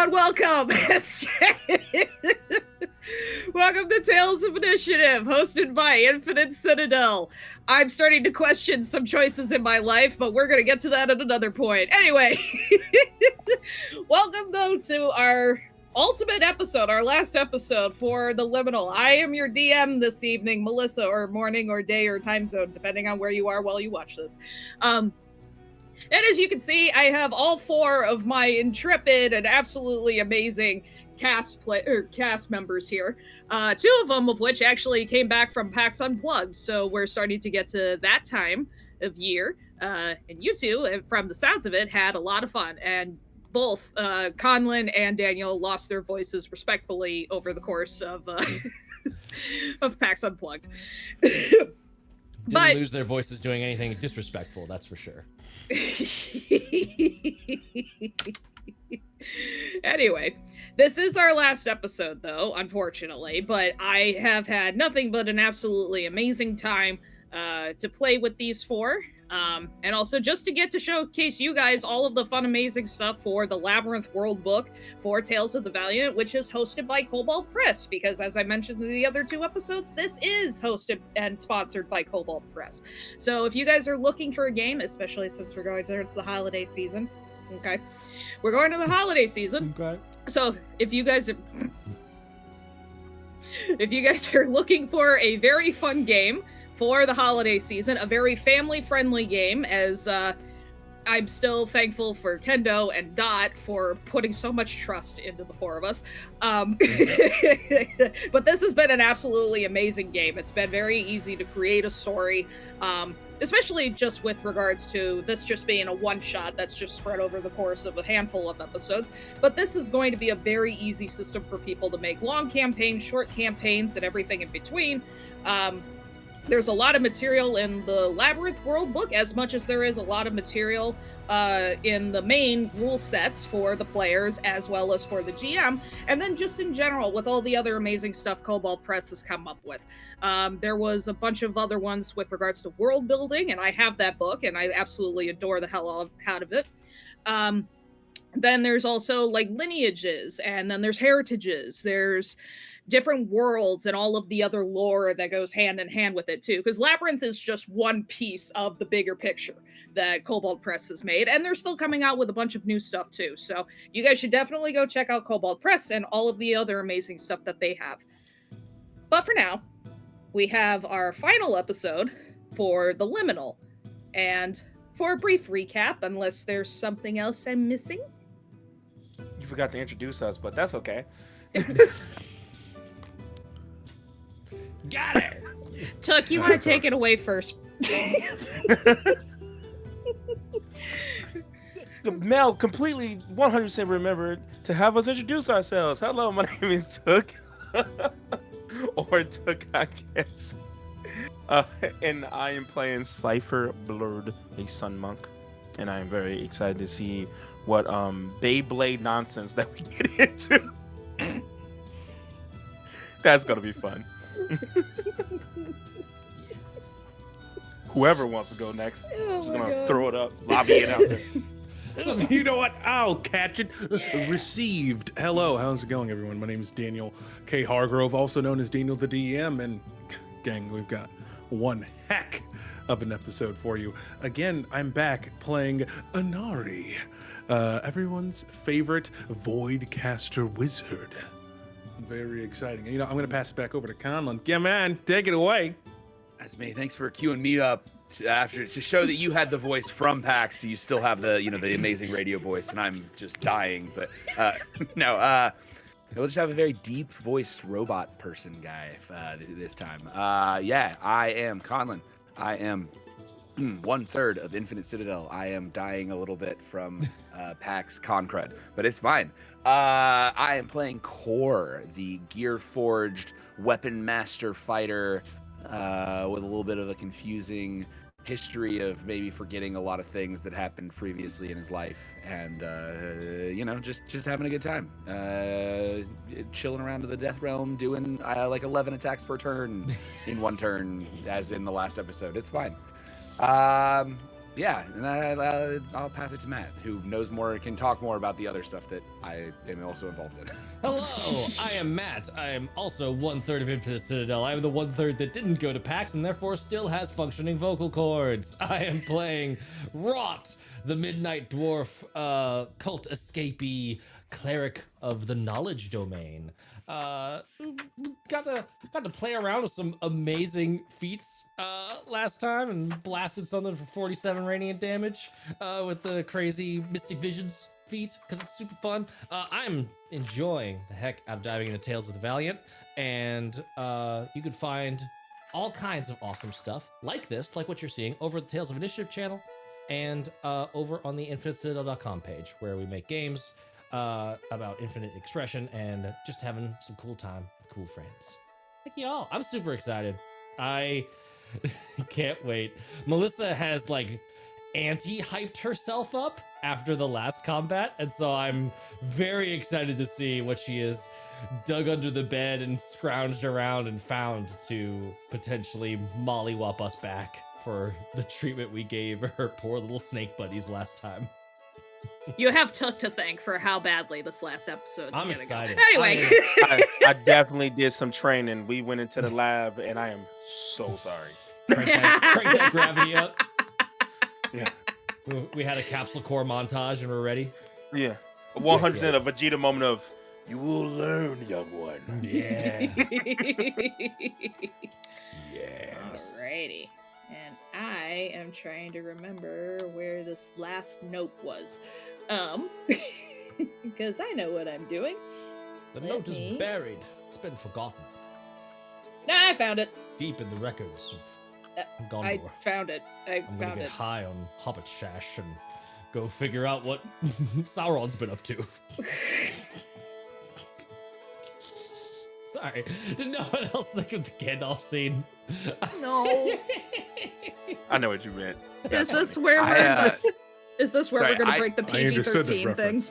everyone, welcome! Welcome to Tales of Initiative, hosted by Infinite Citadel. I'm starting to question some choices in my life, but we're going to get to that at another point. Anyway, welcome, though, to our ultimate episode, our last episode for the Liminal. I am your DM this evening, Melissa, or morning, or day, or time zone, depending on where you are while you watch this. And as you can see, I have all four of my intrepid and absolutely amazing cast members here. Two of them of which actually came back from PAX Unplugged, so we're starting to get to that time of year. And you two, from the sounds of it, had a lot of fun. And both Conlon and Daniel lost their voices respectfully over the course of of PAX Unplugged. Didn't lose their voices doing anything disrespectful, that's for sure. Anyway, this is our last episode, though, unfortunately, but I have had nothing but an absolutely amazing time to play with these four. And also just to get to showcase you guys all of the fun, amazing stuff for the Labyrinth World Book for Tales of the Valiant, which is hosted by Kobold Press, because as I mentioned in the other two episodes, this is hosted and sponsored by Kobold Press. So if you guys are looking for a game, especially since we're going towards the holiday season, okay, we're going to the holiday season. Okay. So if you guys are looking for a very fun game for the holiday season, a very family-friendly game, as I'm still thankful for Kendo and Dot for putting so much trust into the four of us. But this has been an absolutely amazing game. It's been very easy to create a story, especially just with regards to this just being a one-shot that's just spread over the course of a handful of episodes. But this is going to be a very easy system for people to make long campaigns, short campaigns, and everything in between. There's a lot of material in the Labyrinth World Book, as much as there is a lot of material in the main rule sets for the players, as well as for the GM, and then just in general, with all the other amazing stuff Kobold Press has come up with. There was a bunch of other ones with regards to world building, and I have that book, and I absolutely adore the hell out of it. Then there's also, like, lineages, and then there's heritages, there's different worlds and all of the other lore that goes hand in hand with it too, because Labyrinth is just one piece of the bigger picture that Kobold Press has made, and they're still coming out with a bunch of new stuff too. So you guys should definitely go check out Kobold Press and all of the other amazing stuff that they have. But for now, we have our final episode for the Liminal, and for a brief recap, unless there's something else I'm missing. You forgot to introduce us, but that's okay. Got it! Tuck, you want to take it away first? Mel completely 100% remembered to have us introduce ourselves. Hello, my name is Tuck. Or Tuck, I guess. And I am playing Cypher Blurred, a Sun Monk. And I am very excited to see what Beyblade nonsense that we get into. That's going to be fun. Yes. Whoever wants to go next, Oh I'm just my gonna God. throw it up, lobby it out there. You know what? I'll catch it. Received. Hello, how's it going, everyone? My name is Daniel K. Hargrove, also known as Daniel the DM, and gang, we've got one heck of an episode for you. Again, I'm back playing Anari, everyone's favorite Voidcaster wizard. Very exciting. You know, I'm going to pass it back over to Conlon. Yeah, man, take it away. That's me. Thanks for queuing me up to show that you had the voice from PAX. So you still have the the amazing radio voice, and I'm just dying. But we'll just have a very deep voiced robot person guy this time. Yeah, I am Conlon. I am 1/3 of Infinite Citadel. I am dying a little bit from PAX Concred, but it's fine. I am playing Core, the gear-forged weapon master fighter with a little bit of a confusing history of maybe forgetting a lot of things that happened previously in his life, and just having a good time, chilling around to the Death Realm, doing like 11 attacks per turn in one turn, as in the last episode. It's fine. Yeah, and I'll pass it to Matt, who knows more, can talk more about the other stuff that I am also involved in. Hello, I am Matt. I am also 1/3 of Infinite Citadel. I am the 1/3 that didn't go to PAX and therefore still has functioning vocal cords. I am playing Rot, the Midnight Dwarf cult escapee cleric of the knowledge domain. Got to play around with some amazing feats last time and blasted something for 47 radiant damage with the crazy Mystic Visions feat because it's super fun. I'm enjoying the heck out of diving into Tales of the Valiant, and you can find all kinds of awesome stuff like this, like what you're seeing, over the Tales of Initiative channel and over on the InfiniteCitadel.com page, where we make games about infinite expression and just having some cool time with cool friends. Thank y'all. I'm super excited. I can't wait. Melissa has like anti-hyped herself up after the last combat, and so I'm very excited to see what she has dug under the bed and scrounged around and found to potentially mollywop us back for the treatment we gave her poor little snake buddies last time. You have Took to thank for how badly this last episode's I'm gonna excited. go. Anyway. I definitely did some training. We went into the lab, and I am so sorry. Crank that gravity up. Yeah. We had a capsule core montage and we're ready. Yeah. 100% a Vegeta moment of, you will learn, young one. Yeah. Yes. Alrighty. And I am trying to remember where this last note was. Because I know what I'm doing. The note is buried. It's been forgotten. Nah, I found it. Deep in the records of Gondor. I found it. I'm gonna get high on Hobbit Shash and go figure out what Sauron's been up to. Sorry, did no one else think of the Gandalf scene? No. I know what you meant. Is this where we're gonna break the PG-13 thing?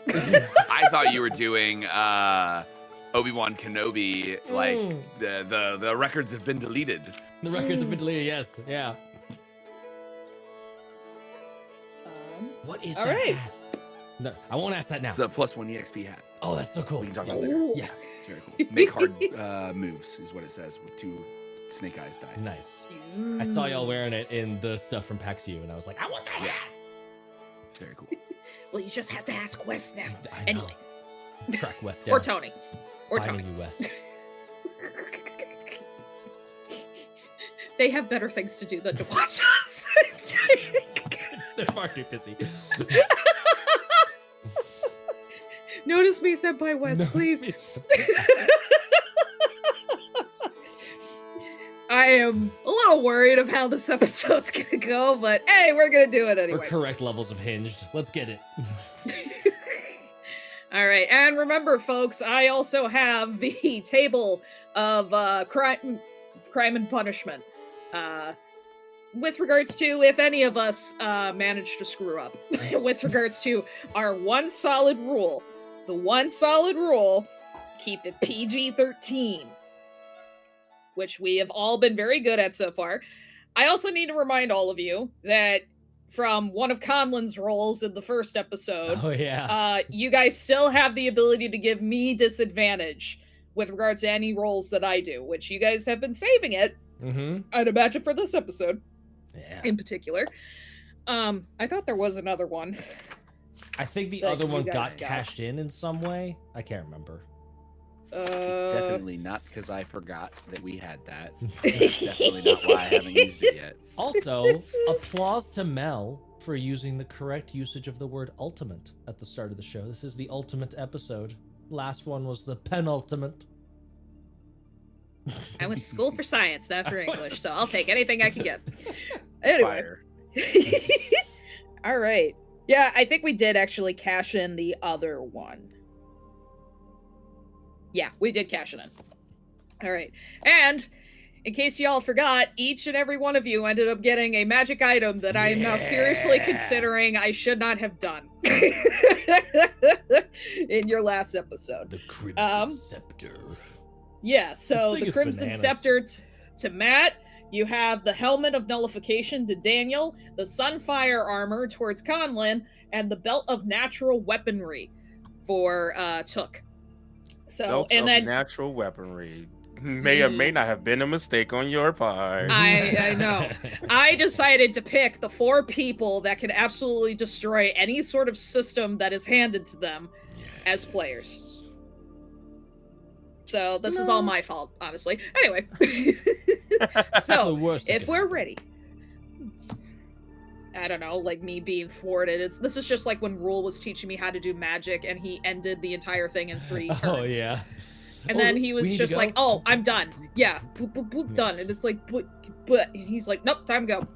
I thought you were doing Obi-Wan Kenobi, like the records have been deleted. The records have been deleted, yes, yeah. What is all that right. hat? No, I won't ask that now. It's a +1 EXP hat. Oh, that's so cool. We can talk about it later. Yes. It's very cool. Make hard moves is what it says with 2 Snake Eyes dice. Nice. I saw y'all wearing it in the stuff from PAX U, and I was like, I want that hat. It's very cool. Well, you just have to ask Wes now. I know. Anyway. Track West down. Or Tony. Or Finding Tony. you, West. They have better things to do than to watch us. They're far too busy. Notice me, Senpai West, please. I am a little worried of how this episode's gonna go, but hey, we're gonna do it anyway. We're correct levels of hinged. Let's get it. All right, and remember, folks, I also have the table of crime and punishment. With regards to if any of us manage to screw up. With regards to our one solid rule. The one solid rule, keep it PG-13. Which we have all been very good at so far. I also need to remind all of you that from one of Conlin's roles in the first episode, Oh, yeah. you guys still have the ability to give me disadvantage with regards to any rolls that I do, which you guys have been saving it. Mm-hmm. I'd imagine for this episode Yeah. in particular. I thought there was another one. I think the that other you one guys got cashed in some way. I can't remember. It's definitely not because I forgot that we had that. It's definitely not why I haven't used it yet. Also, applause to Mel for using the correct usage of the word ultimate at the start of the show. This is the ultimate episode. Last one was the penultimate. I went to school for science, not for English, so I'll take anything I can get. Anyway. Fire. All right. Yeah, I think we did actually cash in the other one. Yeah, we did cash it in. All right. And in case y'all forgot, each and every one of you ended up getting a magic item that I am now seriously considering I should not have done in your last episode. The Crimson Scepter. Yeah, so This thing the is Crimson bananas. Scepter to Matt, You have the Helmet of Nullification to Daniel, the Sunfire Armor towards Conlin, and the Belt of Natural Weaponry for Took. So, Belt and of then natural weaponry. May or may not have been a mistake on your part. I know. I decided to pick the 4 people that can absolutely destroy any sort of system that is handed to them as players. So this is all my fault, honestly. Anyway. So, if we're ready. I don't know, like me being thwarted. This is just like when Rule was teaching me how to do magic and he ended the entire thing in 3 turns. Oh, yeah. And then he was just like, oh, I'm done. Yeah, boop, boop, boop, done. And it's like, but, and he's like, nope, time to go.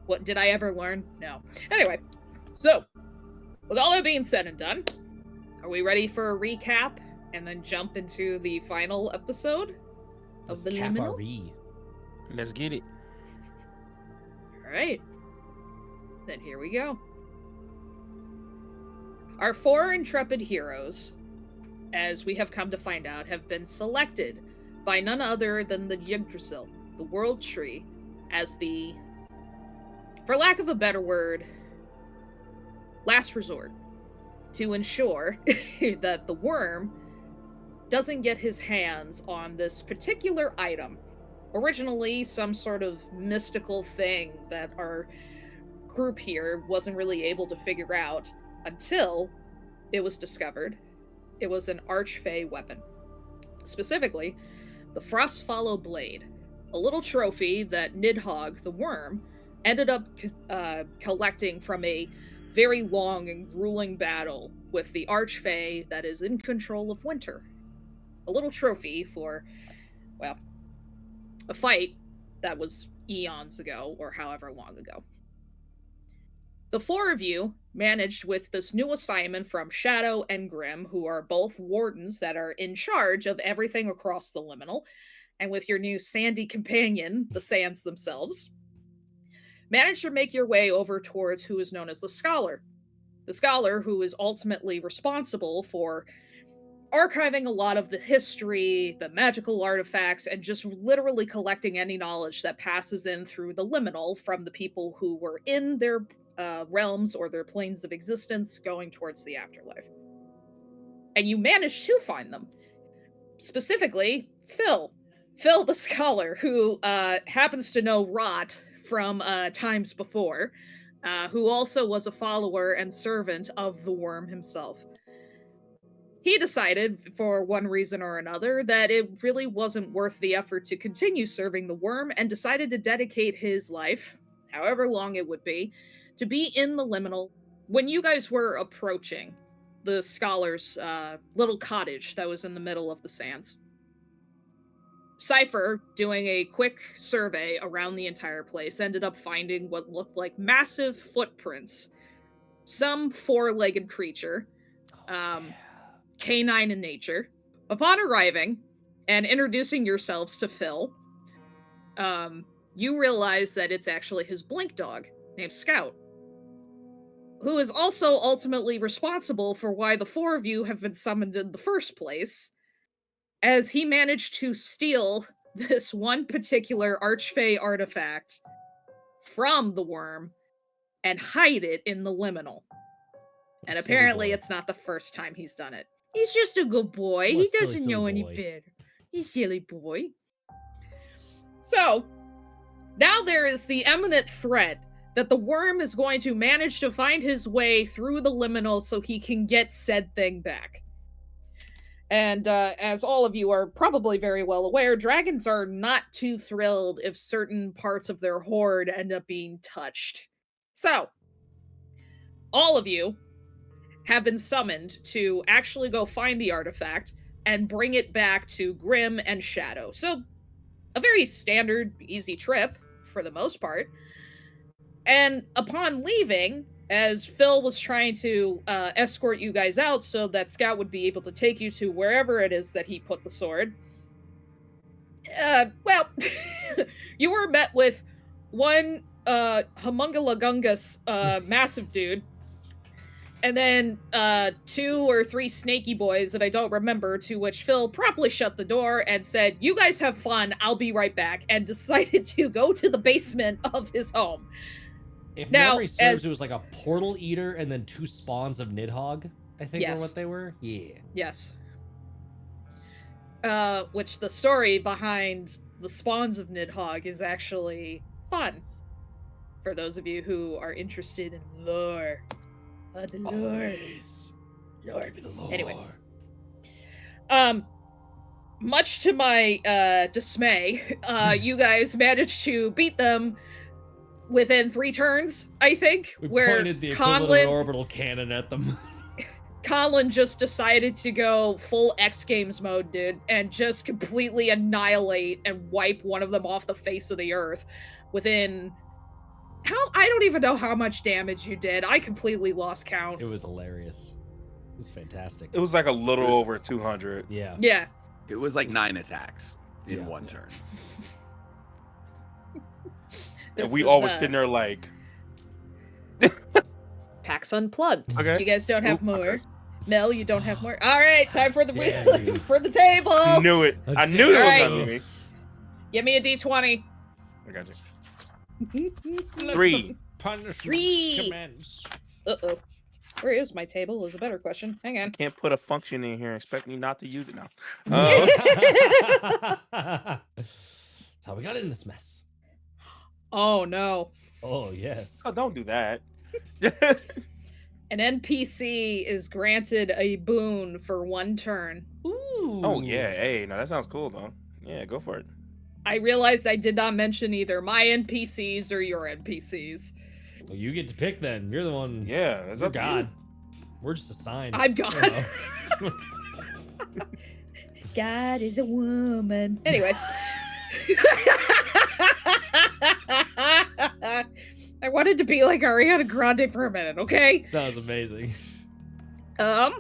What, did I ever learn? No. Anyway, so, with all that being said and done, are we ready for a recap and then jump into the final episode of the Liminal? Let's get it. Alright. Then here we go. Our 4 intrepid heroes, as we have come to find out, have been selected by none other than the Yggdrasil, the World Tree, as the, for lack of a better word, last resort to ensure that the worm doesn't get his hands on this particular item. Originally, some sort of mystical thing that our group here wasn't really able to figure out until it was discovered. It was an Archfey weapon. Specifically, the Frostfollow Blade, a little trophy that Nidhogg, the worm, ended up collecting from a very long and grueling battle with the Archfey that is in control of Winter. A little trophy for, well, a fight that was eons ago, or however long ago. The 4 of you managed with this new assignment from Shadow and Grim, who are both wardens that are in charge of everything across the Liminal, and with your new sandy companion, the Sands themselves, managed to make your way over towards who is known as the Scholar. The Scholar, who is ultimately responsible for archiving a lot of the history, the magical artifacts, and just literally collecting any knowledge that passes in through the Liminal from the people who were in their realms or their planes of existence going towards the afterlife. And you managed to find them. Specifically, Phil the Scholar, who happens to know Rot from times before, who also was a follower and servant of the worm himself. He decided, for one reason or another, that it really wasn't worth the effort to continue serving the worm and decided to dedicate his life, however long it would be, to be in the Liminal. When you guys were approaching the Scholar's little cottage that was in the middle of the sands, Cypher, doing a quick survey around the entire place, ended up finding what looked like massive footprints. Some 4-legged creature. Canine in nature. Upon arriving and introducing yourselves to Phil, you realize that it's actually his blink dog named Scout, who is also ultimately responsible for why the 4 of you have been summoned in the first place, as he managed to steal this one particular Archfey artifact from the worm and hide it in the Liminal. And apparently it's not the first time he's done it. He's just a good boy. He doesn't know any better. He's silly boy. So, now there is the imminent threat that the worm is going to manage to find his way through the Liminal so he can get said thing back. And as all of you are probably very well aware, dragons are not too thrilled if certain parts of their hoard end up being touched. So, all of you have been summoned to actually go find the artifact and bring it back to Grim and Shadow. So, a very standard, easy trip, for the most part. And upon leaving, as Phil was trying to escort you guys out so that Scout would be able to take you to wherever it is that he put the sword, well, you were met with one Humungalagungus massive dude And then 2 or 3 snaky boys that I don't remember, to which Phil promptly shut the door and said, "You guys have fun, I'll be right back," and decided to go to the basement of his home. If Now, memory serves, it was like a portal eater and then 2 spawns of Nidhogg, I think Yes. were what they were. Yeah. Yes. Which the story behind the spawns of Nidhogg is actually fun. For those of you who are interested in lore. The lore. Always. Lore. Give me the lore. Anyway. Much to my dismay, you guys managed to beat them within 3 turns, I think. We where pointed the equivalent of an orbital cannon at them. Colin just decided to go full X Games mode, dude, and just completely annihilate and wipe one of them off the face of the earth within... I don't even know how much damage you did. I completely lost count. It was hilarious. It was fantastic. It was like a little over 200. Yeah. Yeah. It was like 9 attacks in Yeah. 1 turn. And This we is, all were sitting there like, PAX Unplugged. okay. You guys don't have Oop, more. okay. Mel, you don't have more. All right, time for the Damn you. for the table. Knew it. I damn knew that was Alright. gonna be me. Give me a D20. I got you. Let 3. Punishment 3. commence. Uh-oh. Where is my table is a better question. Hang on. Can't put a function in here and expect me not to use it now. That's how we got in this mess. Oh, no. Oh, yes. Oh, don't do that. An NPC is granted a boon for 1 turn. Ooh. Oh yeah, hey, now that sounds cool though. Yeah, go for it. I realized I did not mention either my NPCs or your NPCs. Well, you get to pick then. You're the one. Yeah, that's You're up to God. you. We're just assigned. I'm God. You know? God is a woman. Anyway. I wanted to be like Ariana Grande for a minute, okay? That was amazing. Let's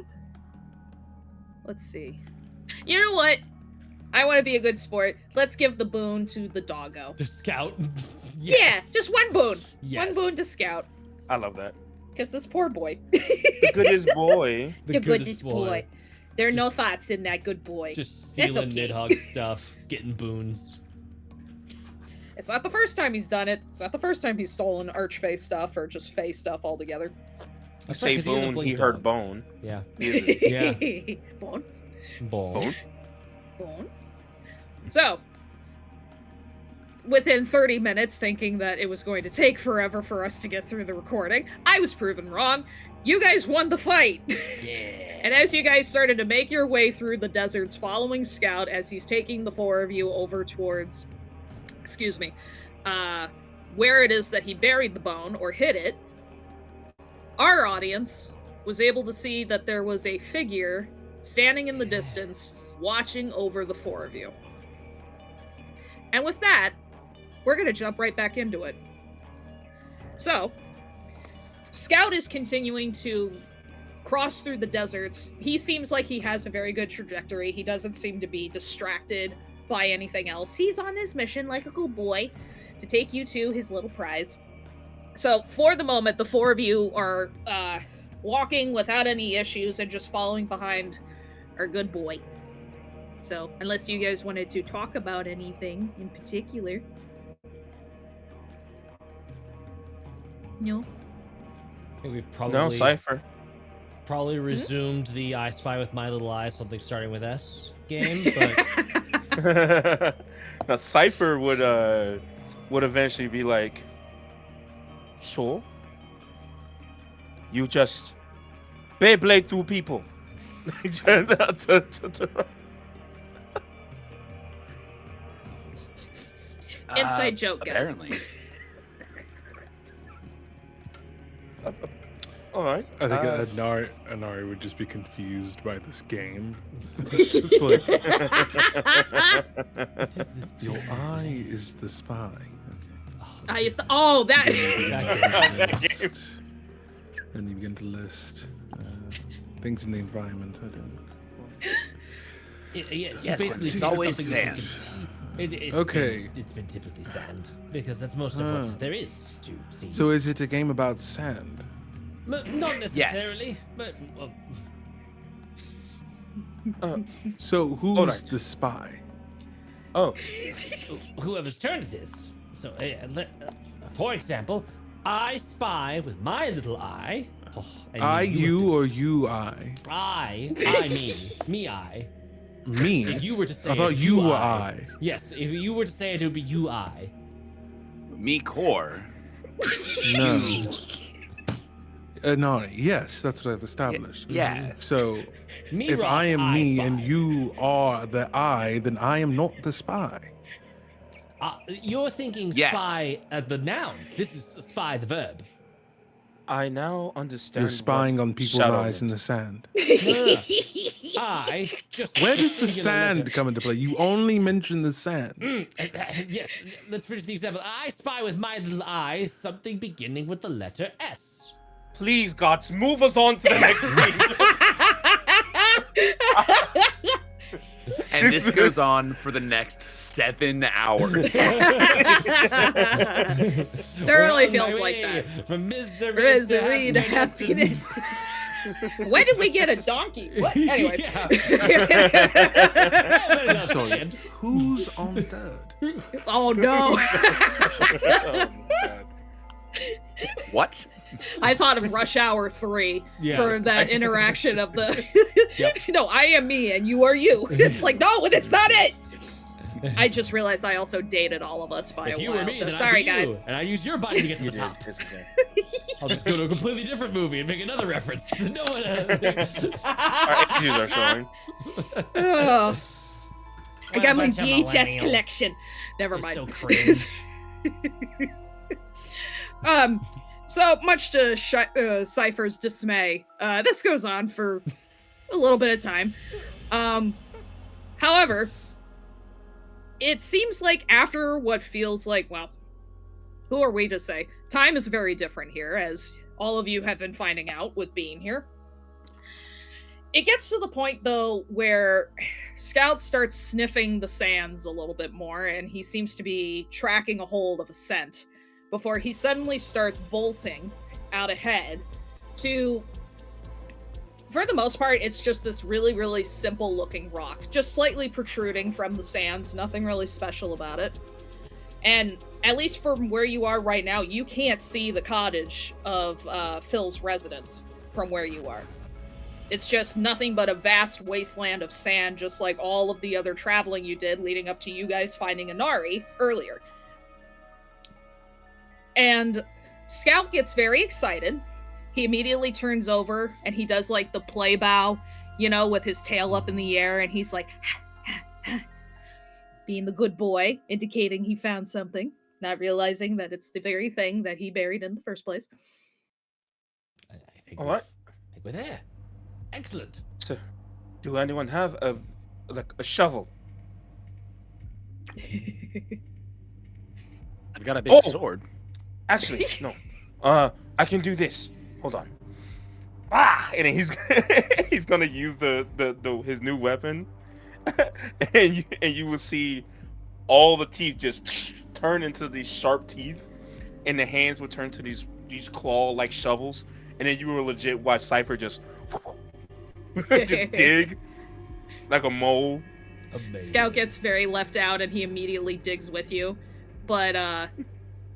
see. You know what? I want to be a good sport. Let's give the boon to the doggo. To Scout. Yeah, Yes. just 1 boon. Yes. 1 boon to Scout. I love that. Because this poor boy. The goodest boy. The goodest boy. There are no Just- thoughts in that good boy. Just That's stealing okay. Nidhogg stuff, getting boons. It's not the first time he's done it. It's not the first time he's stolen Archfey stuff or just Fey stuff altogether. You That's right, say 'cause he is a bone, he blink heard dog. bone. Yeah. Yeah. Bone. Bone. Bone. So, within 30 minutes, thinking that it was going to take forever for us to get through the recording, I was proven wrong. You guys won the fight. Yeah. And as you guys started to make your way through the deserts following Scout as he's taking the 4 of you over towards, where it is that he buried the bone or hid it, our audience was able to see that there was a figure standing in the distance watching over the 4 of you. And with that, we're going to jump right back into it. So, Scout is continuing to cross through the deserts. He seems like he has a very good trajectory. He doesn't seem to be distracted by anything else. He's on his mission like a good boy to take you to his little prize. So, for the moment, the 4 of you are walking without any issues and just following behind our good boy. So, unless you guys wanted to talk about anything in particular. No? I think we've probably No, Cypher. probably resumed the I Spy with My Little Eyes, something starting with S game, but Now Cypher would eventually be like, so you just Beyblade through people. Inside joke, guys. Apparently. All right. I think Anari would just be confused by this game. It's just like, what is this? your eye is the spy. I used to. Oh, that. Okay. Then you begin to list things in the environment. I don't. Yes, Yes, basically it's think always something that you sand. can see. Okay. It's been typically sand because that's most of what there is to see. So is it a game about sand? Not necessarily, but So who's Alright. the spy? Oh, whoever's turn it is. So, for example, I spy with my little eye. Oh, and I, with you, or you, I? me, I. Me? If you were to say I thought it, you were I. I. Yes, if you were to say it, it would be you, I. Me core. No. No, yes, that's what I've established. Yeah. So, Me, if Rot, I am me spy. and you are the I, then I am not the spy. You're thinking Yes. spy at the noun. This is spy, the verb. I now understand. You're spying what on people's shadow eyes in meant. the sand. I just. Where does the singular sand letter. come into play? You only mention the sand. Yes, let's finish the example. I spy with my little eye something beginning with the letter S. Please, gods, move us on to the next scene. And this goes on for the next 7 hours. Certainly On my feels like way that. From misery, Misery to happiness. happiness. When did we get a donkey? What? Anyway. Yeah. Sorry, who's on third? Oh no. Oh, God. What? I thought of Rush Hour 3 Yeah. for that interaction of the Yep. no, I am me and you are you. It's like, no, it's not it. I just realized I also dated all of us by If a you while. were me, so then sorry I'd be guys. you, and I use your body to get to You the did. top. Yes, okay. I'll just go to a completely different movie and make another reference. No one. Our ages are showing. Oh, I got my bunch of VHS millennials. collection. Never You're mind. so cringe. So much to Cypher's dismay, this goes on for a little bit of time. However, it seems like after what feels like, well, who are we to say? Time is very different here, as all of you have been finding out with being here. It gets to the point, though, where Scout starts sniffing the sands a little bit more, and he seems to be tracking a hold of a scent before he suddenly starts bolting out ahead to, for the most part, it's just this really, really simple looking rock, just slightly protruding from the sands, nothing really special about it. And at least from where you are right now, you can't see the cottage of Phil's residence from where you are. It's just nothing but a vast wasteland of sand, just like all of the other traveling you did leading up to you guys finding Inari earlier. And Scout gets very excited. He immediately turns over and he does like the play bow, you know, with his tail up in the air, and he's like, being the good boy, indicating he found something, not realizing that it's the very thing that he buried in the first place. I think All right. I think we're there. Excellent. So, do anyone have a shovel? I've got a big Oh! sword. Actually, no. I can do this. Hold on. And then he's gonna use the his new weapon, and you will see all the teeth just turn into these sharp teeth, and the hands will turn to these claw like shovels, and then you will legit watch Cypher just dig like a mole. Amazing. Scout gets very left out and he immediately digs with you. But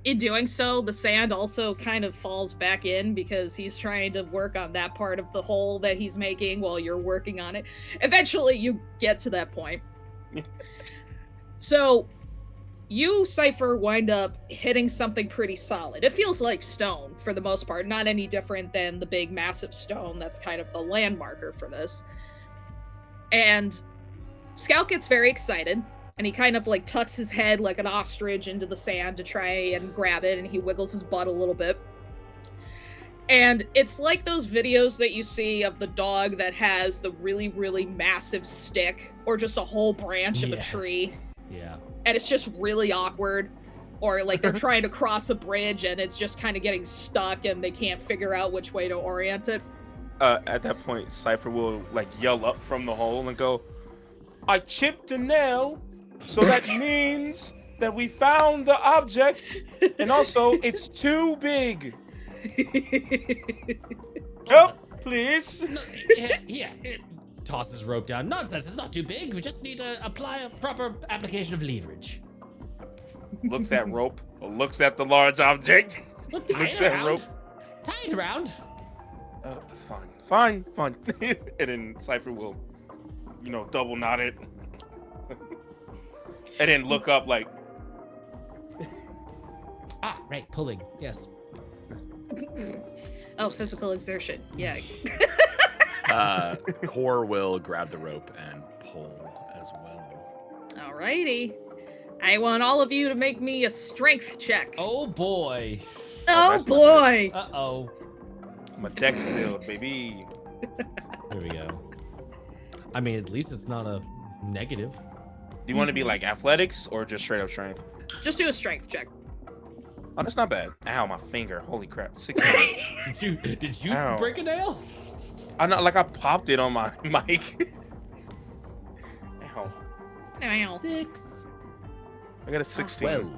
in doing so, the sand also kind of falls back in because he's trying to work on that part of the hole that he's making while you're working on it. Eventually, you get to that point. So, you, Cypher, wind up hitting something pretty solid. It feels like stone, for the most part, not any different than the big, massive stone that's kind of the landmarker for this. And Scout gets very excited, and he kind of like tucks his head like an ostrich into the sand to try and grab it, and he wiggles his butt a little bit. And it's like those videos that you see of the dog that has the really, really massive stick, or just a whole branch of a tree. Yeah. And it's just really awkward. Or like they're trying to cross a bridge and it's just kind of getting stuck and they can't figure out which way to orient it. At that point, Cypher will like yell up from the hole and go, "I chipped a nail, so that means that we found the object, and also it's too big." Help, please. No, yeah, it tosses rope down. Nonsense, it's not too big. We just need to apply a proper application of leverage. Looks at rope. Looks at the large object. Well, tie Looks it at around. rope. Tie it around. Fine. And then Cypher will, double knot it. And then look up like, Ah, right, pulling. Yes. Oh, physical exertion. Yeah. Core will grab the rope and pull as well. Alrighty. I want all of you to make me a strength check. Oh boy. Oh that's not boy. Uh-oh. I'm a dex build, baby. Here we go. I mean, at least it's not a negative. Do you want to be like athletics or just straight up strength? Just do a strength check. Oh, that's not bad. Ow, my finger. Holy crap. 16. Did you Ow. break a nail? I know, like I popped it on my mic. Ow. Ow. 6. I got a 16.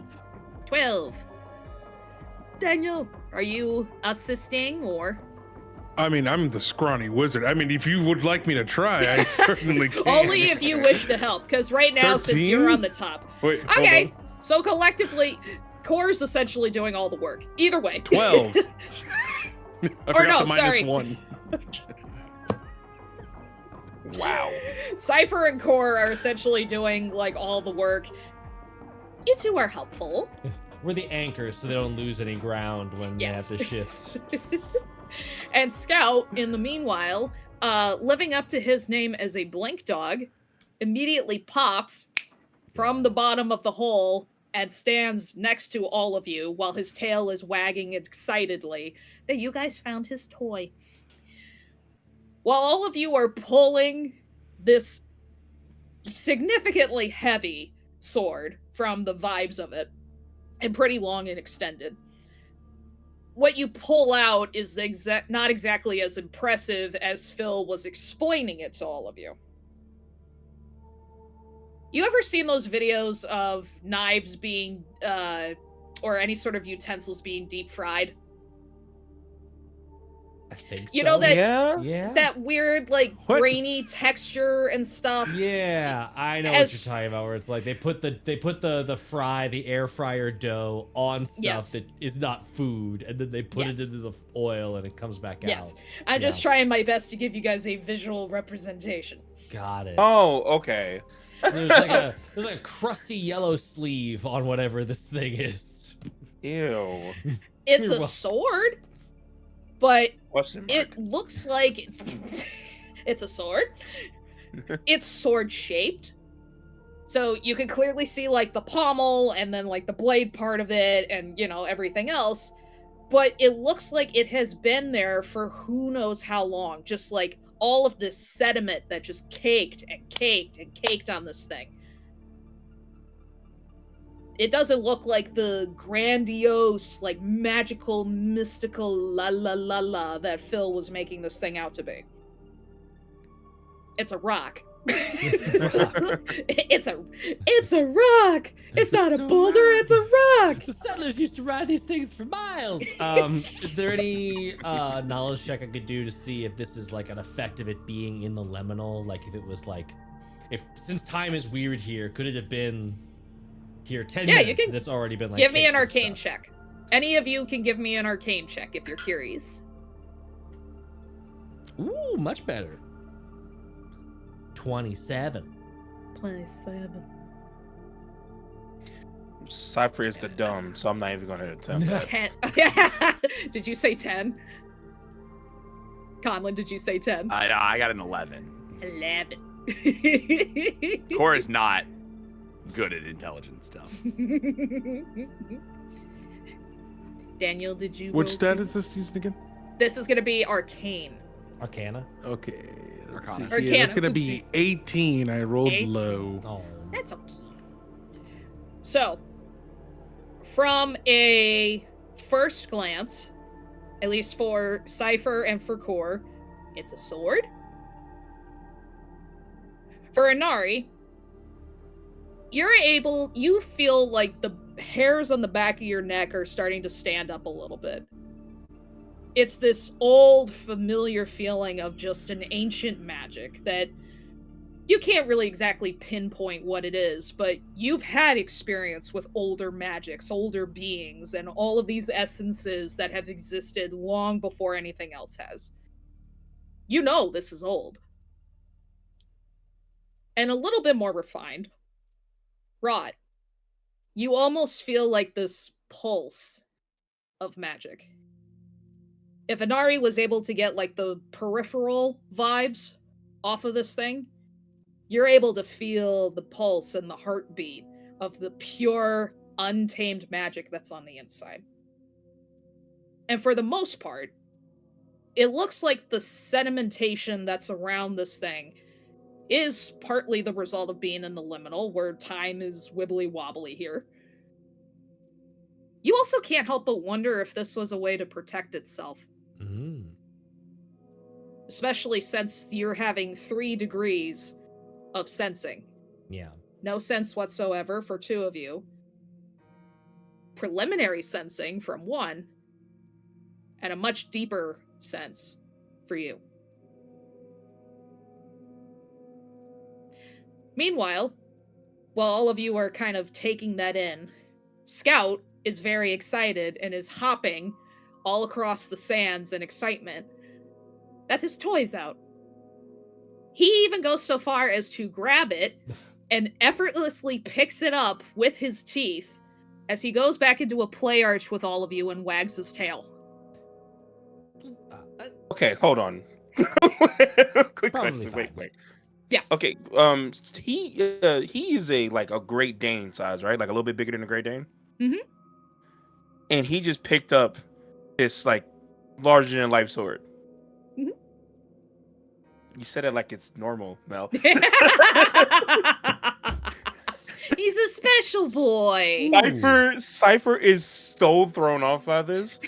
12. Daniel, are you assisting or? I mean, I'm the scrawny wizard. I mean, if you would like me to try, I certainly can. Only if you wish to help, because right now, since 13? you're on the top. Wait, hold Okay, on. so collectively, Core's essentially doing all the work. Either way. 12. I forgot no, the minus sorry. 1. Wow. Cypher and Core are essentially doing, like, all the work. You two are helpful. We're the anchors, so they don't lose any ground when Yes. they have to shift. And Scout, in the meanwhile, living up to his name as a blink dog, immediately pops from the bottom of the hole and stands next to all of you while his tail is wagging excitedly that you guys found his toy. While all of you are pulling this significantly heavy sword from the vibes of it, and pretty long and extended, what you pull out is not exactly as impressive as Phil was explaining it to all of you. You ever seen those videos of knives being, or any sort of utensils being deep fried? I think so. You know that Yeah. that weird, like, What? grainy texture and stuff? Yeah, I know what you're talking about. Where it's like they put the air fryer dough on stuff Yes. that is not food, and then they put Yes. it into the oil, and it comes back Yes. out. I'm just Yeah. trying my best to give you guys a visual representation. Got it. Oh, okay. So there's like a crusty yellow sleeve on whatever this thing is. Ew. It's You're a wel- sword, but Question mark. it looks like it's a sword. It's sword shaped. So you can clearly see like the pommel and then like the blade part of it and everything else. But it looks like it has been there for who knows how long. Just like all of this sediment that just caked and caked and caked on this thing. It doesn't look like the grandiose, like magical, mystical la la la la that Phil was making this thing out to be. It's a rock. It's a rock. It's not a boulder, it's a rock. The settlers used to ride these things for miles. Is there any knowledge check I could do to see if this is like an effect of it being in the liminal? Like if it was like, since time is weird here, could it have been here 10 Yeah, minutes? you can That's already been like. Give me an caked and arcane stuff? check. Any of you can give me an arcane check if you're curious. Ooh, much better. 27. 27. Cypher is the dumb, so I'm not even gonna attempt that. 10. Did you say 10? Conlon, did you say 10? I got an 11. 11. Core is not good at intelligence stuff. Daniel, did you Which roll stat two? is this using again? This is going to be arcane. Arcana. Okay. Let's see Arcana. here. That's Arcana, going to be oopsies. 18. I rolled 18. low. Oh. That's okay. So, from a first glance, at least for Cypher and for Core, it's a sword. For Inari, you feel like the hairs on the back of your neck are starting to stand up a little bit. It's this old, familiar feeling of just an ancient magic that you can't really exactly pinpoint what it is, but you've had experience with older magics, older beings, and all of these essences that have existed long before anything else has. You know this is old. And a little bit more refined. Rot. You almost feel like this pulse of magic. If Inari was able to get like the peripheral vibes off of this thing, you're able to feel the pulse and the heartbeat of the pure, untamed magic that's on the inside. And for the most part, it looks like the sedimentation that's around this thing is partly the result of being in the liminal, where time is wibbly wobbly here. You also can't help but wonder if this was a way to protect itself. Mm. Especially since you're having 3 degrees of sensing. Yeah. No sense whatsoever for 2 of you. Preliminary sensing from 1. And a much deeper sense for you. Meanwhile, while all of you are kind of taking that in, Scout is very excited and is hopping all across the sands in excitement that his toy's out. He even goes so far as to grab it and effortlessly picks it up with his teeth as he goes back into a play arch with all of you and wags his tail. Okay, hold on. Quick Probably question. fine. Wait. Yeah. Okay. He is a Great Dane size, right? Like a little bit bigger than a Great Dane. Mhm. And he just picked up this like larger than life sword. Mhm. You said it like it's normal, Mel. He's a special boy. Cypher is so thrown off by this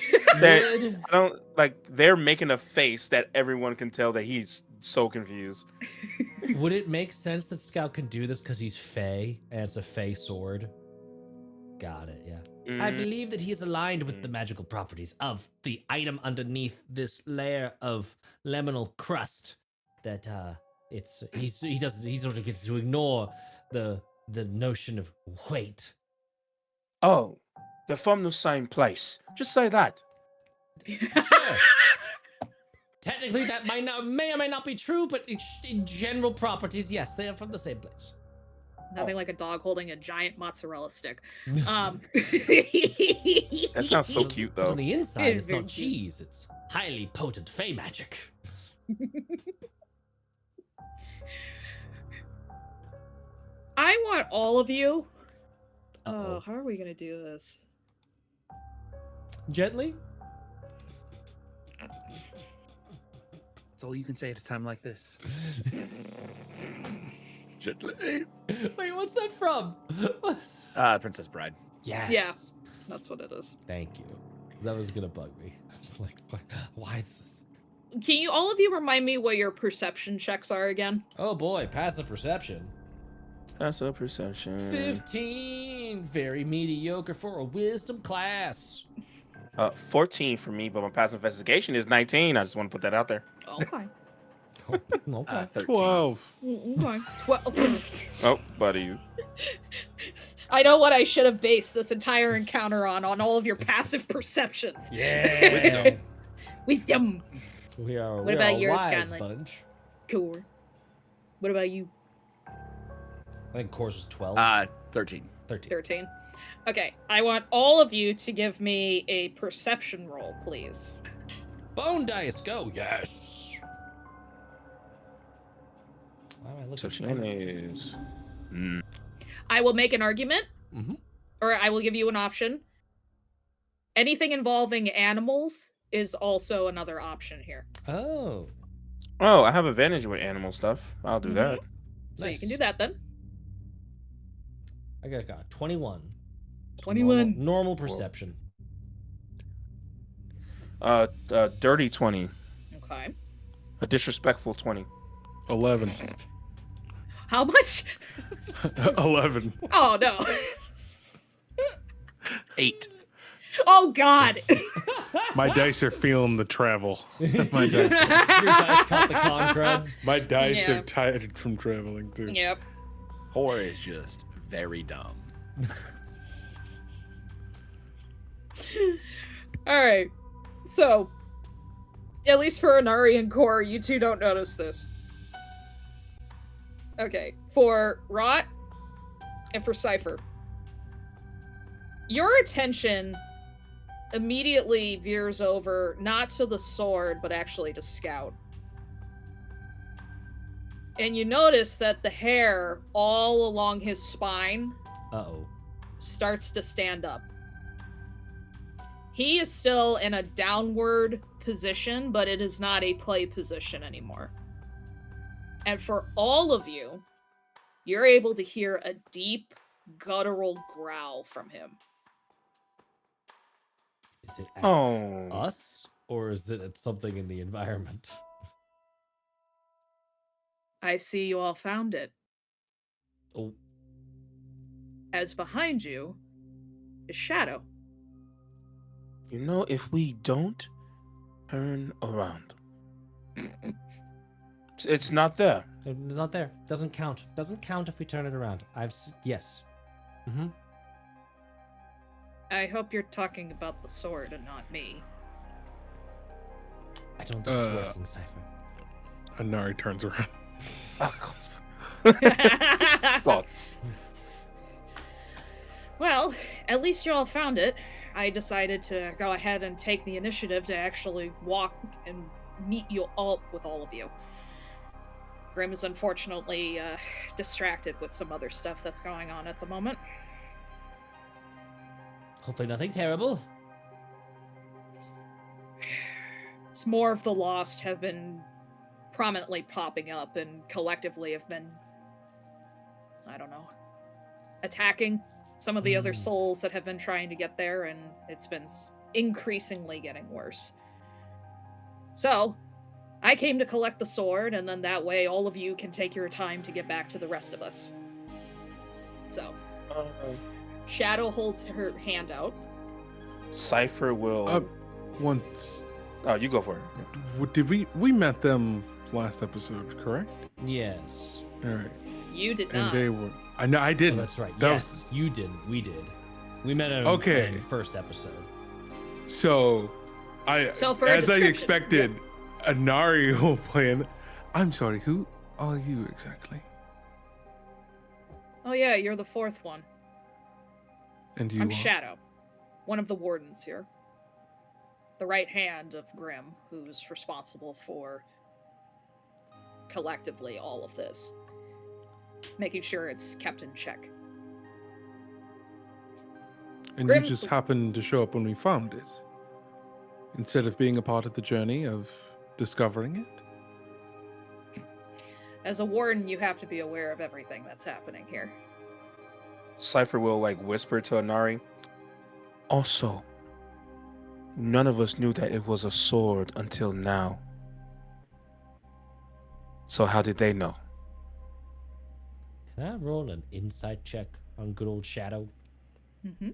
that I don't like. They're making a face that everyone can tell that he's so confused. Would it make sense that Scout can do this because he's Fey and it's a Fey sword? Got it, yeah. I believe that he is aligned with the magical properties of the item underneath this layer of liminal crust. That he sort of gets to ignore the notion of weight. Oh, they're from the same place. Just say that. Sure. Technically, that may or may not be true, but in general properties, yes, they are from the same place. Nothing like a dog holding a giant mozzarella stick. That sounds so cute, But though. on the inside, It is it's very not cute. cheese. It's highly potent Fey magic. I want all of you. Uh-oh. Oh, how are we gonna do this? Gently? That's all you can say at a time like this. Gently. Wait, what's that from? Princess Bride. Yes. Yeah. That's what it is. Thank you. That was gonna bug me. I was like, why is this? Can you all of you remind me what your perception checks are again? Oh boy, passive perception. That's a perception. 15. Very mediocre for a wisdom class. 14 for me, but my passive investigation is 19. I just want to put that out there. Okay. Okay. 13. 12. Okay. 12. Oh, buddy. I know what I should have based this entire encounter on all of your passive perceptions. Yeah. Wisdom. Wisdom. We are. What we about are a yours, wise Conlon? bunch. Cool. What about you? I think course was 12. 13. 13. 13. Okay, I want all of you to give me a perception roll, please. Bone dice, go. Yes. Why am I looking Perception is. I will make an argument, Mm-hmm. or I will give you an option. Anything involving animals is also another option here. Oh. Oh, I have advantage with animal stuff. I'll do that. So you Nice. can do that then. I got 21. 21. Normal perception. Dirty 20. Okay. A disrespectful 20. 11. How much? 11. Oh, no. 8. Oh, God. My dice are feeling the travel. My Your dice, dice caught the con crud. my dice Yeah. are tired from traveling too. Yep. Horror is just very dumb. All right. So, at least for Inari and Core, you two don't notice this. Okay. For Rot and for Cypher, your attention immediately veers over not to the sword, but actually to Scout. And you notice that the hair all along his spine Uh-oh. starts to stand up. He is still in a downward position, but it is not a play position anymore. And for all of you, you're able to hear a deep, guttural growl from him. Is it at Oh. us, or is it at something in the environment? I see you all found it, Oh, as behind you is Shadow. You know, if we don't turn around, it's not there. it's not there. Doesn't count. Doesn't count if we turn it around. Yes. Mm-hmm. I hope you're talking about the sword and not me. I don't think it's working, Cypher. Inari turns around. Thoughts. Well, at least you all found it. I decided to go ahead and take the initiative to actually walk and meet you all with all of you. Grim is unfortunately distracted with some other stuff that's going on at the moment. Hopefully nothing terrible. Some more of the Lost have been prominently popping up and collectively have been, I don't know, attacking some of the other souls that have been trying to get there, and it's been increasingly getting worse. So, I came to collect the sword, and then that way all of you can take your time to get back to the rest of us. So, Shadow holds her hand out. Cypher will. Once, Oh, you go for it. did we met them last episode, correct? Yes. All right, You did and not. they were. I know I Oh, didn't. that's right. That Yes, you didn't. We did. We met him Okay. in the first episode. So, So for a as I description- expected, Inari will play an. I'm sorry, who are you exactly? Oh yeah, you're the fourth one. And you I'm are? Shadow, one of the wardens here. The right hand of Grim, who's responsible for collectively all of this. Making sure it's kept in check. And Grim's you just the- happened to show up when we found it, instead of being a part of the journey of discovering it. As a warden, you have to be aware of everything that's happening here. Cypher will whisper to Inari. Also, none of us knew that it was a sword until now. So how did they know? Can I roll an insight check on good old Shadow? Mm-hmm.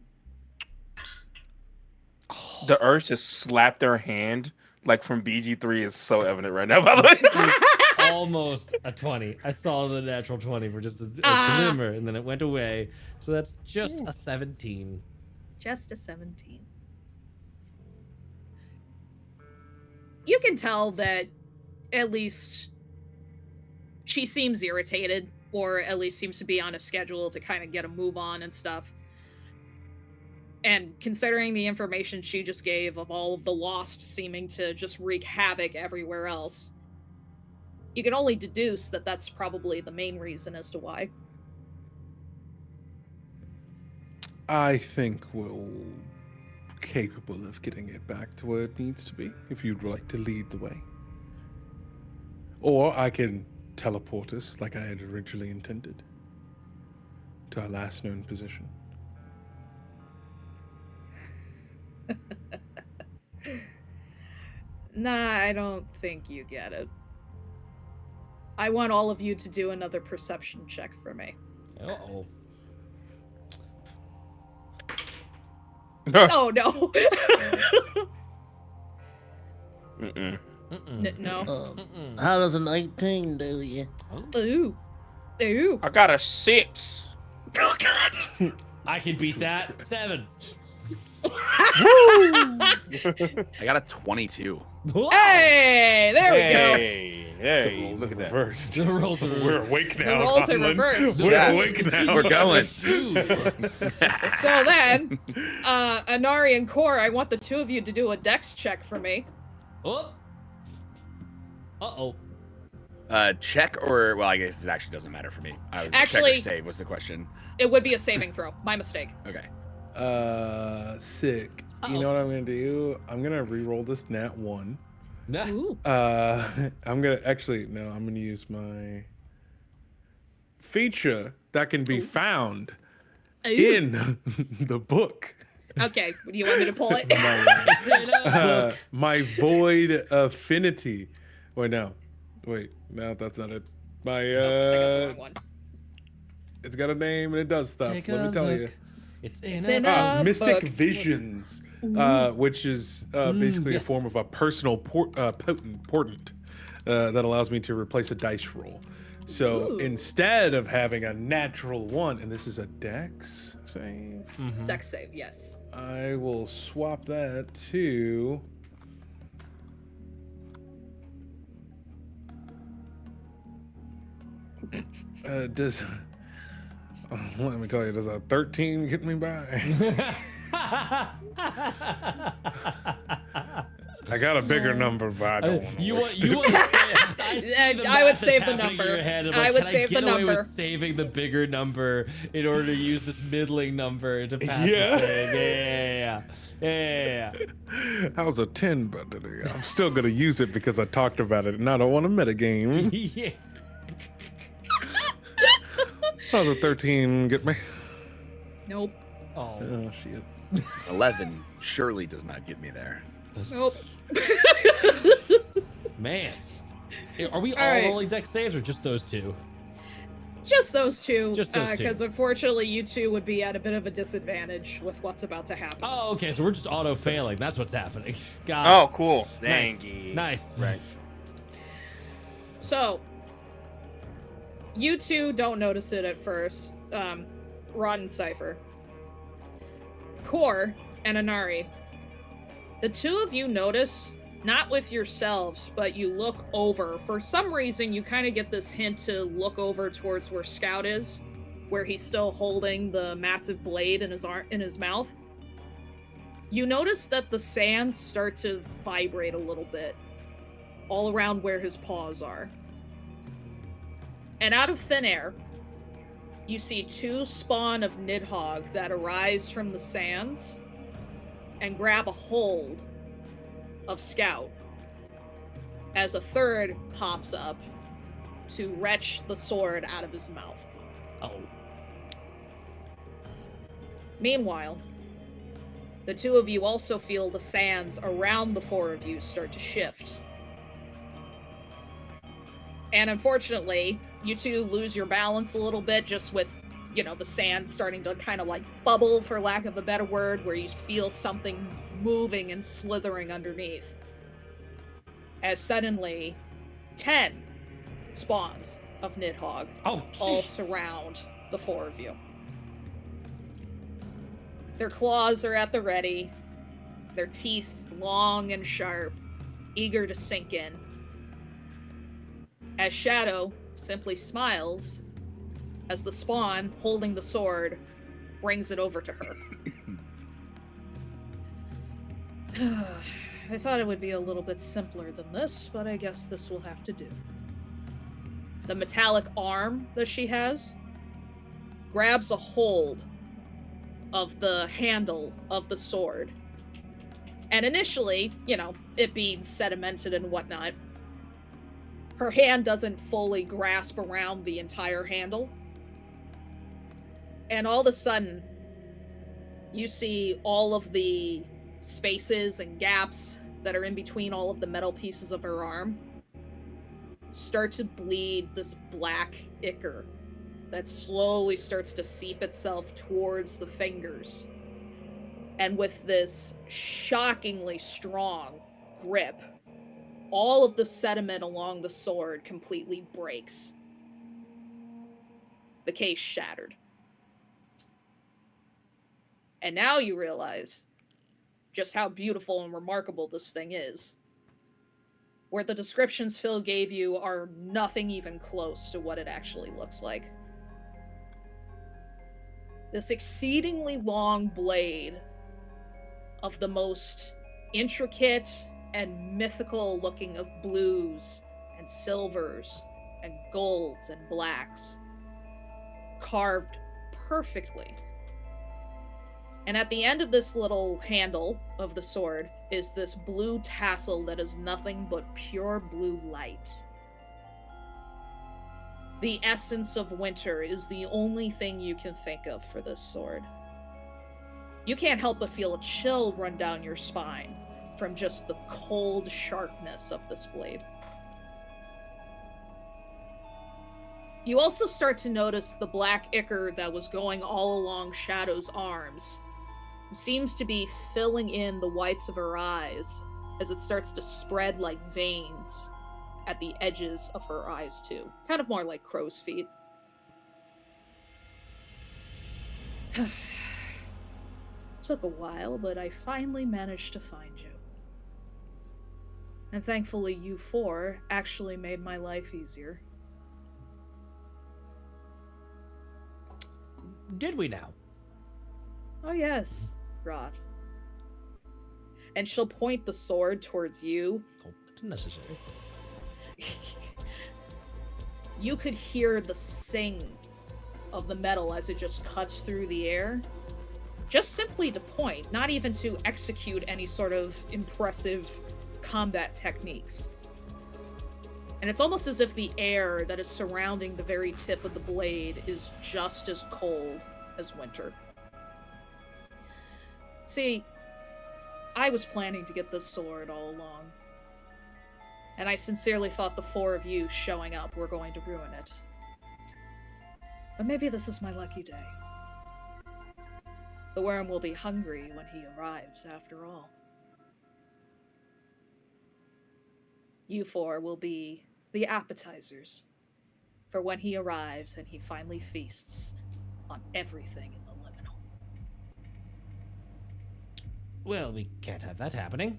The urge to slap their hand, from BG3, is so evident right now. By the way, Almost a 20. I saw the natural 20 for just a glimmer, and then it went away. So that's just a 17. Just a 17. You can tell that at least she seems irritated, or at least seems to be on a schedule to kind of get a move on and stuff. And considering the information she just gave of all of the Lost seeming to just wreak havoc everywhere else, you can only deduce that that's probably the main reason as to why. I think we're capable of getting it back to where it needs to be, if you'd like to lead the way. Or I can teleport us like I had originally intended to our last known position. Nah, I don't think you get it. I want all of you to do another perception check for me. Uh-oh. Oh no. Mm-mm. No. How does an 18 do you? Ooh. Ooh. I got a 6. Oh God. I can beat that. 7. I got a 22. Hey, there we go. Hey, look at that. Reversed. The rolls are We're awake The now. rolls are Conlon. reversed. We're Yeah. awake now. We're going. So then, Anari and Core, I want the two of you to do a dex check for me. Oh. Uh-oh. Check or well, I guess it actually doesn't matter for me. Actually- check or save was the question. It would be a saving throw. My mistake. Okay. Sick. You know what I'm gonna do? I'm gonna re-roll this nat 1. Nah. Ooh. I'm gonna use my feature that can be found Ooh. in the book. Okay, do you want me to pull it? My void affinity. Wait, no, that's not it. My I got the wrong one. it's got a name and it does stuff. Take Let a me tell look. you. It's It's in in a... a- Mystic book. Visions, which is basically yes. a form of a personal portent that allows me to replace a dice roll. So Ooh. instead of having a natural 1, and this is a dex save, Dex save, yes. I will swap that to... does... let me tell you, does a 13 get me by? I got a bigger number, but I don't want to You waste want it. to say? I would save the number. I would save the Can I get away number. with saving the bigger number in order to use this middling number to pass Yeah. the save? Yeah. How's a 10, but I'm still gonna use it because I talked about it, and I don't want to metagame. Yeah. How's a 13 get me? Nope. Oh. Oh shit. 11 surely does not get me there. Nope. Man. Are we all right. rolling deck saves or just those two? Just those two. Just those two. Because unfortunately, you two would be at a bit of a disadvantage with what's about to happen. Oh, okay. So we're just auto failing. That's what's happening. Got Oh, it. cool. Nice. Thank you. Nice. Right. So, you two don't notice it at first. Rod and Cypher. Core and Anari. The two of you notice, not with yourselves, but you look over. For some reason, you kind of get this hint to look over towards where Scout is, where he's still holding the massive blade in his mouth. You notice that the sands start to vibrate a little bit, all around where his paws are. And out of thin air, you see two spawn of Nidhogg that arise from the sands and grab a hold of Scout, as a third pops up to retch the sword out of his mouth. Oh. Meanwhile, the two of you also feel the sands around the four of you start to shift. And unfortunately, you two lose your balance a little bit just with, the sand starting to kind of like bubble, for lack of a better word, where you feel something moving and slithering underneath. As suddenly, 10 spawns of Nidhogg Oh, all jeez. surround the four of you. Their claws are at the ready, their teeth long and sharp, eager to sink in. As Shadow simply smiles as the spawn, holding the sword, brings it over to her. I thought it would be a little bit simpler than this, but I guess this will have to do. The metallic arm that she has grabs a hold of the handle of the sword. And initially, it being sedimented and whatnot, her hand doesn't fully grasp around the entire handle. And all of a sudden, you see all of the spaces and gaps that are in between all of the metal pieces of her arm start to bleed this black ichor that slowly starts to seep itself towards the fingers. And with this shockingly strong grip, all of the sediment along the sword completely breaks. The case shattered. And now you realize just how beautiful and remarkable this thing is. Where the descriptions Phil gave you are nothing even close to what it actually looks like. This exceedingly long blade of the most intricate and mythical looking of blues and silvers and golds and blacks, carved perfectly. And at the end of this little handle of the sword is this blue tassel that is nothing but pure blue light. The essence of winter is the only thing you can think of for this sword. You can't help but feel a chill run down your spine from just the cold sharpness of this blade. You also start to notice the black ichor that was going all along Shadow's arms seems to be filling in the whites of her eyes as it starts to spread like veins at the edges of her eyes too. Kind of more like crow's feet. Took a while, but I finally managed to find you. And thankfully you four actually made my life easier. Did we now? Oh yes, Rod. And she'll point the sword towards you. Oh, it's necessary. You could hear the sing of the metal as it just cuts through the air. Just simply to point, not even to execute any sort of impressive combat techniques. And it's almost as if the air that is surrounding the very tip of the blade is just as cold as winter. See, I was planning to get this sword all along. And I sincerely thought the four of you showing up were going to ruin it. But maybe this is my lucky day. The worm will be hungry when he arrives, after all. You four will be the appetizers for when he arrives and he finally feasts on everything in the Liminal. Well, we can't have that happening.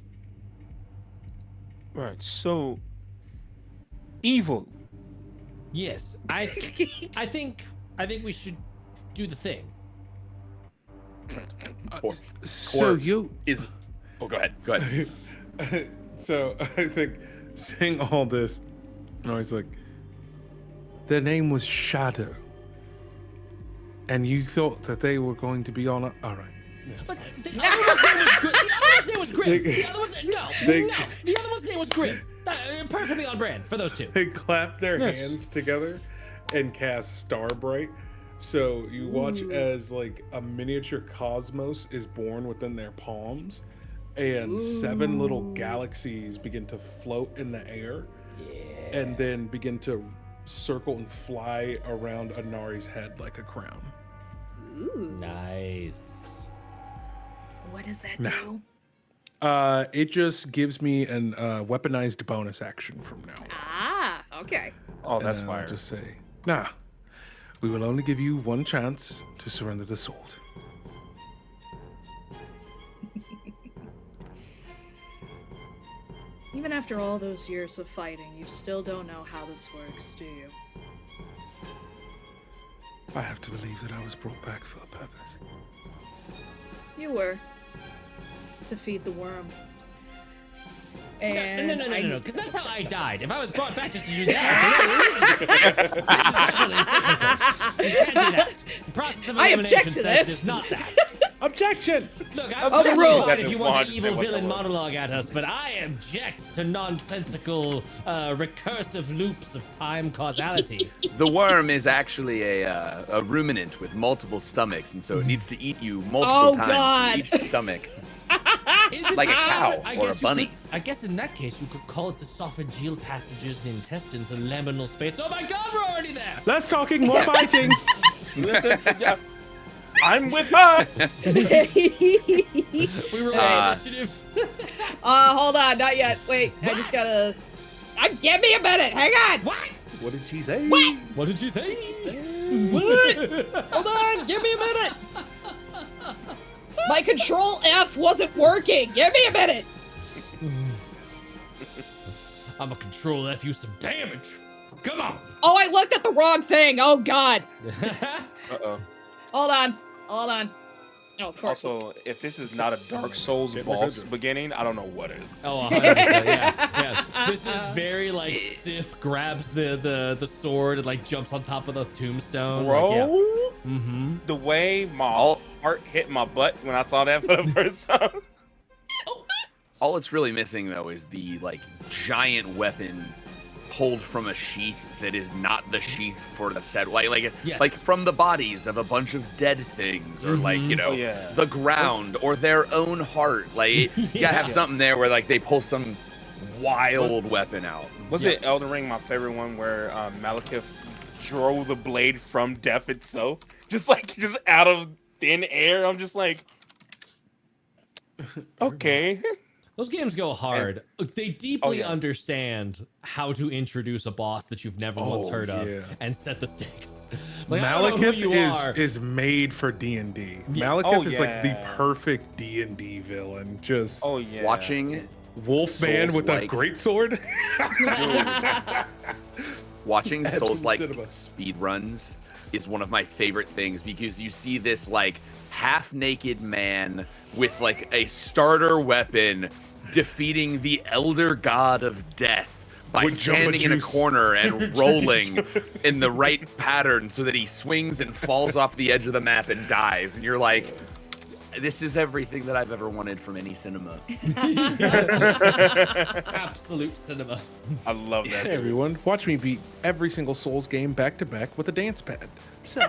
Right, so evil. Yes, I think we should do the thing. So you is. Oh, go ahead. Go ahead. So I think saying all this, and I was like, their name was Shadow, and you thought that they were going to be on a. All right. Yes. But the other one's name was Grim. The other one's no. The other one's name was Grim. Perfectly on brand for those two. They clap their Yes. hands together and cast Starbright. So you watch as like a miniature cosmos is born within their palms, and 7 little galaxies begin to float in the air, and then begin to circle and fly around Anari's head like a crown. Ooh. Nice. What does that No. do? It just gives me an weaponized bonus action from now on. Ah, okay. Oh, that's And fire. I'll just say, nah, we will only give you one chance to surrender the sword. Even after all those years of fighting, you still don't know how this works, do you? I have to believe that I was brought back for a purpose. You were. To feed the worm. And No, because that's how I died. If I was brought back just to do that, you can't do that. The process of I elimination object to says this. it's not that. Objection! Look, Oh, I'm the totally rule. fine if you want Wanted an to evil say what villain that was. monologue at us, but I object to nonsensical, recursive loops of time causality. The worm is actually a ruminant with multiple stomachs, and so it needs to eat you multiple times God. from each stomach. Is it Like a cow I or a guess you bunny. could- I guess in that case, you could call its esophageal passages and intestines a liminal space. Oh my god, we're already there! Less talking, more fighting! Yeah. I'm with her. We roll initiative. Hold on, not yet. Wait, I just gotta. Give me a minute. Hang on. What did she say? What did she say? What? Hold on, give me a minute. My control F wasn't working. Give me a minute. I'm a control F you some damage. Come on. Oh, I looked at the wrong thing. Oh God. Uh-oh. Hold on. Oh, of course. Also, if this is not a Dark Souls boss beginning, I don't know what is. Oh, 100%, yeah. This is very like Sif grabs the sword and like jumps on top of the tombstone. Bro, Like, yeah. the way my heart hit my butt when I saw that for the first time. All it's really missing though is the like giant weapon pulled from a sheath that is not the sheath for the set, like from the bodies of a bunch of dead things, or like the ground or their own heart. Like you gotta have something there where like they pull some wild weapon out. Was it Elden Ring, my favorite one, where Malekith drove the blade from death itself, just out of thin air? I'm just like, okay. Those games go hard. They deeply understand how to introduce a boss that you've never once heard of and set the stakes. Like, Malekith is made for D&D. Malekith is like the perfect D&D villain. Just watching Wolfman with a great sword. Watching Souls-like speed runs is one of my favorite things, because you see this like half-naked man with like a starter weapon defeating the elder god of death by standing in a corner and rolling in the right pattern so that he swings and falls off the edge of the map and dies. And you're like, this is everything that I've ever wanted from any cinema. Absolute cinema. I love that. Hey everyone, watch me beat every single Souls game back to back with a dance pad. So,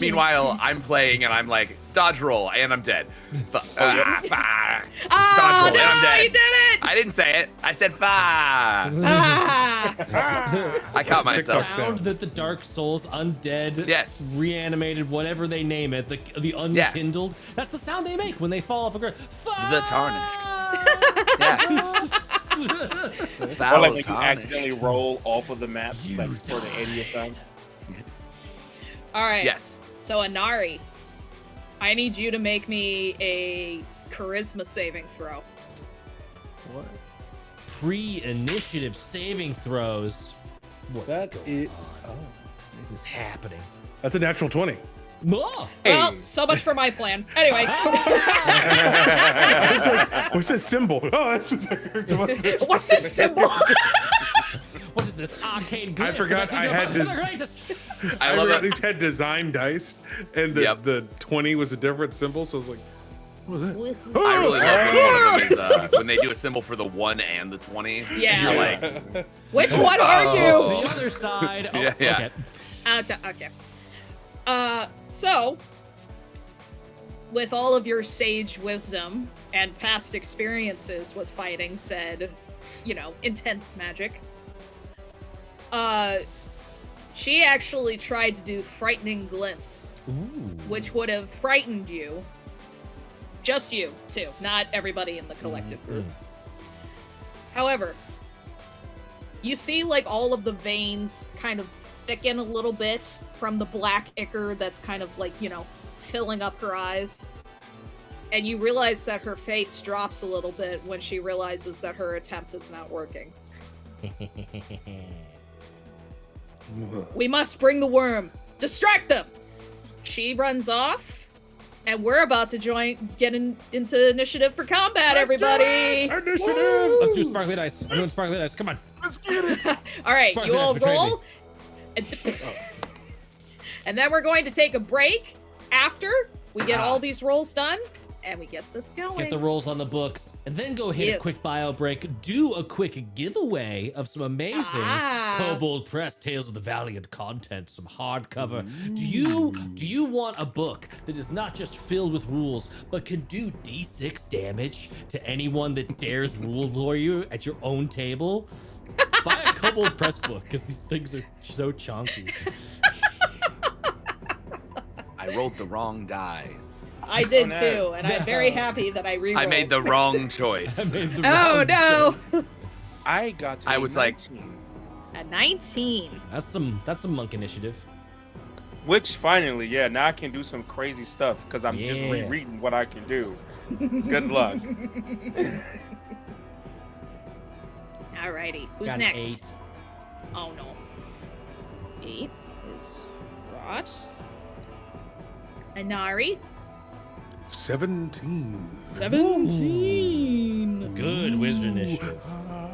meanwhile, I'm playing and I'm like, dodge roll, and I'm dead. Dodge roll, and I'm dead. You did it! I didn't say it. I said fa. I caught myself. The sound that the Dark Souls undead, reanimated, whatever they name it, the unkindled, that's the sound they make when they fall off a grave. The tarnished. Or like when you accidentally roll off of the map like for the 80th time. All right. Yes. So Inari, I need you to make me a charisma saving throw. What? Pre-initiative saving throws. What's going on? What is happening? That's a natural 20. Oh, well, so much for my plan. Anyway. I was like, what's this symbol? Oh, that's what's this symbol? What is this arcade glyph? I forgot I had I at least had design dice, and the 20 was a different symbol, so I was like, what was that? I really love when one of them is when they do a symbol for the 1 and the 20. Yeah. You're like, which one are you? The other side. Oh, yeah. Okay. So, with all of your sage wisdom and past experiences with fighting said, intense magic, she actually tried to do Frightening Glimpse, which would have frightened you. Just you, too, not everybody in the collective group. However, you see, like, all of the veins kind of thicken a little bit from the black ichor that's kind of like, filling up her eyes. And you realize that her face drops a little bit when she realizes that her attempt is not working. We must bring the worm. Distract them! She runs off, and we're about to get into initiative for combat, everybody! Initiative! Let's do sparkly dice. I'm doing sparkly dice. Come on. Let's get it! Alright, Sparkly you all dice betrayed roll. And then we're going to take a break after we get all these rolls done, and we get this going. Get the rolls on the books, and then go hit a quick bio break, do a quick giveaway of some amazing Kobold Press Tales of the Valiant content, some hardcover. Do you want a book that is not just filled with rules, but can do D6 damage to anyone that dares rule lore you at your own table? Buy a Kobold Press book, because these things are so chonky. I rolled the wrong die. I did no. too, and I'm very happy that I rerolled. I made the wrong choice. Oh no! I got to I a was like- 19, A 19. That's some monk initiative. which finally, yeah, now I can do some crazy stuff because I'm just Yeah. rereading what I can do. Good luck. Alrighty, who's Got an next? 8. Oh no. 8 is Rot. Inari. 17. 17. Good wizard initiative.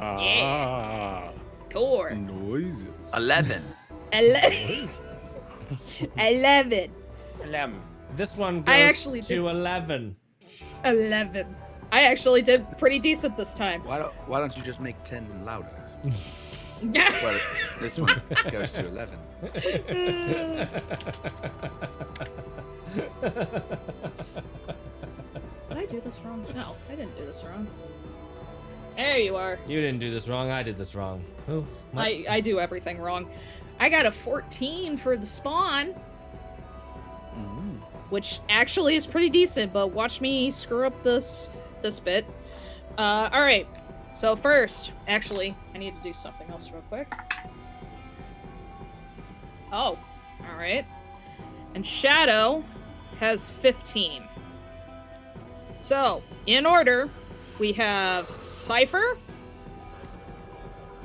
Ah, Core. noises. 11. 11. Lamb. This one goes I actually to did- 11. 11. I actually did pretty decent this time. Why don't you just make 10 louder? Well, this one goes to 11. Did I do this wrong? No, I didn't do this wrong. There you are. You didn't do this wrong. I did this wrong. Who? What? I do everything wrong. I got a 14 for the spawn, which actually is pretty decent, but watch me screw up this bit. All right. So first, actually, I need to do something else real quick. Oh, all right. And Shadow has 15. So, in order, we have Cypher,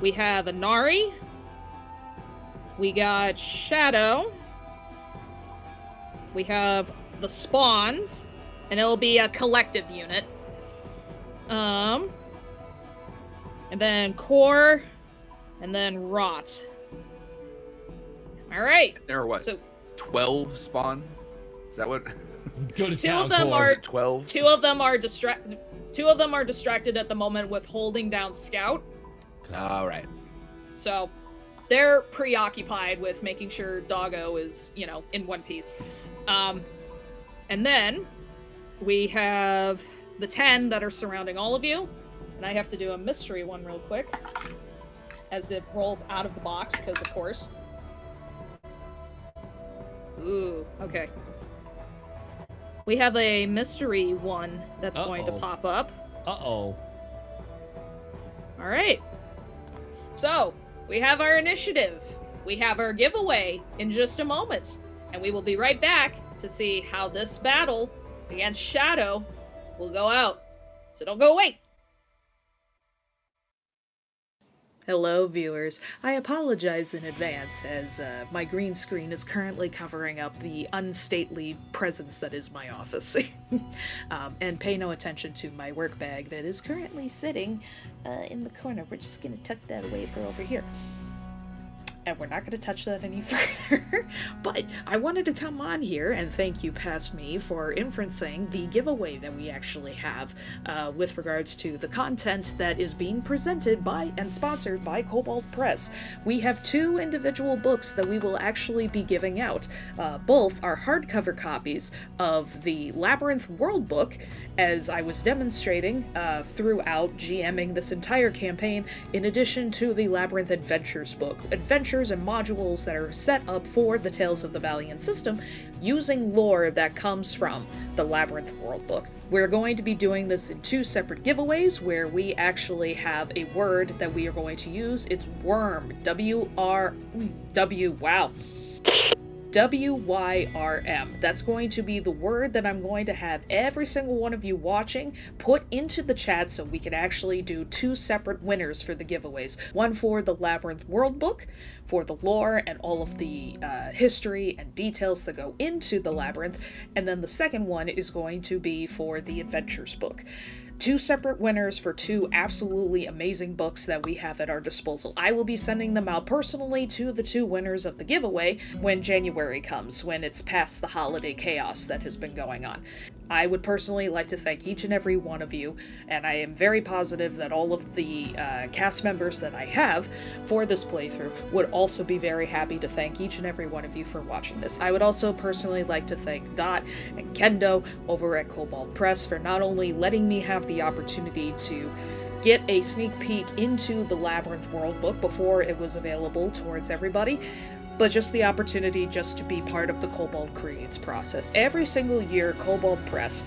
we have Inari, we got Shadow, we have the spawns, and it'll be a collective unit. And then Core, and then Rot. All right. There are what? So 12 spawn? Is that what? Go to two town, of them Core. are 12? two of them are distracted at the moment with holding down Scout. All right. So they're preoccupied with making sure Doggo is, in one piece. And then we have the 10 that are surrounding all of you. And I have to do a mystery one real quick as it rolls out of the box, because of course. Ooh, okay. We have a mystery one that's going to Uh-oh. pop up. Uh-oh. All right. So, we have our initiative. We have our giveaway in just a moment. And we will be right back to see how this battle against Shadow will go out. So don't go away. Hello, viewers. I apologize in advance as my green screen is currently covering up the unstately presence that is my office. And pay no attention to my work bag that is currently sitting in the corner. We're just gonna tuck that away for over here. And we're not going to touch that any further. But I wanted to come on here and thank you, past me, for inferencing the giveaway that we actually have with regards to the content that is being presented by and sponsored by Kobold Press. We have 2 individual books that we will actually be giving out. Both are hardcover copies of the Labyrinth World Book, as I was demonstrating throughout GMing this entire campaign, in addition to the Labyrinth Adventures book. Adventures and modules that are set up for the Tales of the Valiant system using lore that comes from the Labyrinth World Book. We're going to be doing this in 2 separate giveaways where we actually have a word that we are going to use. It's worm. WYRM. That's going to be the word that I'm going to have every single one of you watching put into the chat so we can actually do 2 separate winners for the giveaways. One for the Labyrinth World Book, for the lore and all of the history and details that go into the Labyrinth, and then the second one is going to be for the Adventures book. 2 separate winners for 2 absolutely amazing books that we have at our disposal. I will be sending them out personally to the 2 winners of the giveaway when January comes, when it's past the holiday chaos that has been going on. I would personally like to thank each and every one of you, and I am very positive that all of the cast members that I have for this playthrough would also be very happy to thank each and every one of you for watching this. I would also personally like to thank Dot and Kendo over at Kobold Press for not only letting me have the opportunity to get a sneak peek into the Labyrinth World book before it was available towards everybody, but just the opportunity just to be part of the Kobold Creates process. Every single year, Kobold Press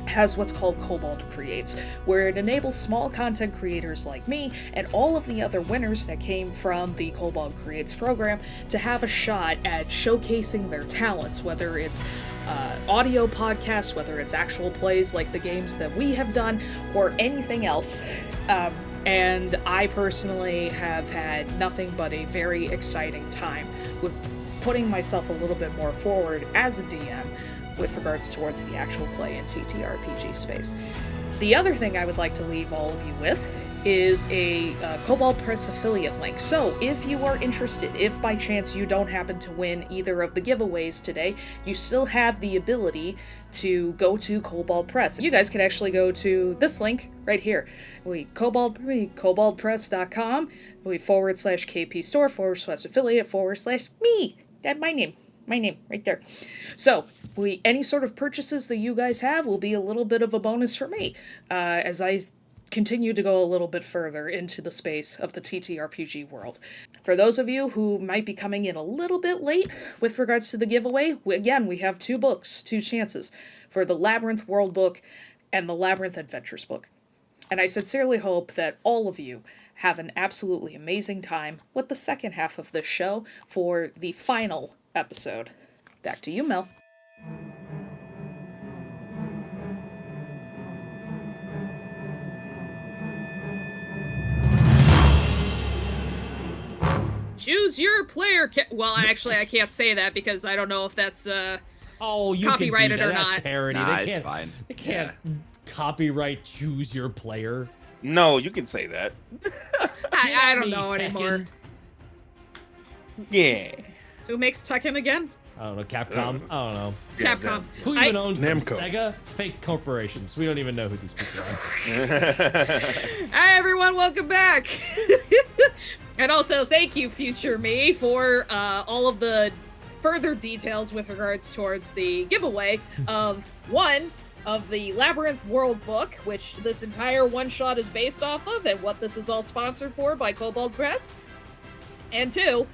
has what's called Kobold Creates, where it enables small content creators like me and all of the other winners that came from the Kobold Creates program to have a shot at showcasing their talents, whether it's audio podcasts, whether it's actual plays like the games that we have done, or anything else. And I personally have had nothing but a very exciting time with putting myself a little bit more forward as a DM with regards towards the actual play in TTRPG space. The other thing I would like to leave all of you with is a Kobold Press affiliate link. So if you are interested, if by chance you don't happen to win either of the giveaways today, you still have the ability to go to Kobold Press. You guys can actually go to this link right here. koboldpress.com /KP store /affiliate /me. That's my name. My name, right there. So, any sort of purchases that you guys have will be a little bit of a bonus for me, as I continue to go a little bit further into the space of the TTRPG world. For those of you who might be coming in a little bit late with regards to the giveaway, again, we have 2 books, 2 chances, for the Labyrinth World book and the Labyrinth Adventures book. And I sincerely hope that all of you have an absolutely amazing time with the second half of this show for the final episode. Back to you, Mel. Choose your player. Well, actually, I can't say that because I don't know if that's copyrighted or not. That's parody. Nah, they can't, it's fine. They can't copyright choose your player. No, you can say that. I don't know anymore. Yeah. Who makes Tekken again? I don't know, Capcom? I don't know. Yeah, Capcom. Who even owns them? Namco. Sega? Fake corporations. We don't even know who these people are. Hi everyone, welcome back! And also, thank you, future me, for all of the further details with regards towards the giveaway of one of the Labyrinth World book, which this entire one-shot is based off of, and what this is all sponsored for by Kobold Press. And 2,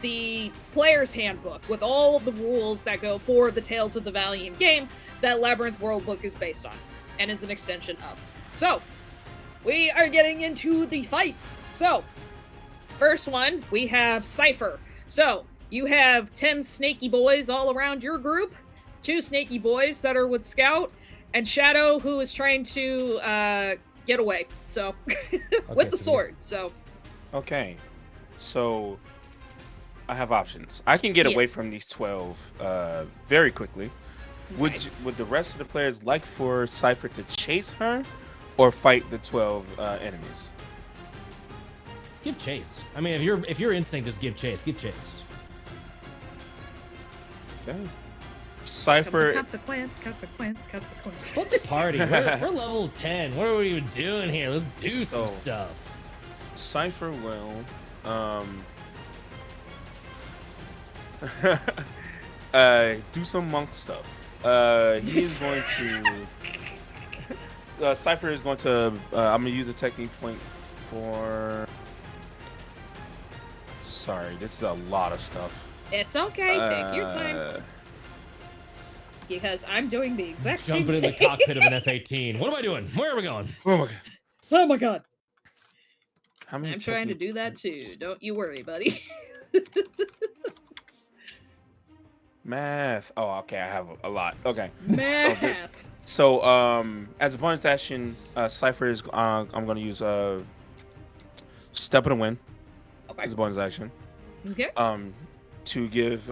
the Player's Handbook, with all of the rules that go for the Tales of the Valiant game that Labyrinth World book is based on, and is an extension of. So, we are getting into the fights. So, first one, we have Cypher. So, you have 10 snaky boys all around your group, 2 snaky boys that are with Scout, and Shadow, who is trying to get away, so, with the sword, so. Okay, so I have options. I can get away Yes. from these 12 very quickly. Okay. Would the rest of the players like for Cypher to chase her or fight the 12 enemies? Give chase. I mean, if your instinct is give chase, give chase. Okay. Cypher. Consequence. Split the party. We're level 10. What are we even doing here? Let's do some So- stuff. Cypher will do some monk stuff. He is going to Cypher is going to I'm gonna use a technique point for sorry, this is a lot of stuff. It's okay, take your time. Because I'm doing the exact same Jumping in the thing. cockpit of an F-18. What am I doing? Where are we going? Oh my god. Oh my god. How many I'm trying to do that too. Don't you worry, buddy. Math. Oh, okay, I have a lot. Okay. Math. So, as a bonus action, Cypher is I'm gonna use Step of the Wind Okay. as a bonus action. Okay. To give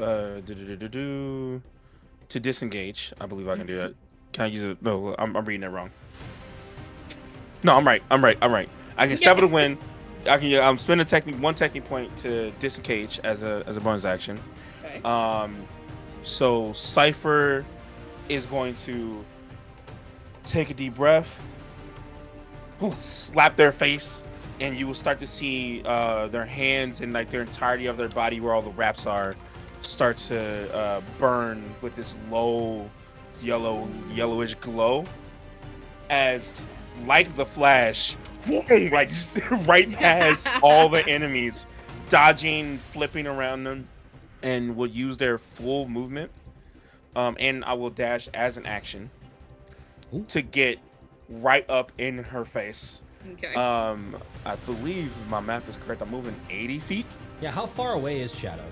to disengage. I believe I can do that. Can I use it? No, I'm reading it wrong. No, I'm right. I can Step of the Wind. I'm spending one technique point to disengage as a bonus action. Okay. So Cypher is going to take a deep breath, slap their face, and you will start to see their hands and like their entirety of their body, where all the wraps are, start to burn with this low yellowish glow as like the Flash, like just right past all the enemies, dodging, flipping around them, and will use their full movement. And I will dash as an action to get right up in her face. Okay. I believe my math is correct. I'm moving 80 feet. Yeah, how far away is Shadow?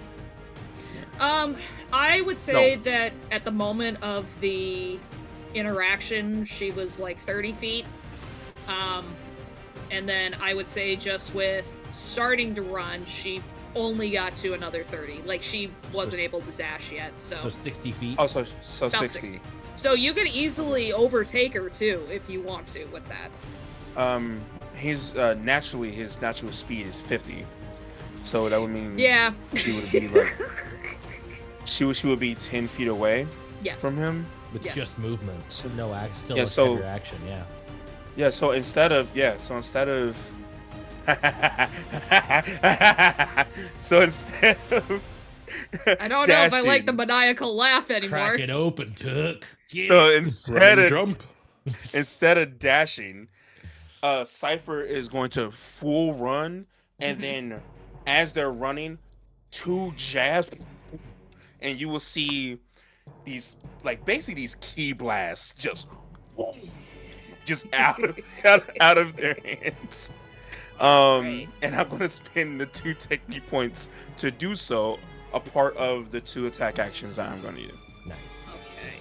I would say that at the moment of the interaction, she was like 30 feet. And then I would say just with starting to run, she only got to another 30. Like, she wasn't able to dash yet, so 60 feet? Oh, so about 60. So you could easily overtake her, too, if you want to with that. His natural speed is 50. So that would mean she would be like she would be 10 feet away from him with just movement. So no act, still so reaction, so instead of I don't know if I like the maniacal laugh anymore. Crack it open, Took. Yeah. So jump. Instead of dashing, Cypher is going to full run, and then as they're running, 2 jabs, and you will see these basically these key blasts just out of their hands. And I'm going to spend the 2 technique points to do so, a part of the 2 attack actions that I'm going to do. Nice. Okay.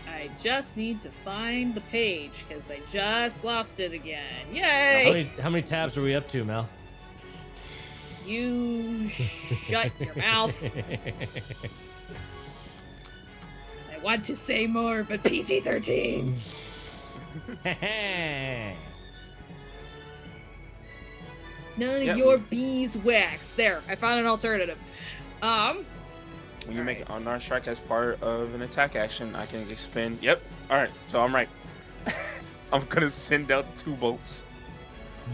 I just need to find the page because I just lost it again. Yay! How many tabs are we up to, Mel? You shut your mouth. I want to say more, but PG-13. None of your beeswax. There, I found an alternative. When you make an unarmed strike as part of an attack action, I can expend. Yep. All right. So I'm right. I'm gonna send out 2 bolts.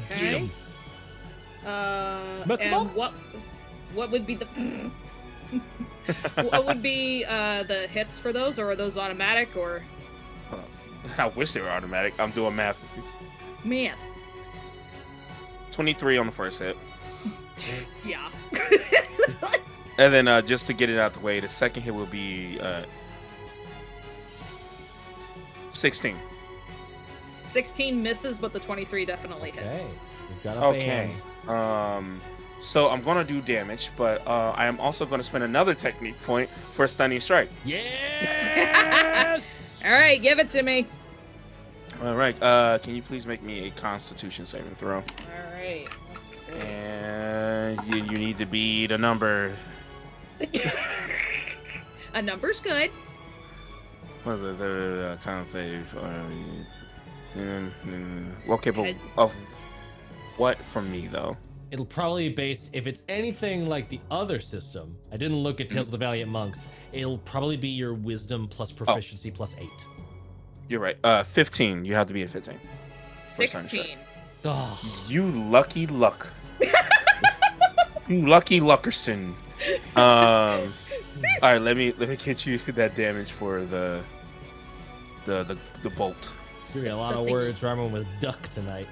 Okay. And what would be the what would be the hits for those, or are those automatic, or? I wish they were automatic. I'm doing math. Math. 23 on the first hit. Yeah. And then just to get it out the way, the second hit will be 16. 16 misses, but the 23 definitely hits. Okay. You've got a band. So I'm gonna do damage, but I am also gonna spend another technique point for a stunning strike. Yes. All right, give it to me. All right. Can you please make me a Constitution saving throw? All right. Let's see. And you need to beat a number. A number's good. What is it? Con save. Okay, but of what from me though? It'll probably be based, if it's anything like the other system, I didn't look at Tales of the Valiant Monks, it'll probably be your wisdom plus proficiency plus 8. You're right. 15. You have to be at 15. 16. Oh. You lucky luck. You lucky luckerson. All right, let me get you that damage for the bolt. There's gonna be a lot of words rhyming with duck tonight.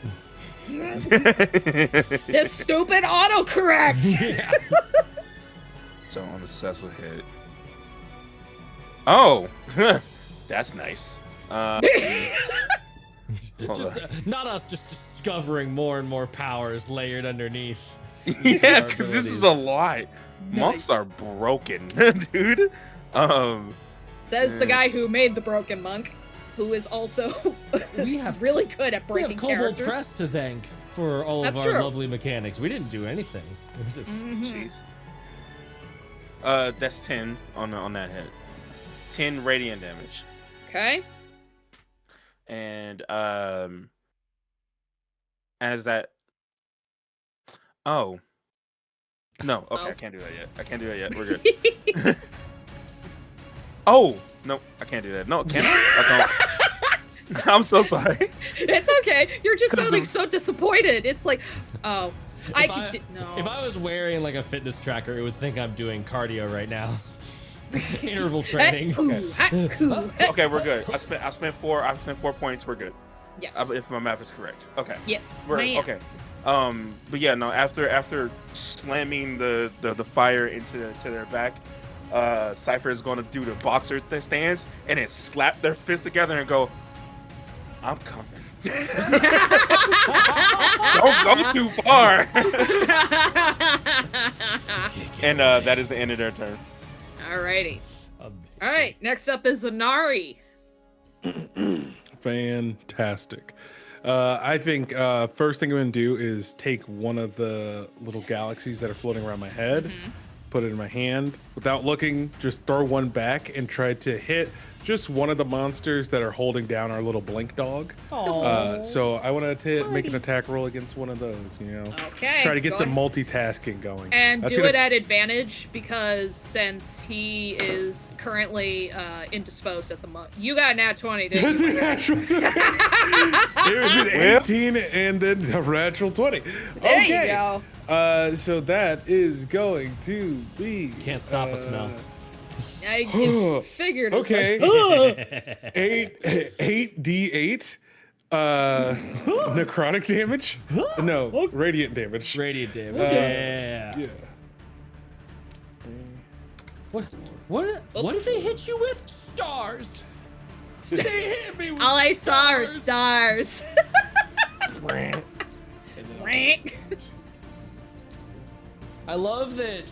This stupid autocorrect. Yeah. So on the successful hit. Oh, that's nice. Not us just discovering more and more powers layered underneath. Yeah, because this is a lot. Nice. Monks are broken, dude. Says the guy who made the broken monk, who is also really good at breaking characters. Kobold Press to thank for all of our lovely mechanics. We didn't do anything. It was just jeez. That's 10 on that hit. 10 radiant damage. Okay. And as that. Oh. No. Okay, I can't do that yet. We're good. Oh no, I can't do that. No, can I? I'm so sorry. It's okay. You're just sounding so disappointed. It's like, oh, no. If I was wearing like a fitness tracker, it would think I'm doing cardio right now. Interval training. Okay, we're good. I spent 4 points. We're good. Yes. If my math is correct. Okay. Yes. Right. Okay. But yeah, no. After slamming the fire into their back, Cypher is going to do the boxer stance and then slap their fists together and go, "I'm coming." Don't go too far. And that is the end of their turn. Alrighty. All right. Next up is Inari. Fantastic. I think first thing I'm going to do is take one of the little galaxies that are floating around my head, put it in my hand. Without looking, just throw one back and try to hit just one of the monsters that are holding down our little blink dog. So I want to make an attack roll against one of those, you know. Okay. Try to get some multitasking going. And do it at advantage because since he is currently indisposed at the moment. You got a nat 20, didn't That's you? a natural 20. It was an 18 and then a natural 20. There Okay. you go. So that is going to be... Can't stop us, Mel. I figured as Okay. much. 8d8 necrotic damage. No, radiant damage. Radiant damage. Yeah. What did they hit you with? Stars. They hit me with All I saw are stars. stars. I love that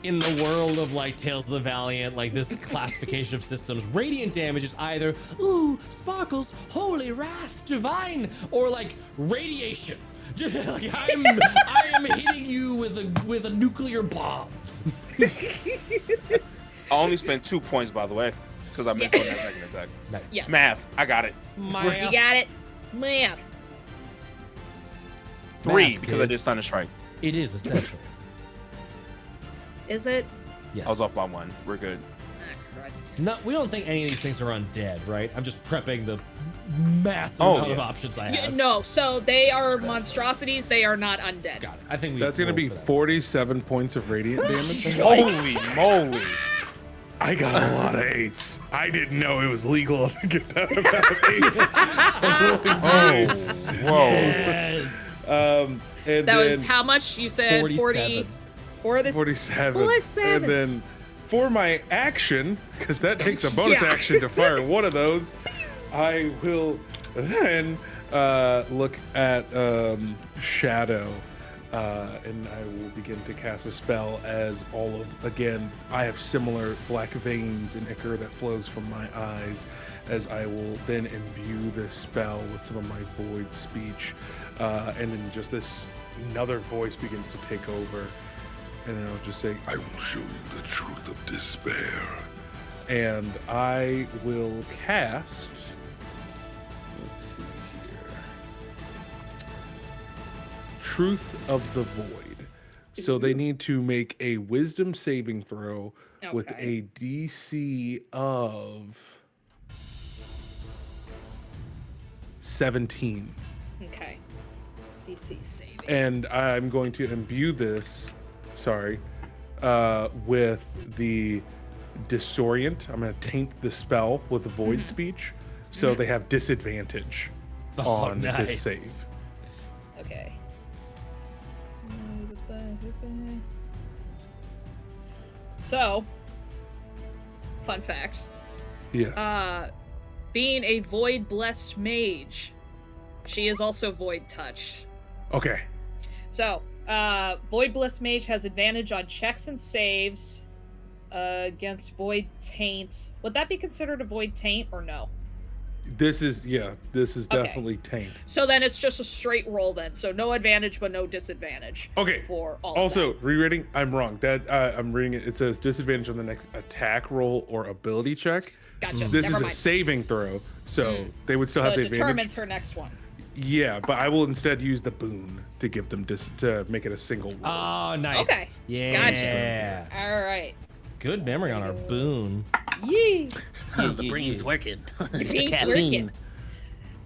in the world of like Tales of the Valiant, like this classification of systems, radiant damage is either ooh, sparkles, holy wrath, divine, or like radiation. Just like I am hitting you with a nuclear bomb. I only spent 2 points, by the way, because I missed on that second attack. Nice. Yes. Math, I got it. You got it. Math. 3 Math, because I kids. did Thunder Strike. It is essential. Is it? Yes. I was off by 1. We're good. Ah, crud. No, we don't think any of these things are undead, right? I'm just prepping the massive amount of options I have. No, so they are monstrosities. They are not undead. Got it. I think That's going to be 47 points of radiant damage. Holy moly. I got a lot of 8s. I didn't know it was legal to get that amount of 8s. Oh, whoa. Yes. And That then was how much? You said 40. 47. 47. And then for my action, because that takes a bonus action to fire one of those, I will then look at Shadow, and I will begin to cast a spell as again, I have similar black veins and ichor that flows from my eyes, as I will then imbue this spell with some of my void speech, and then just another voice begins to take over. And then I'll just say, I will show you the truth of despair. And I will cast, let's see here, Truth of the Void. So they need to make a wisdom saving throw with a DC of 17. Okay. DC saving. And I'm going to imbue this, with the disorient. I'm going to taint the spell with the void speech, so they have disadvantage on this save. Okay. So, fun fact. Yes. Being a void blessed mage, she is also void touched. Okay. So, Void Bliss Mage has advantage on checks and saves against Void Taint. Would that be considered a Void Taint or no? This is definitely taint. So then it's just a straight roll then. So no advantage but no disadvantage. Okay. For all Also, of that. rereading, I'm wrong. That I'm reading it. It says disadvantage on the next attack roll or ability check. Gotcha. This Never is mind. a saving throw, so they would still So have the it advantage. determines her next one. Yeah, but I will instead use the boon to give them to make it a single roll. Oh, nice. Okay. Yeah. Gotcha. All right. Good memory on our boon. Yee. The brain's working. It's the brain's caffeine.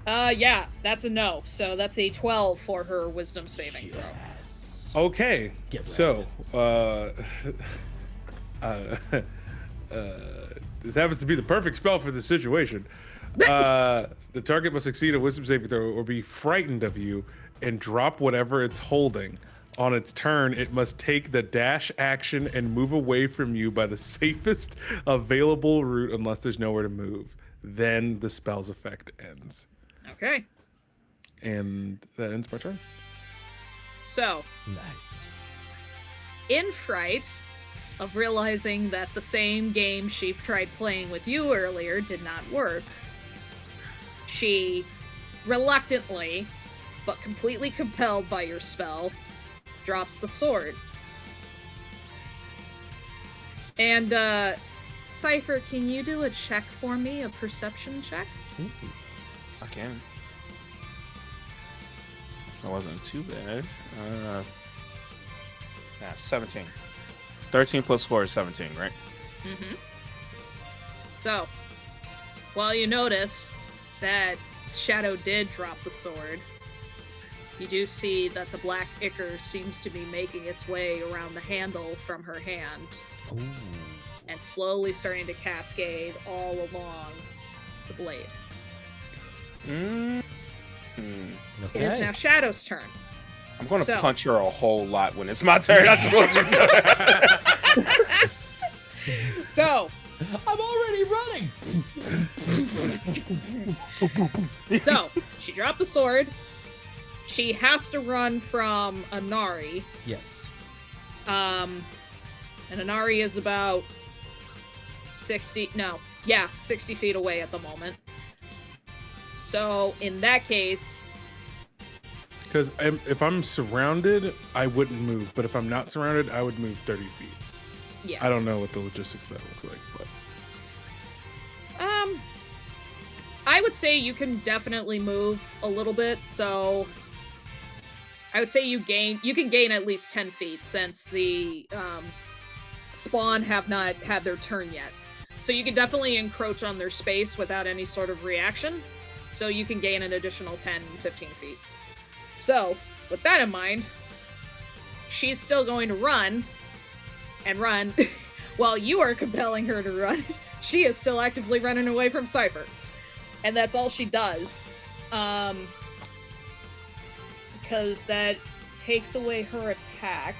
Yeah, that's a no. So that's a 12 for her wisdom saving throw. Yes. Okay, Get so this happens to be the perfect spell for the situation. The target must succeed a wisdom saving throw or be frightened of you and drop whatever it's holding. On its turn, it must take the dash action and move away from you by the safest available route unless there's nowhere to move. Then the spell's effect ends. Okay. And that ends my turn. So, Nice. in fright of realizing that the same game she tried playing with you earlier did not work, she reluctantly, but completely compelled by your spell, drops the sword. And, Cypher, can you do a check for me? A perception check? Ooh. I can. That wasn't too bad. 17. 13 plus 4 is 17, right? Mm-hmm. So, while you notice that Shadow did drop the sword, you do see that the black ichor seems to be making its way around the handle from her hand Ooh. and slowly starting to cascade all along the blade. Mm. It is now Shadow's turn. I'm going to So- punch her a whole lot when it's my turn. I just want you to know. So, I'm already running. so she dropped the sword. She has to run from Anari. Yes. And Anari is about 60 feet away at the moment. So, in that case, Because if I'm surrounded, I wouldn't move. But if I'm not surrounded, I would move 30 feet. yeah. I don't know what the logistics of that looks like, but I would say you can definitely move a little bit, so I would say you can gain at least 10 feet since the spawn have not had their turn yet. So you can definitely encroach on their space without any sort of reaction. So you can gain an additional 10, 15 feet. So, with that in mind, she's still going to run and run while you are compelling her to run. She is still actively running away from Cypher. And that's all she does. Because that takes away her attack.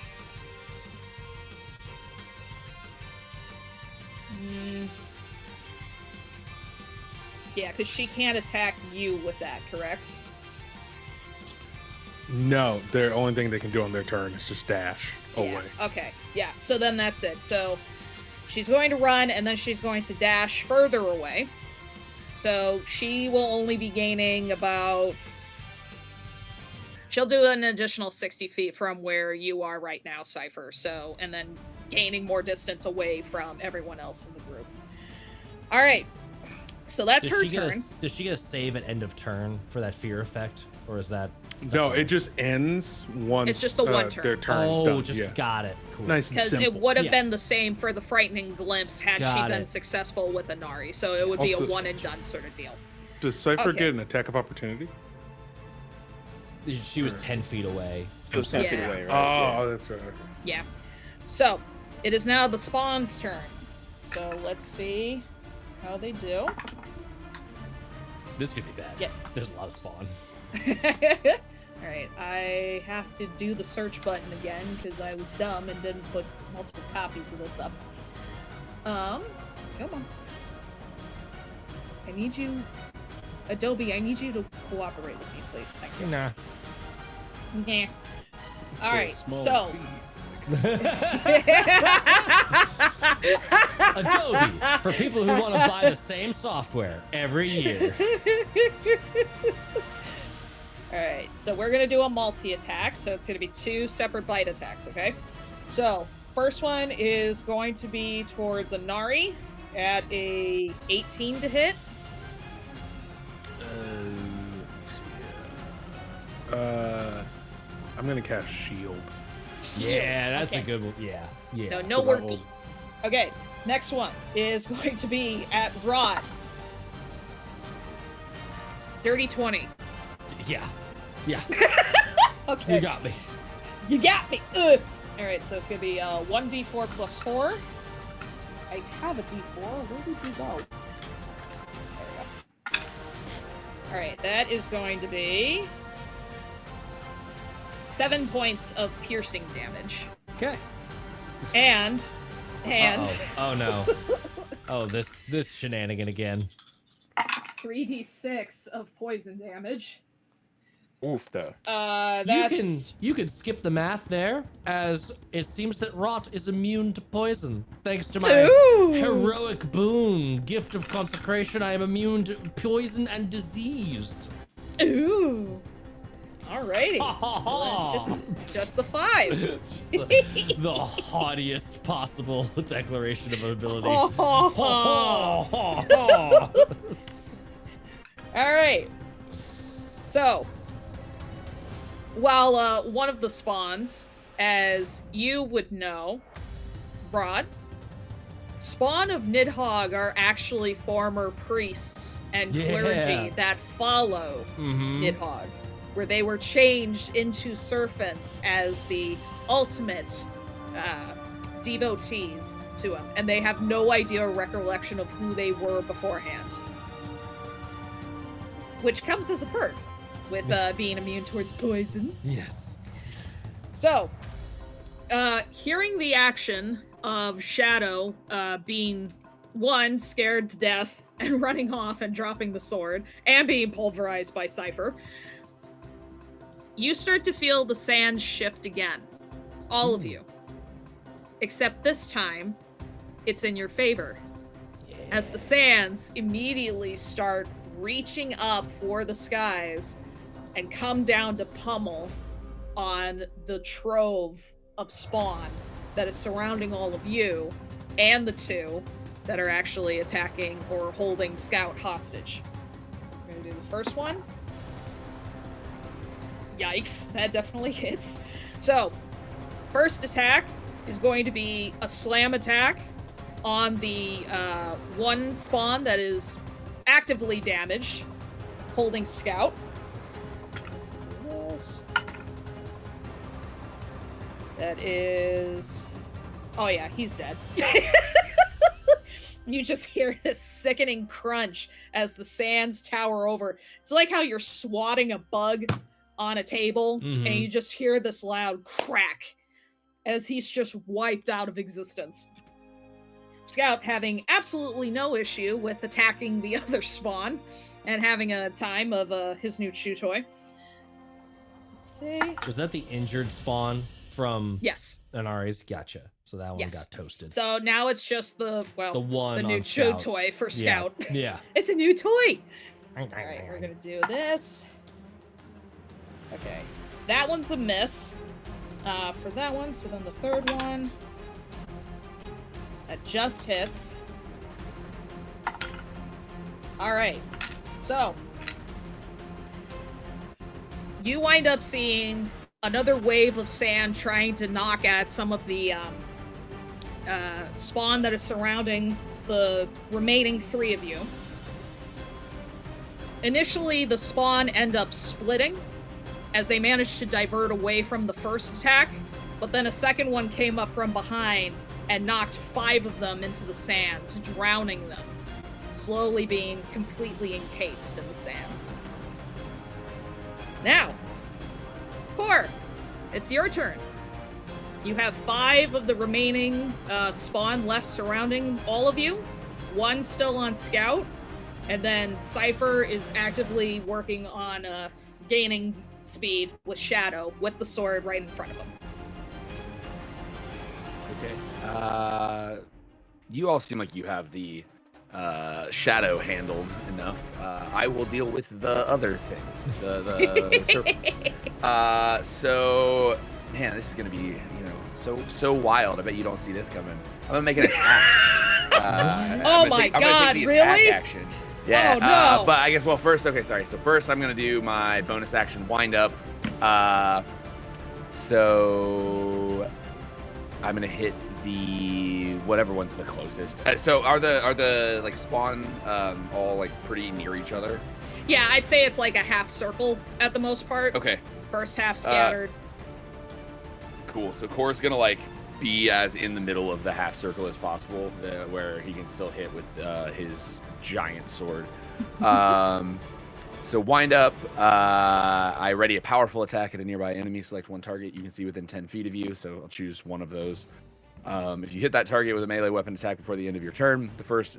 Yeah, because she can't attack you with that, correct? no, the only thing they can do on their turn is just dash away. Yeah. Okay, yeah, so then that's it. So she's going to run, and then she's going to dash further away. So she will only be gaining about... She'll do an additional 60 feet from where you are right now, Cypher. So, and then gaining more distance away from everyone else in the group. All right. So that's her turn. Does she get a save at end of turn for that fear effect? Or is that... No, it just ends once It's just the one turn. their turn's Oh, done. just Yeah. got it. Cool. Nice and Because it simple. would have Yeah. been the same for the Frightening Glimpse had she Got been it. successful with Anari. So it would be Also- a one and done sort of deal. Does Cypher Okay. get an attack of opportunity? She was 10 feet away. It was 10 feet Yeah. away, right? Oh, that's right. Yeah. So it is now the Spawn's turn. So let's see how they do. This could be bad. Yeah. There's a lot of spawn. Alright, I have to do the search button again because I was dumb and didn't put multiple copies of this up. Come on. I need you... Adobe, I need you to cooperate with me, please. Thank you. Nah. Yeah. Alright, Small so... feet. Adobe, for people who want to buy the same software every year. Alright, so we're gonna do a multi-attack, so it's gonna be 2 separate bite attacks, okay? So, first one is going to be towards Anari at a 18 to hit. I'm gonna cast shield. Yeah, that's Okay. a good one. Yeah. Yeah. So no so that worky. will- Okay, next one is going to be at Rod. Dirty 20. Yeah. Yeah. Okay. You got me. You got me. Ugh. All right, so it's gonna be 1d4 plus 4. I have a d4. Where did you go? There we go. All right, that is going to be 7 points of piercing damage. Okay. And oh no. Oh, this shenanigan again. 3d6 of poison damage. Oof, though. That's... You can skip the math there, as it seems that Rot is immune to poison. Thanks to my heroic boon, Gift of Consecration, I am immune to poison and disease. Ooh. Alrighty. So that's just the 5. It's just the haughtiest possible declaration of ability. Alright. So, while one of the spawns, as you would know, Rod, spawn of Nidhogg are actually former priests and clergy that follow Nidhogg, where they were changed into serpents as the ultimate devotees to him, and they have no idea or recollection of who they were beforehand. Which comes as a perk with being immune towards poison. Yes. So, hearing the action of Shadow being, one, scared to death and running off and dropping the sword, and being pulverized by Cypher, you start to feel the sands shift again. All of you. Except this time, it's in your favor. As the sands immediately start reaching up for the skies and come down to pummel on the trove of spawn that is surrounding all of you and the 2 that are actually attacking or holding Scout hostage. I'm gonna do the first one. Yikes, that definitely hits. So, first attack is going to be a slam attack on the one spawn that is actively damaged, holding Scout. That is... Oh yeah, he's dead. You just hear this sickening crunch as the sands tower over. It's like how you're swatting a bug on a table, and you just hear this loud crack as he's just wiped out of existence. Scout having absolutely no issue with attacking the other spawn and having a time of his new chew toy. Let's see. Was that the injured spawn from Anari's? Gotcha. So that one got toasted. So now it's just the new chew toy for Scout. Yeah. It's a new toy. Alright, we're gonna do this. Okay. That one's a miss. For that one, so then the third one. That just hits. Alright. So. You wind up seeing another wave of sand trying to knock at some of the spawn that is surrounding the remaining 3 of you. Initially, the spawn end up splitting as they managed to divert away from the first attack, but then a second one came up from behind and knocked 5 of them into the sands, drowning them, slowly being completely encased in the sands. Now, Core, it's your turn. You have 5 of the remaining spawn left surrounding all of you. 1 still on Scout, and then Cypher is actively working on gaining speed with Shadow, with the sword right in front of him. Okay. You all seem like you have the Shadow handled enough. I will deal with the other things, the serpents. So, man, this is gonna be, so wild. I bet you don't see this coming. I'm gonna make an attack. Oh my god, really? Action. Yeah. Oh no. But I guess, first, okay, sorry. So first, I'm gonna do my bonus action wind up. So I'm gonna hit the whatever one's the closest. So are the like spawn all like pretty near each other? Yeah, I'd say it's like a half circle at the most part. Okay. First half scattered. Cool. So Core's gonna like be as in the middle of the half circle as possible, where he can still hit with his giant sword. So wind up, I ready a powerful attack at a nearby enemy. Select one target you can see within 10 feet of you. So I'll choose one of those. If you hit that target with a melee weapon attack before the end of your turn, the first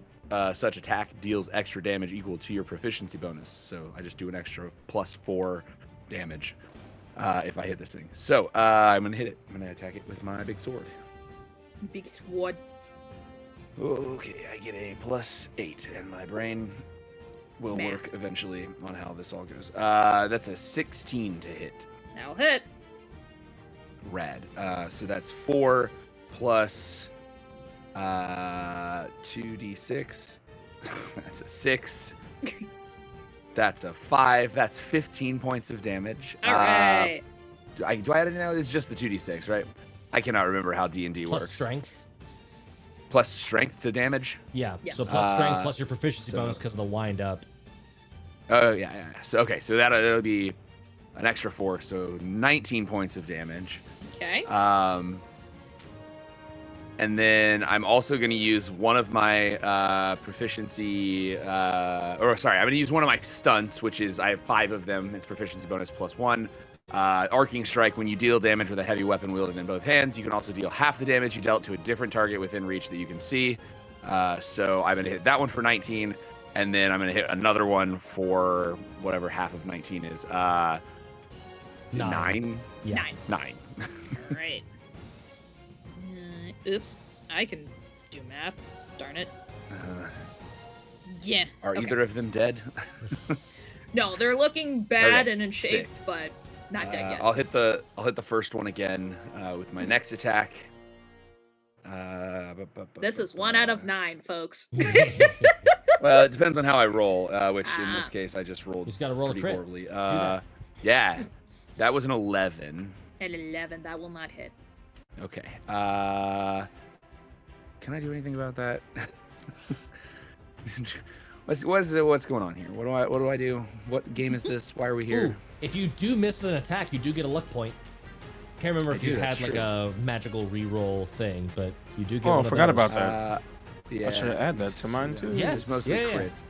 such attack deals extra damage equal to your proficiency bonus. So I just do an extra +4 damage if I hit this thing. So I'm going to hit it. I'm going to attack it with my big sword. Big sword. Okay, I get a +8, and my brain will work eventually on how this all goes. That's a 16 to hit. That'll hit. Rad. So that's 4 plus 2d6. That's a 6. That's a 5. That's 15 points of damage. All right. Do I add it now? It's just the 2d6, right? I cannot remember how D&D Plus works. strength. Plus strength to damage? Yeah. Yes. So plus strength plus your proficiency bonus because of the wind up. Oh, yeah. So, okay. So that'll be an extra 4. So 19 points of damage. Okay. And then I'm also going to use one of my proficiency, I'm going to use one of my stunts, which is, I have 5 of them. It's proficiency bonus +1. Arcing Strike, when you deal damage with a heavy weapon wielded in both hands, you can also deal half the damage you dealt to a different target within reach that you can see. So I'm going to hit that one for 19, and then I'm going to hit another one for whatever half of 19 is. 9? Yeah. 9. All right. Oops. I can do math. Darn it. Yeah. Are okay. either of them dead? No, they're looking bad Okay, and in shape, sick. but not dead yet. I'll hit the first one again with my next attack. This is 1 out of 9, folks. Well, it depends on how I roll, which in this case I just rolled He's gotta roll a pretty crit. horribly. that. Yeah, that was an 11. An 11, that will not hit. Okay. Can I do anything about that? What's going on here? What do I do? What game is this? Why are we here? Ooh, if you do miss with an attack, you do get a luck point. Can't remember if you that's had like true. a magical reroll thing, but you do get Oh, one I forgot of those. about that. Yeah. I should add that to mine too. Yes. It's mostly yeah. crits.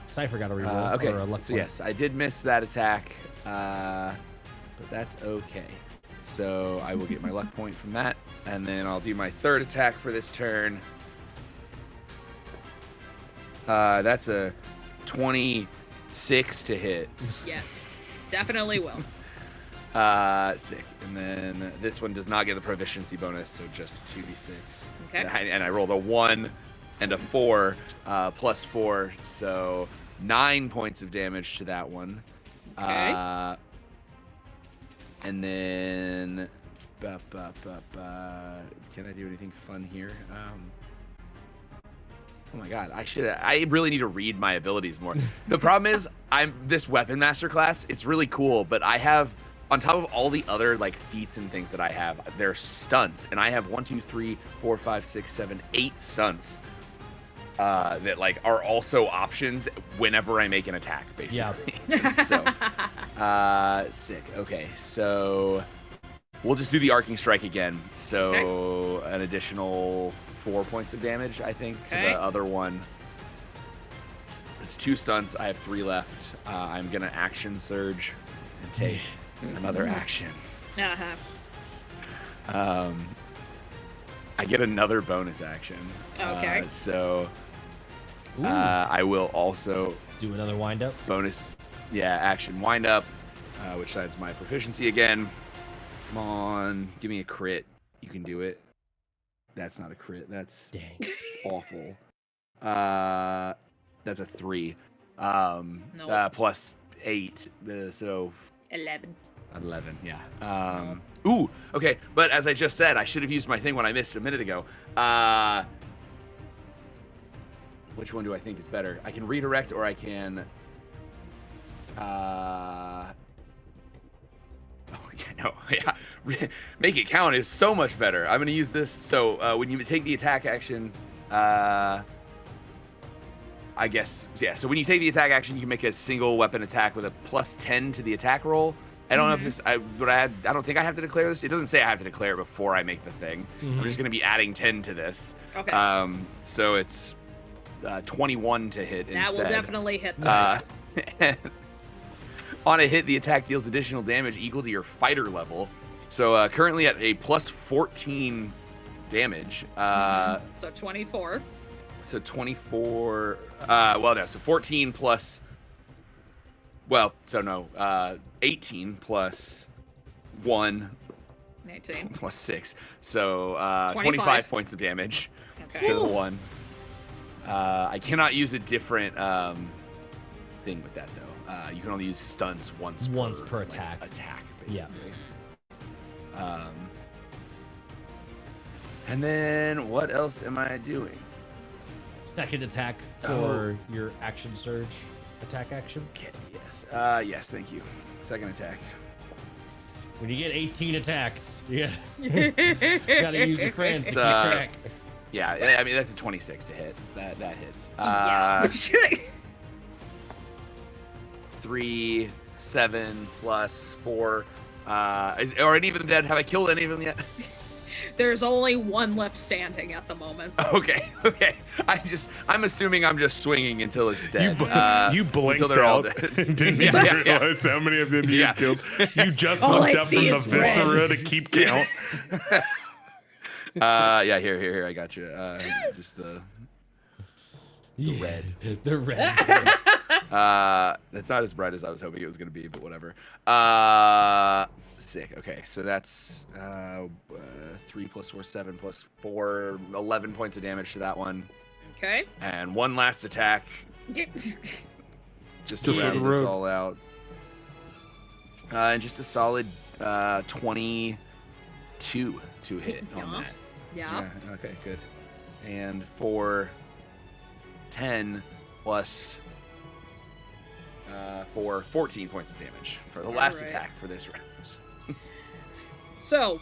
Cypher got a reroll Okay, or a luck so point. yes, I did miss that attack, but that's okay. So I will get my luck point from that, and then I'll do my third attack for this turn. That's a 26 to hit. Yes, definitely will. Sick. And then this one does not get the proficiency bonus, so just 2d6. Okay. And I rolled a 1 and a 4, +4, so 9 points of damage to that one. Okay. And then, can I do anything fun here? Oh my god, I really need to read my abilities more. The problem is, this Weapon Master class, it's really cool, but I have, on top of all the other like feats and things that I have, they're stunts, and I have 1, 2, 3, 4, 5, 6, 7, 8 stunts that like are also options whenever I make an attack, basically. Yeah. So, sick. Okay, so we'll just do the Arcing Strike again. So an additional 4 points of damage, I think. So the other one, it's 2 stunts. I have 3 left. I'm gonna action surge and take another action. Uh-huh. I get another bonus action. Okay. So Ooh. I will also Do another wind up. bonus, action wind up, which adds my proficiency again. Come on, give me a crit. You can do it. That's not a crit. That's Dang. awful. That's a 3. Nope. Plus 8. So 11. 11, yeah. Ooh, okay. But as I just said, I should have used my thing when I missed a minute ago. Which one do I think is better? I can redirect, or I can. Make it count is so much better. I'm gonna use this. So when you take the attack action, I guess, yeah. So when you take the attack action, you can make a single weapon attack with a +10 to the attack roll. I don't know if this, I don't think I have to declare this. It doesn't say I have to declare it before I make the thing. I'm just gonna be adding 10 to this. Okay. So it's 21 to hit That instead. will definitely hit this. On a hit, the attack deals additional damage equal to your fighter level. So currently at a plus 14 damage. So 24. So 24. Well, no. So 14 plus. Well, so no. 18 plus 1. 19. Plus 6. So 25 points of damage Okay. to the 1. I cannot use a different thing with that, though. You can only use stunts once per attack. Attack, Yeah. basically. And then what else am I doing? Second attack for your action surge attack action. Okay, yes. Yes, thank you. Second attack. When you get 18 attacks, gotta use your friends to keep track. Yeah, I mean that's a 26 to hit. That hits. Yeah. 3, 7 plus 4. Are any of them dead? Have I killed any of them yet? There's only one left standing at the moment. Okay. I'm assuming I'm just swinging until it's dead. You blinked until they're all out dead. and didn't even realize how many of them you had killed. You just All looked I up from see the is viscera red. to keep count. Yeah, here, I got you. Just the red. The red. That's not as bright as I was hoping it was going to be, but whatever. Sick. Okay, so that's 3 plus 4, 7 plus 4, 11 points of damage to that one. Okay. And one last attack, just to for round the this road. all out. And just a solid 22 to hit on that. Yeah. Okay, good. And for 10 plus 4, 14 points of damage for the last Alright. attack for this round. So,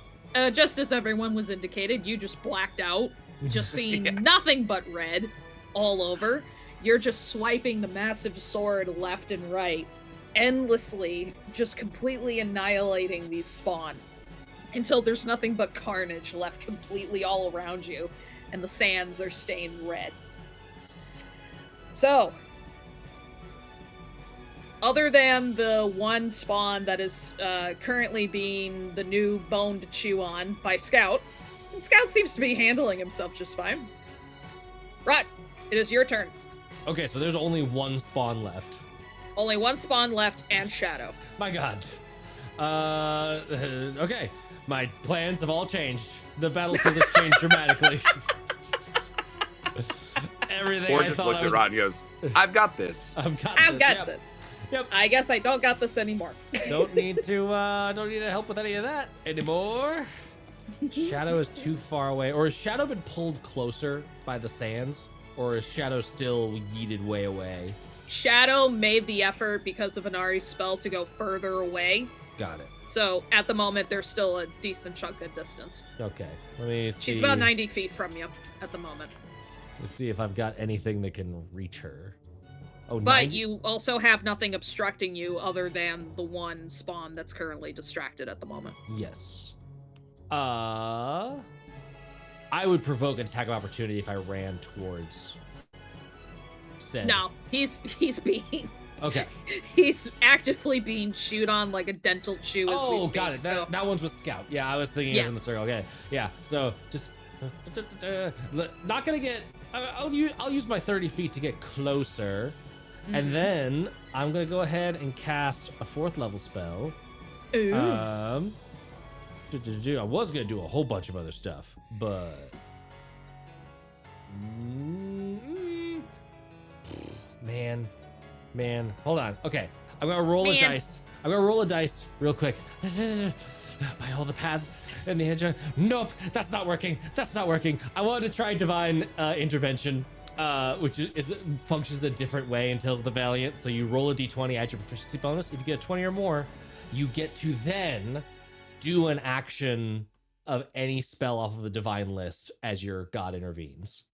just as everyone was indicated, you just blacked out, just seeing nothing but red all over. You're just swiping the massive sword left and right, endlessly, just completely annihilating these spawn until there's nothing but carnage left completely all around you, and the sands are stained red. So, other than the one spawn that is currently being the new bone to chew on by Scout, and Scout seems to be handling himself just fine. Rot, it is your turn. Okay, so there's only one spawn left. Only one spawn left and Shadow. My god. Okay. My plans have all changed. The battlefield has changed dramatically. Everything Or I just thought looks I at was... Rod and goes, I've got this. I've got I've this. got this. Yep. I guess I don't got this anymore. Don't need to help with any of that anymore. Shadow is too far away. Or has Shadow been pulled closer by the sands? Or is Shadow still yeeted way away? Shadow made the effort because of Inari's spell to go further away. Got it. So at the moment, there's still a decent chunk of distance. Okay. Let me see. She's about 90 feet from you at the moment. Let's see if I've got anything that can reach her. Oh, But 90? you also have nothing obstructing you other than the one spawn that's currently distracted at the moment. Yes. I would provoke an attack of opportunity if I ran towards said. No, he's being Okay. he's actively being chewed on like a dental chew as we Oh, speak. got it. So That one's with Scout. Yeah, I was thinking it was in the Yes. circle. Okay. Yeah. So just not gonna get. I'll use my 30 feet to get closer, and then I'm gonna go ahead and cast a 4th level spell. ooh. I was gonna do a whole bunch of other stuff, but man, hold on. Okay, I'm gonna roll a dice. I'm gonna roll a dice real quick. By all the paths in the engine. Nope, that's not working. That's not working. I wanted to try divine intervention, which functions a different way and tells the Valiant. So you roll a d20, add your proficiency bonus. If you get a 20 or more, you get to then do an action of any spell off of the divine list as your god intervenes.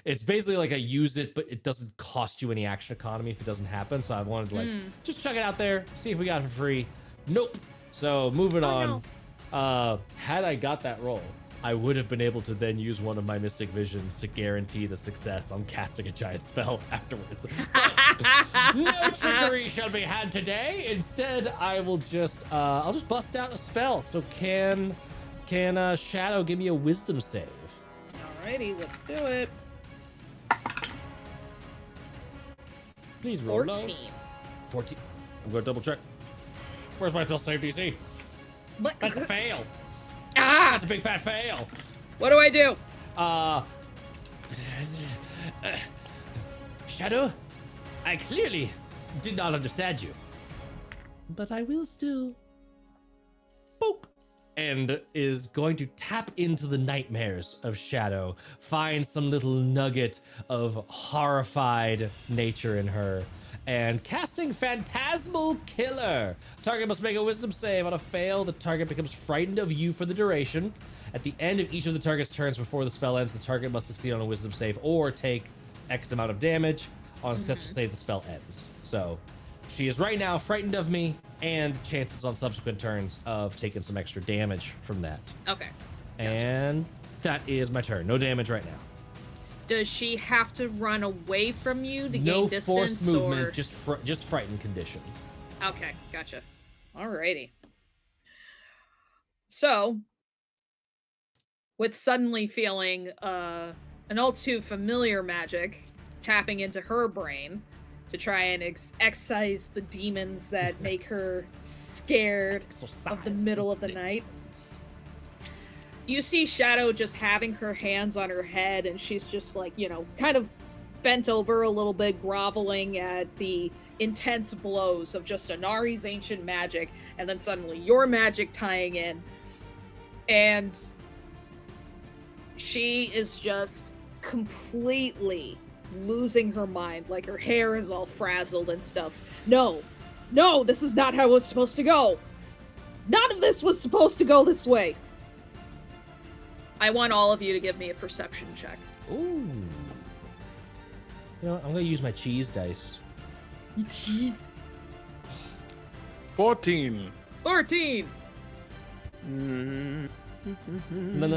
It's basically like a use it, but it doesn't cost you any action economy if it doesn't happen. So I wanted to just chuck it out there, see if we got it for free. Nope. So moving on. no. Had I got that roll, I would have been able to then use one of my Mystic Visions to guarantee the success on casting a giant spell afterwards. But no trickery shall be had today. Instead, I will just I'll just bust out a spell. So can Shadow give me a Wisdom save? Alrighty, let's do it. Please roll 14. low. 14. I'm gonna double check. Where's my spell save DC? But That's a fail. ah! That's a big fat fail. What do I do? Shadow, I clearly did not understand you, but I will still boop, and is going to tap into the nightmares of Shadow, find some little nugget of horrified nature in her, and casting Phantasmal Killer. Target must make a Wisdom save. On a fail, the target becomes frightened of you for the duration. At the end of each of the target's turns before the spell ends, the target must succeed on a Wisdom save or take X amount of damage. On a successful save, the spell ends. So she is right now frightened of me, and chances on subsequent turns of taking some extra damage from that. Okay. Gotcha. And that is my turn. No damage right now. Does she have to run away from you to No gain distance? forced movement, or... just frightened condition. Okay, gotcha. Alrighty. So, with suddenly feeling an all too familiar magic tapping into her brain to try and excise the demons that make her scared of the middle of the night, you see Shadow just having her hands on her head, and she's just like, you know, kind of bent over a little bit, groveling at the intense blows of just Anari's ancient magic, and then suddenly your magic tying in. And she is just completely losing her mind, like her hair is all frazzled and stuff. No, this is not how it was supposed to go. None of this was supposed to go this way. I want all of you to give me a perception check. Ooh. You know what? I'm gonna use my cheese dice. Jeez. 14. 14. No,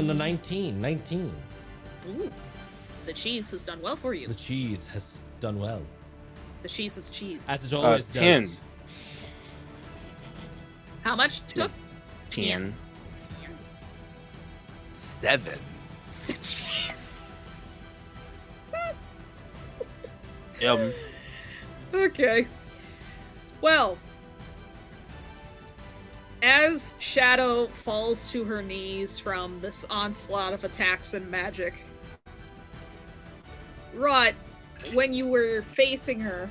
19. 19. Ooh. The cheese has done well for you. The cheese has done well. The cheese is cheese. As it always 10. does. How much took? 10. 7. Jeez. Okay. Well, as Shadow falls to her knees from this onslaught of attacks and magic, Rot, when you were facing her,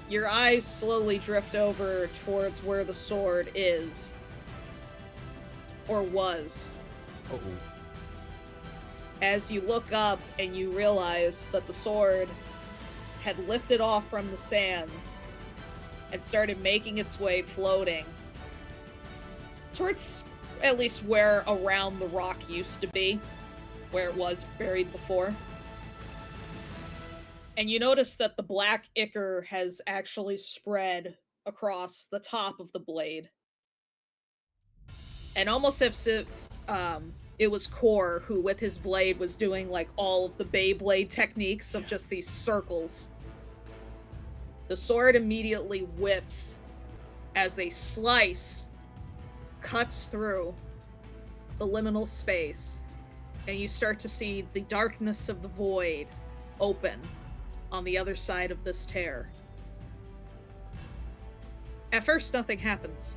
your eyes slowly drift over towards where the sword is. Or was. Uh-oh. As you look up and you realize that the sword had lifted off from the sands and started making its way floating towards at least where around the rock used to be, where it was buried before. And you notice that the black ichor has actually spread across the top of the blade. And almost as if it was Kor who, with his blade, was doing like all of the Beyblade techniques of just these circles. The sword immediately whips as a slice cuts through the liminal space, and you start to see the darkness of the void open on the other side of this tear. At first, nothing happens.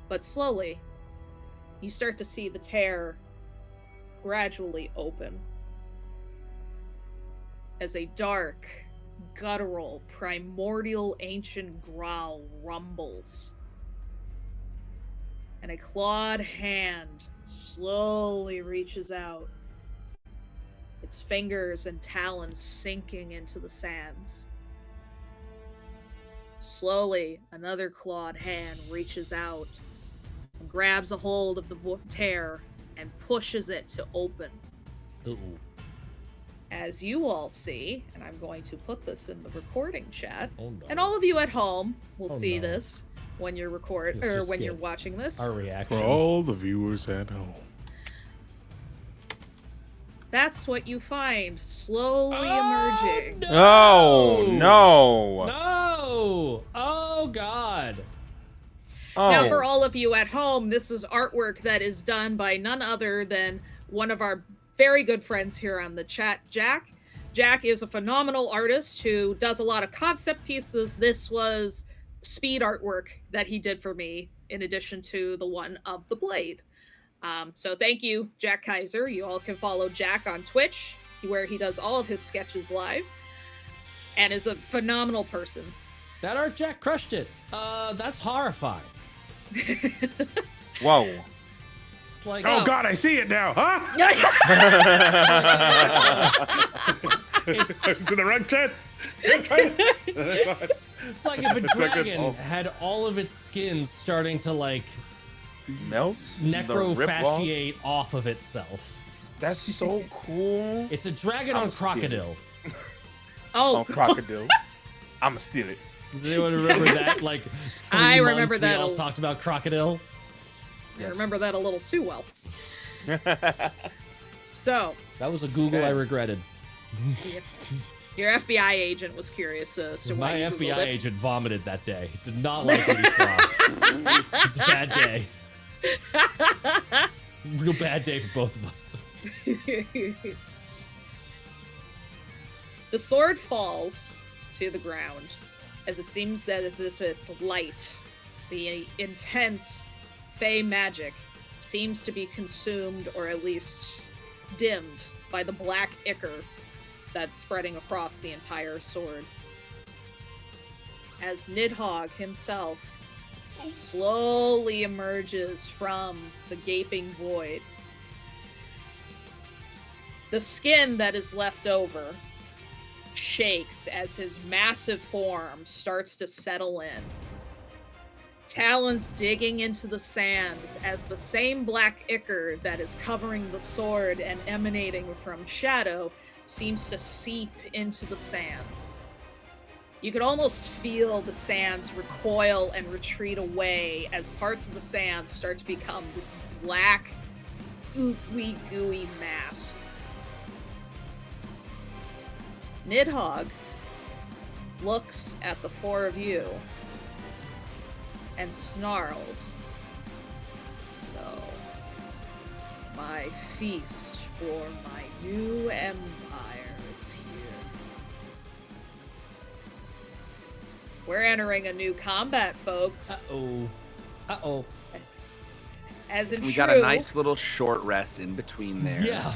But slowly, you start to see the tear gradually open as a dark, guttural, primordial ancient growl rumbles. And a clawed hand slowly reaches out, its fingers and talons sinking into the sands. Slowly, another clawed hand reaches out and grabs a hold of the tear and pushes it to open. Uh-oh. As you all see, and I'm going to put this in the recording chat, Oh, no. and all of you at home will Oh, see no. this, when you're You'll when just you're get watching this. Our reaction. For all the viewers at home. That's what you find slowly emerging. No! Oh no! No! Oh God! Oh. Now, for all of you at home, this is artwork that is done by none other than one of our very good friends here on the chat, Jack. Jack is a phenomenal artist who does a lot of concept pieces. This was speed artwork that he did for me, in addition to the one of the blade. So thank you, Jack Kaiser. You all can follow Jack on Twitch, where he does all of his sketches live, and is a phenomenal person. That art Jack crushed it. That's horrifying. Whoa. It's like, Oh God, I see it now, huh? it's, It's in the wrong chat. it's like if a It's like a- dragon had all of its skin starting to like Melt? necrophagiate off of itself. That's so cool. It's a dragon on I'm scared. crocodile. On crocodile. I'ma steal it. Does anyone remember that? Like, I 3 remember months that we all a- talked about crocodile. I remember that a little too well. So, That was a Google Okay. I regretted. your FBI agent was curious as to My why you FBI Googled it. agent vomited that day. Did not like what he saw. It was a bad day. Real bad day for both of us. The sword falls to the ground as it seems that as if its light, the intense fey magic, seems to be consumed or at least dimmed by the black ichor that's spreading across the entire sword. As Nidhogg himself slowly emerges from the gaping void, the skin that is left over shakes as his massive form starts to settle in. Talons digging into the sands as the same black ichor that is covering the sword and emanating from Shadow seems to seep into the sands. You could almost feel the sands recoil and retreat away as parts of the sands start to become this black, ooey gooey mass. Nidhogg looks at the four of you and snarls. So, my feast for my new empire is here. We're entering a new combat, folks. Uh-oh. Uh-oh. As in We true, got a nice little short rest in between there. Yeah.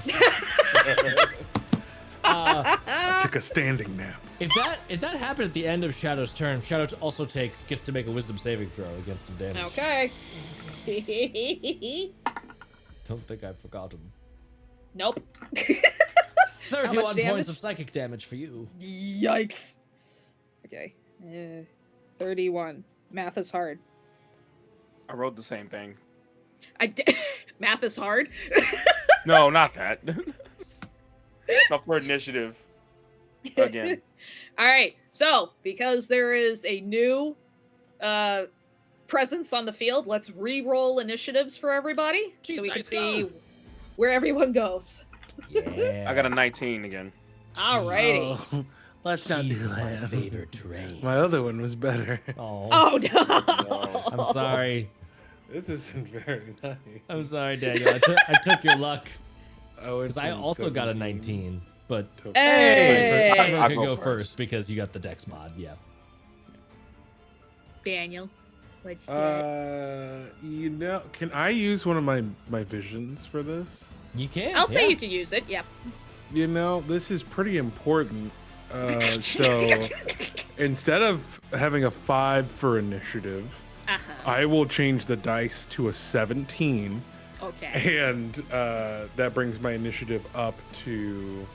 I took a standing nap. If that happened at the end of Shadow's turn, Shadow also gets to make a wisdom saving throw against some damage. Okay. Don't think I've forgotten. Nope. 31 damage? points of psychic damage for you. Yikes. Okay. 31. Math is hard. I wrote the same thing. Math is hard. No, not that. Not for initiative. Again. All right. So, because there is a new presence on the field, let's re-roll initiatives for everybody so we can see where everyone goes. Yeah. I got a 19 again. Alrighty. Oh, let's not do Jesus, my that. favorite terrain. My other one was better. Oh, Oh no! I'm sorry. This isn't very nice. I'm sorry, Daniel. I took your luck. Oh, Because I also got a 19, but Hey! Trevor I'll can go go first. first because you got the Dex mod. Yeah. Daniel, what'd you get? You know, can I use one of my visions for this? You can. I'll say yeah. you can use it. Yep. You know, this is pretty important. So instead of having a 5 for initiative, Uh-huh. I will change the dice to a 17, Okay. and that brings my initiative up to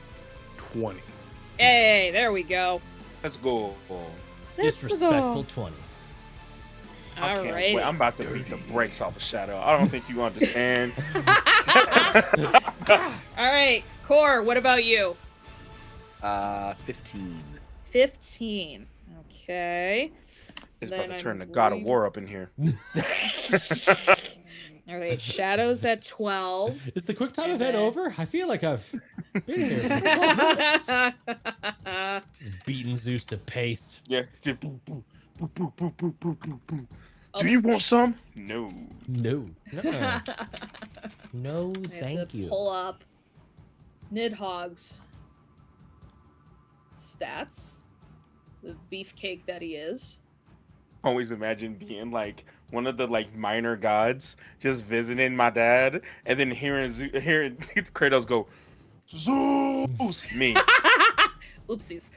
20. Hey, there we go. Let's go. Disrespectful 20. I can't Alright. wait. I'm about to beat the brakes off of Shadow. I don't think you understand. Alright, Core, what about you? 15. 15. Okay. It's Then about to turn I'm the God of re- War up in here. All right, Shadow's at 12. Is the quick time And event then- over? I feel like I've been here for 12 minutes. Just beating Zeus to paste. Yeah. Just boop, boop, boop, boop, boop, boop, boop, boop, boop. Oh. Do you want some? No. No. No, I have thank to you. pull up Nidhogg's stats. The beefcake that he is. Always imagine being like one of the like minor gods, just visiting my dad, and then hearing Kratos go, Zeus, me. Oopsies.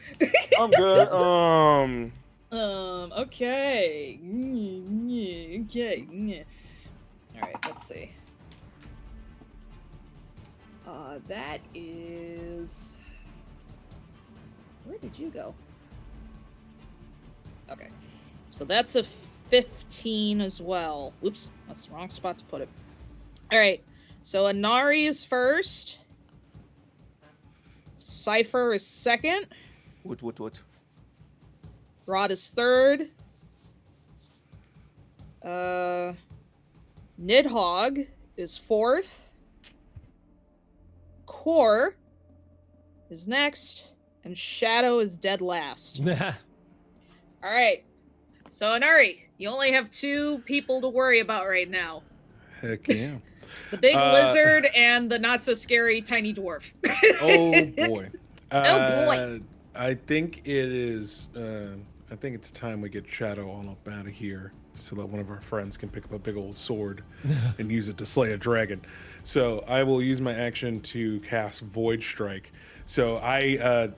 I'm good. Okay. Okay. All right, let's see. That is. Where did you go? Okay. So that's a 15 as well. Oops, that's the wrong spot to put it. All right. So Anari is first. Cypher is second. What? Rod is third. Nidhogg is fourth. Core is next. And Shadow is dead last. All right. So, Anari, you only have 2 people to worry about right now. Heck yeah. The big lizard and the not-so-scary tiny dwarf. Oh boy. Oh, boy. I think it is. I think it's time we get Shadow all up out of here, so that one of our friends can pick up a big old sword and use it to slay a dragon. So I will use my action to cast Void Strike. So I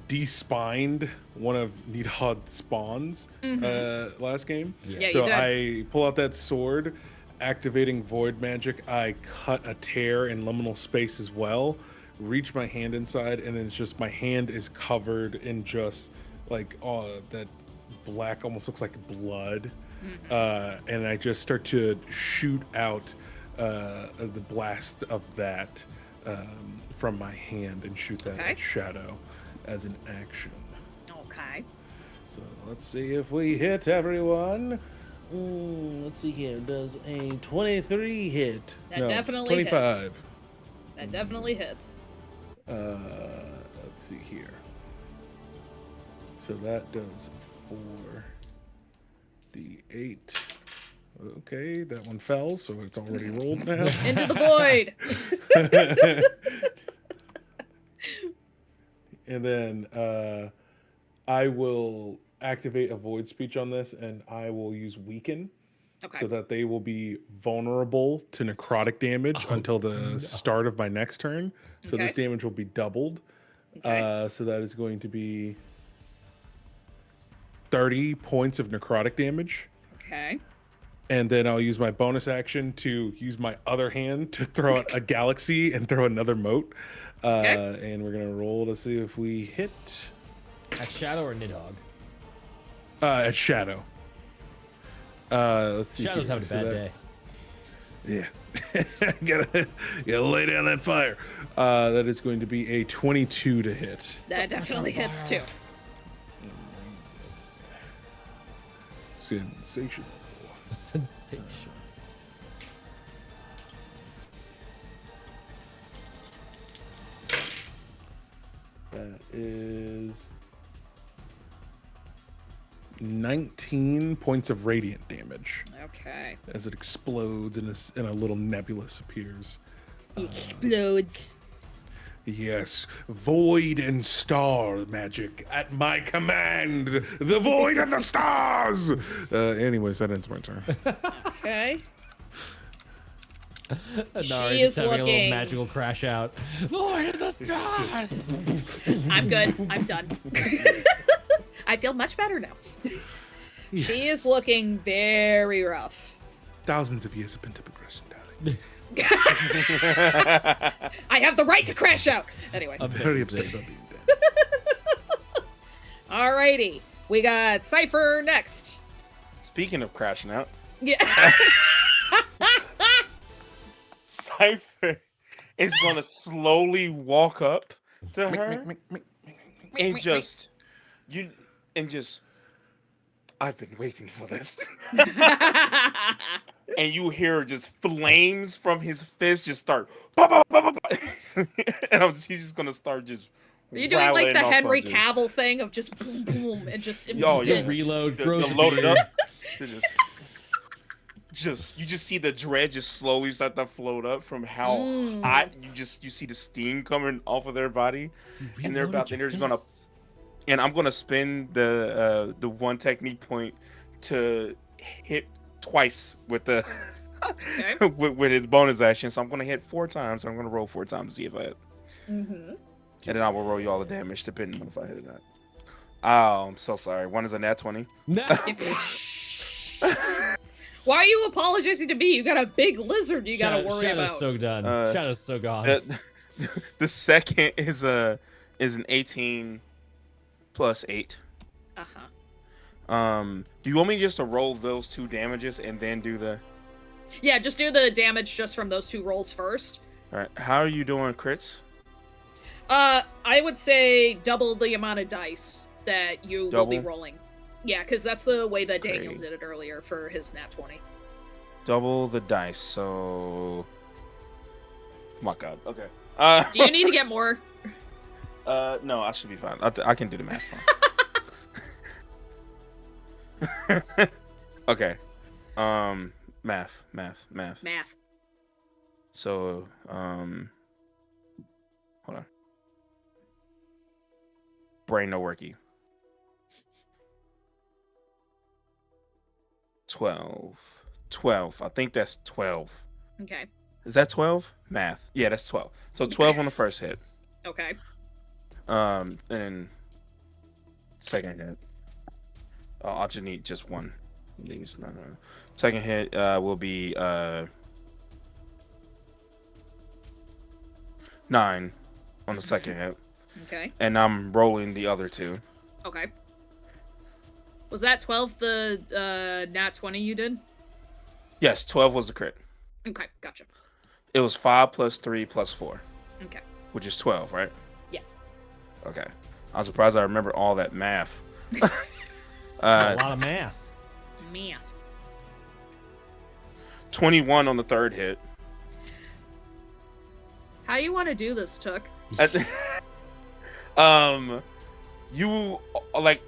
despined one of Nidhogg's spawns last game. Yeah, So you did. I pull out that sword, activating Void Magic. I cut a tear in liminal space as well. Reach my hand inside, and then it's just my hand is covered in just like that black, almost looks like blood. And I just start to shoot out the blast of that from my hand and shoot that Okay. at Shadow as an action. Okay. So let's see if we hit everyone. Let's see here. Does a 23 hit? That No, definitely hits. 25. That definitely hits. Let's see here. So that does 4d8. Okay, that one fell, so it's already rolled now. Into the void. And then I will activate a void speech on this, and I will use weaken. Okay. So that they will be vulnerable to necrotic damage until the start of my next turn. So this Okay. damage will be doubled. Okay. So that is going to be 30 points of necrotic damage. Okay. And then I'll use my bonus action to use my other hand to throw out a galaxy and throw another moat. Okay. And we're going to roll to see if we hit At Shadow or Nidhogg? at Shadow. Let's see. Shadow's here. having a So bad that- day. Yeah. gotta lay down that fire. That is going to be a 22 to hit. That definitely hits too. Sensational. Sensation. That is 19 points of radiant damage Okay. as it explodes and a little nebulous appears. Explodes. Yes, void and star magic at my command. The void and the stars. Anyways, that ends my turn. Okay. Nari She is just having a little looking- magical crash out. Void of the stars! I'm good. I'm done. I feel much better now. She is looking very rough. Thousands of years of pent-up aggression, darling. I have the right to crash out. Anyway. I'm Very upset about being dead. Alrighty. We got Cypher next. Speaking of crashing out, Yeah. Cypher is gonna slowly walk up to her and just I've been waiting for this. And you hear just flames from his fist just start. And he's just gonna start just. Are you doing like the rattling off Henry punches. Cavill thing of just boom, boom, and just Yo, Still instant? reload, The grows a loaded beard. up. Just you just see the dread just slowly start to float up from how hot you see the steam coming off of their body, and they're just gonna. And I'm gonna spend the one technique point to hit twice with the Okay. with his bonus action. So I'm gonna hit 4 times. I'm gonna roll 4 times to see if I hit. Mm-hmm. And then I will roll you all the damage depending on if I hit or not. Oh, I'm so sorry. One is a nat 20. No. Why are you apologizing to me? You got a big lizard you gotta worry Shadow's about. so done. Shadow's so gone. The second is an 18 plus 8. Uh-huh. Do you want me just to roll those 2 damages and then do the? Yeah, just do the damage just from those 2 rolls first. All right. How are you doing, crits? I would say double the amount of dice that you will be Double? rolling. Yeah, because that's the way that Daniel Great. did it earlier for his nat 20. Double the dice. So. Oh my God. Okay. Do you need to get more? No, I should be fine. I can do the math. Okay. Math. Math. So, hold on. Brain no worky. 12. I think that's 12. Okay. Is that 12? Math. Yeah, that's 12. So 12 on the first hit. Okay. And then second hit. Oh, I'll just need just one. No. Second hit will be 9 on the second hit. Okay. And I'm rolling the other 2. Okay. Was that 12 the nat 20 you did? Yes, 12 was the crit. Okay, gotcha. It was 5 plus 3 plus 4, Okay. which is 12, right? Yes. Okay. I'm surprised I remember all that math. A lot of math. Man. 21 on the third hit. How you want to do this, Took? You like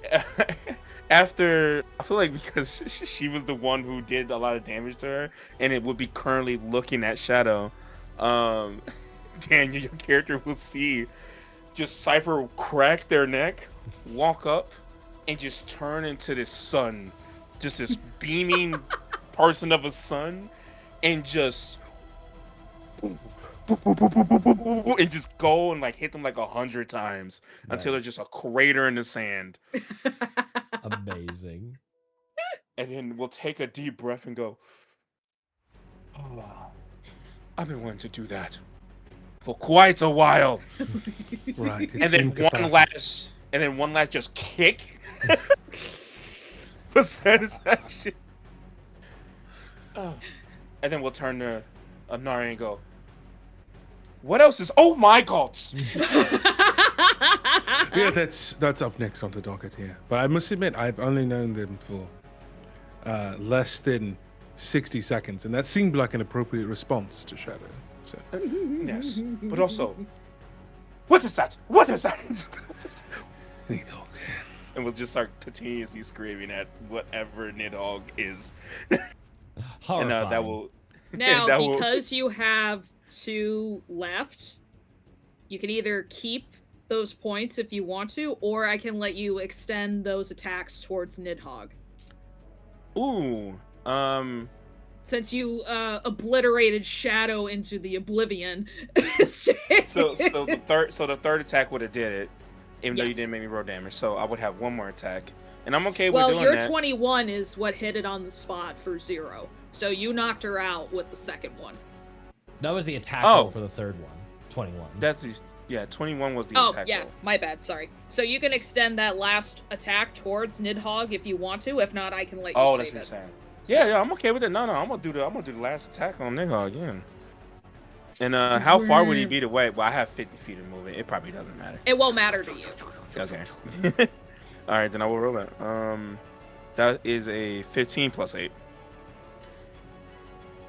after I feel like because she was the one who did a lot of damage to her, and it would be currently looking at Shadow. Daniel, your character will see just Cypher crack their neck, walk up, and just turn into this sun, just this beaming person of a sun, and just and just go and like hit them like 100 times until there's just a crater in the sand. Amazing. And then we'll take a deep breath and go, oh, I've been wanting to do that for quite a while. Right. And then one last just kick for satisfaction. Oh. And then we'll turn to Anari and go, what else is? Oh my God! Yeah, that's up next on the docket here. But I must admit, I've only known them for less than 60 seconds, and that seemed like an appropriate response to Shadow. So Yes, but also, what is that? What is that? Nidhogg. And we'll just start continuously screaming at whatever Nidhogg is. Horrifying. And that will. Now, that will- because you have 2 left, you can either keep those points if you want to, or I can let you extend those attacks towards Nidhogg. Ooh. Since you obliterated Shadow into the oblivion. So the third attack would have did it, even though you Yes. didn't make me roll damage. So I would have one more attack, and I'm okay with Well, doing your that. 21 is what hit it on the spot for 0. So you knocked her out with the second one. That was the attack Oh. roll for the third one. 21. That's 21 was the Oh, attack yeah, roll. my bad, sorry. So you can extend that last attack towards Nidhogg if you want to. If not, I can let you Oh, that's save what it. you're saying. Yeah, I'm okay with it. No, I'm gonna do the last attack on Nidhogg again. And how far would he be away? Well, I have 50 feet of movement. It probably doesn't matter. It won't matter to you. Okay. All right, then I will roll that. That is a 15 plus 8.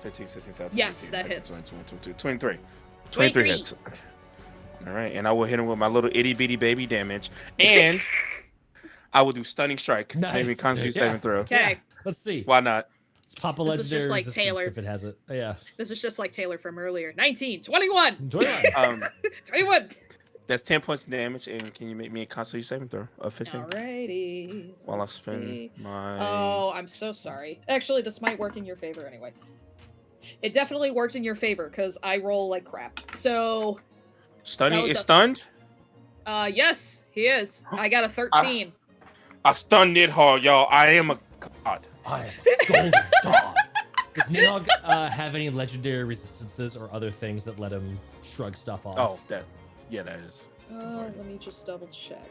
15, 16, 17, Yes, 18, that 19, hits. 20, 22, 23. 23. 23 hits. All right, and I will hit him with my little itty bitty baby damage, and I will do stunning strike. Nice. Maybe Constitution saving throw. Okay. Let's see. Why not? Let's pop a This is legendary just like resistance Taylor. if it has it. Oh, yeah. This is just like Taylor from earlier. 19, 21, 21. 21. That's 10 points of damage, and can you make me a Constitution saving throw of 15? Alrighty. While I Let's spin see. my. Oh, I'm so sorry. Actually, this might work in your favor anyway. It definitely worked in your favor because I roll like crap. So, Stunning that was is a- stunned. yes, he is. I got a 13. I stunned Nidhogg, y'all. I am a god. I am a golden dog. Does Nidhogg have any legendary resistances or other things that let him shrug stuff off? Oh, that is. Let me just double check.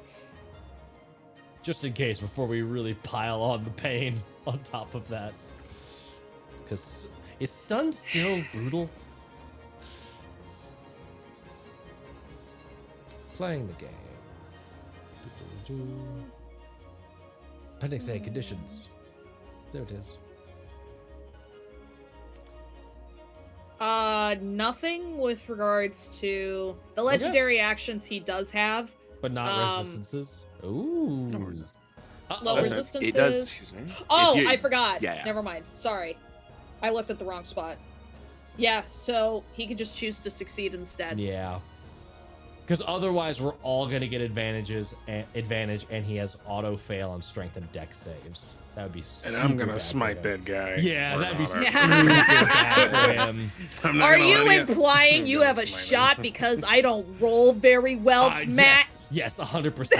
Just in case, before we really pile on the pain on top of that. Because is stun still brutal? Playing the game. Pending say conditions. There it is. Nothing with regards to the legendary actions he does have. But not resistances. Ooh. No resistance. Low That's it. resistances. It does. Excuse me. Oh, you- I forgot. Yeah. Never mind. Sorry. I looked at the wrong spot. Yeah, so he could just choose to succeed instead. Yeah. Because otherwise, we're all gonna get advantage, and he has auto fail on strength and dex saves. That would be. And I'm super gonna bad for smite him. that guy. Yeah, for that'd be honor. super bad for him. I'm not Are gonna you lie to implying I'm you gonna have a smite him. shot because I don't roll very well, Matt? Yes, 100%.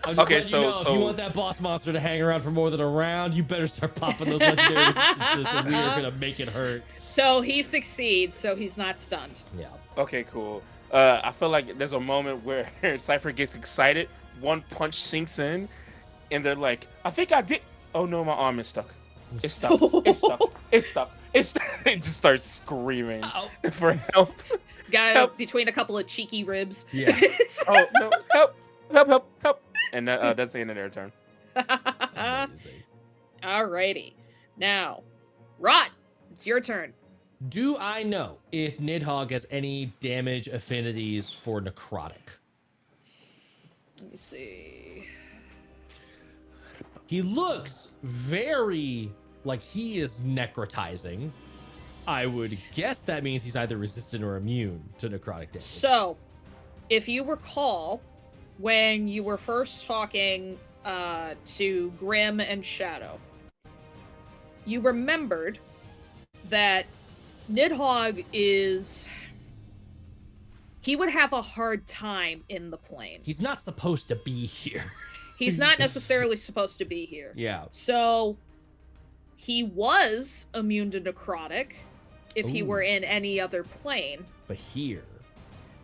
I'm just Okay, letting you know, if so- you want that boss monster to hang around for more than a round, you better start popping those legendary resistances, and we are gonna make it hurt. So he succeeds, so he's not stunned. Yeah. Okay, cool. I feel like there's a moment where Cypher gets excited, one punch sinks in, and they're like, I think I did. Oh no, my arm is stuck. It's stuck. It's stuck. It's stuck. It's stuck. It just starts screaming Ow. for help. Got Help. between a couple of cheeky ribs. Yeah. Oh no, help, help, help, help. And that's the end of their turn. Amazing. Alrighty. Now, Rot, it's your turn. Do I know if Nidhogg has any damage affinities for necrotic? Let me see. He looks very like he is necrotizing. I would guess that means he's either resistant or immune to necrotic damage. So, if you recall, when you were first talking to Grim and Shadow, you remembered that Nidhogg he would have a hard time in the plane. He's not supposed to be here. He's not necessarily supposed to be here. Yeah. So, he was immune to necrotic if he Ooh. were in any other plane. But here.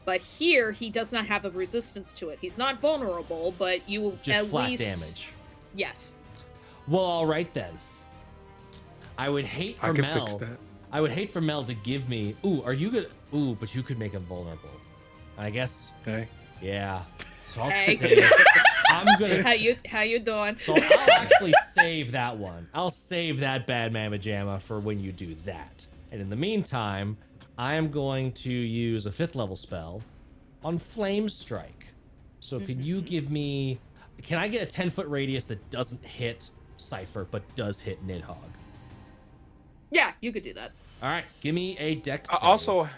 But here, he does not have a resistance to it. He's not vulnerable, but you Just at flat least... damage. Yes. Well, all right then. I would hate for I can Mel. fix that. I would hate for Mel to give me. Ooh, are you good? Ooh, but you could make him vulnerable. I guess. Hey. Yeah. So I'll Hey. save. I'm gonna. How you doing? So I'll actually save that one. I'll save that bad mamma jamma for when you do that. And in the meantime, I am going to use a 5th level spell on Flame Strike. So can you give me? Can I get a 10-foot radius that doesn't hit Cypher but does hit Nidhogg? Yeah, you could do that. All right, give me a dex. I also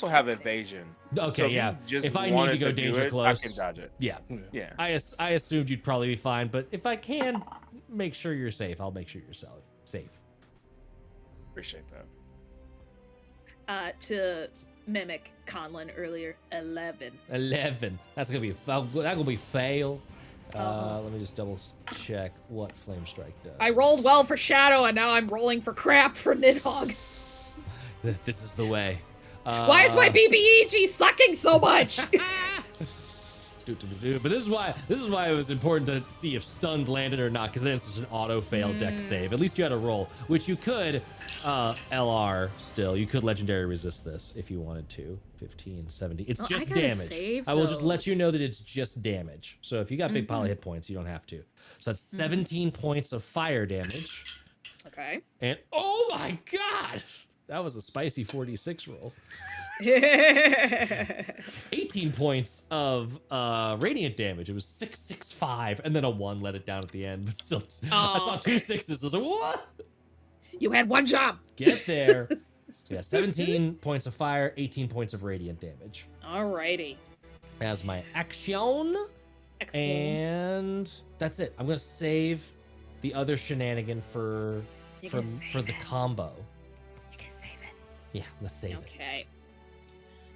have evasion. Okay, So if you yeah. just If I need to wanted go do danger it, close, I can dodge it. yeah. Yeah. I assumed you'd probably be fine, but if I can make sure you're safe, I'll make sure you're safe. Appreciate that. To mimic Conlon earlier, 11. 11. That's gonna be fail. Uh-huh. Let me just double check what Flame Strike does. I rolled well for Shadow, and now I'm rolling for crap for Nidhogg. This is the way. Why is my BBEG sucking so much? But this is why it was important to see if stunned landed or not, because then it's just an auto fail deck save. At least you had a roll, which you could LR still. You could legendary resist this if you wanted to. 15, 70. It's just damage. I will just let you know that it's just damage. So if you got big pile of hit points, you don't have to. So that's 17 points of fire damage. Okay. And oh my god, that was a spicy 46 roll. 18 points of radiant damage. It was 665, and then a 1 let it down at the end. But still, I saw 2 6s. I was like, what? You had one job. Get there. Yeah, 17 points of fire, 18 points of radiant damage. Alrighty. As my action. Excellent. And that's it. I'm gonna save the other shenanigan for the combo. You can save it. Yeah, let's save it. Okay.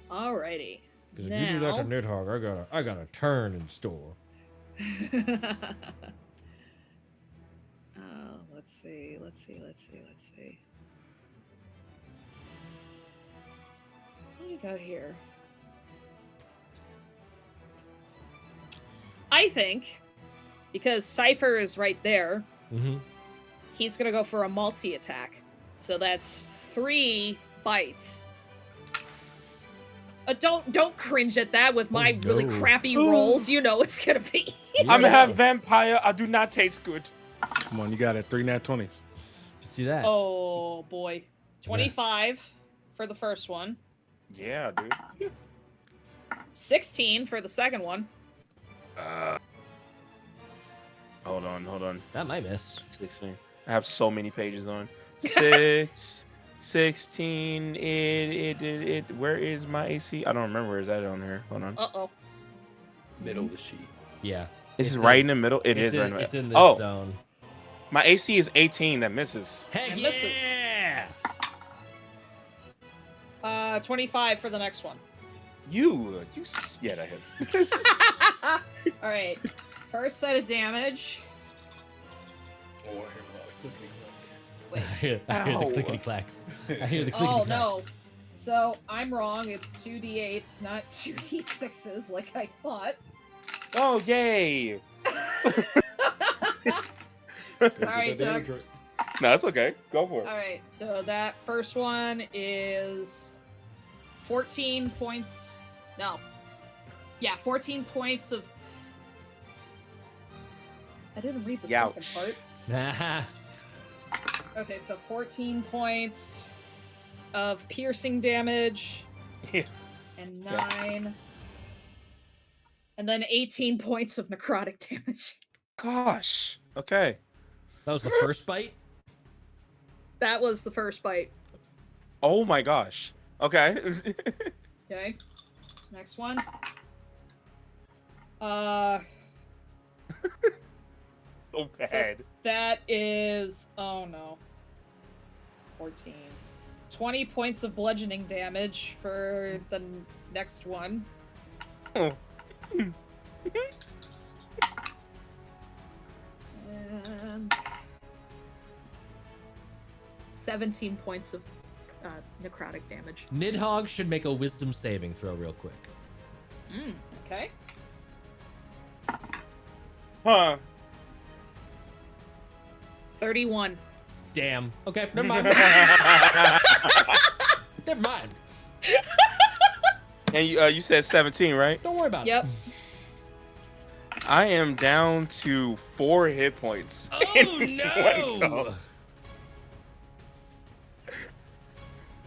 Alrighty. Because if you do that to Nidhogg, I got a turn in store. Let's see. What do you got here? I think, because Cypher is right there, he's gonna go for a multi-attack. So that's 3 bites. Don't cringe at that with my really crappy rolls. You know it's gonna be. I'm a half vampire. I do not taste good. Come on, you got it. 3 nat 20s. Just do that. Oh boy, 25 for the first one. Yeah, dude. 16 for the second one. Hold on. That might miss. 16. I have so many pages on. 6, 16. It. Where is my AC? I don't remember. Where is that on here? Hold on. Uh-oh. Middle of the sheet. Yeah. This is right in the middle. It is right in the middle. It's in this zone. My AC is 18. That misses. Heck It yeah! misses. 25 for the next one. Yeah, that hits. All right. First set of damage. Oh, Wait. I hear the Ow. clickety clacks. I hear the clickety Oh clacks. no. So I'm wrong. It's 2d8s, not 2d6s like I thought. Oh, yay! Sorry, Doug. No, it's okay. Go for it. All right. So that first one is 14 points. No. Yeah, 14 points of. I didn't read the second Youch. part. Okay, so 14 points of piercing damage. Yeah. And 9. And then 18 points of necrotic damage. Gosh. Okay. That was the first bite? That was the first bite. Oh my gosh. Okay. Okay. Next one. So bad. That is. Oh no. 14. 20 points of bludgeoning damage for the next one. Oh. And 17 points of necrotic damage. Nidhogg should make a wisdom saving throw real quick. Okay. Huh. 31. Damn. Okay, never mind. Never mind. And you said 17, right? Don't worry about Yep. it. I am down to 4 hit points. Oh in one no! go.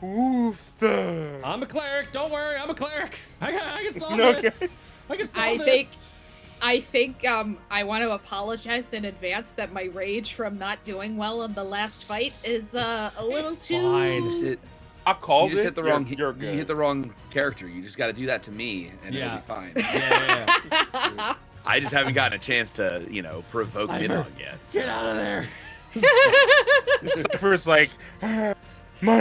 Oof. I'm a cleric. Don't worry, I'm a cleric. I can solve Okay. this. I can solve I this. think I want to apologize in advance that my rage from not doing well in the last fight is a little It's too. fine. I called You just it. hit the wrong. You're good. You hit the wrong character. You just got to do that to me, and Yeah. it'll be fine. Yeah. I just haven't gotten a chance to, provoke Cypher, Nidhogg yet. Get out of there. Cypher's like, my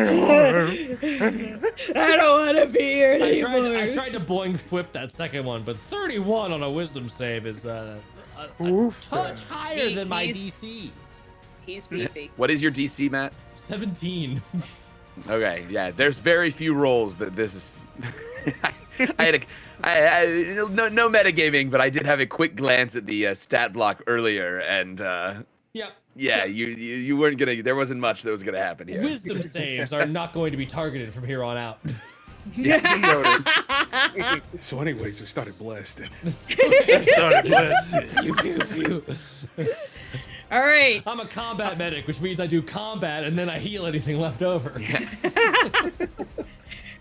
arm. I don't want to be here anymore. I tried to boing flip that second one, but 31 on a wisdom save is a Oof. touch higher than my He's- DC. He's beefy. What is your DC, Matt? 17. Okay, yeah. There's very few rolls that this is. I No metagaming, but I did have a quick glance at the stat block earlier, and Yep. yeah, you weren't gonna. There wasn't much that was gonna happen here. Wisdom saves are not going to be targeted from here on out. So, anyways, we started blasting. Started blasting. Pew, pew, pew. All right. I'm a combat medic, which means I do combat and then I heal anything left over.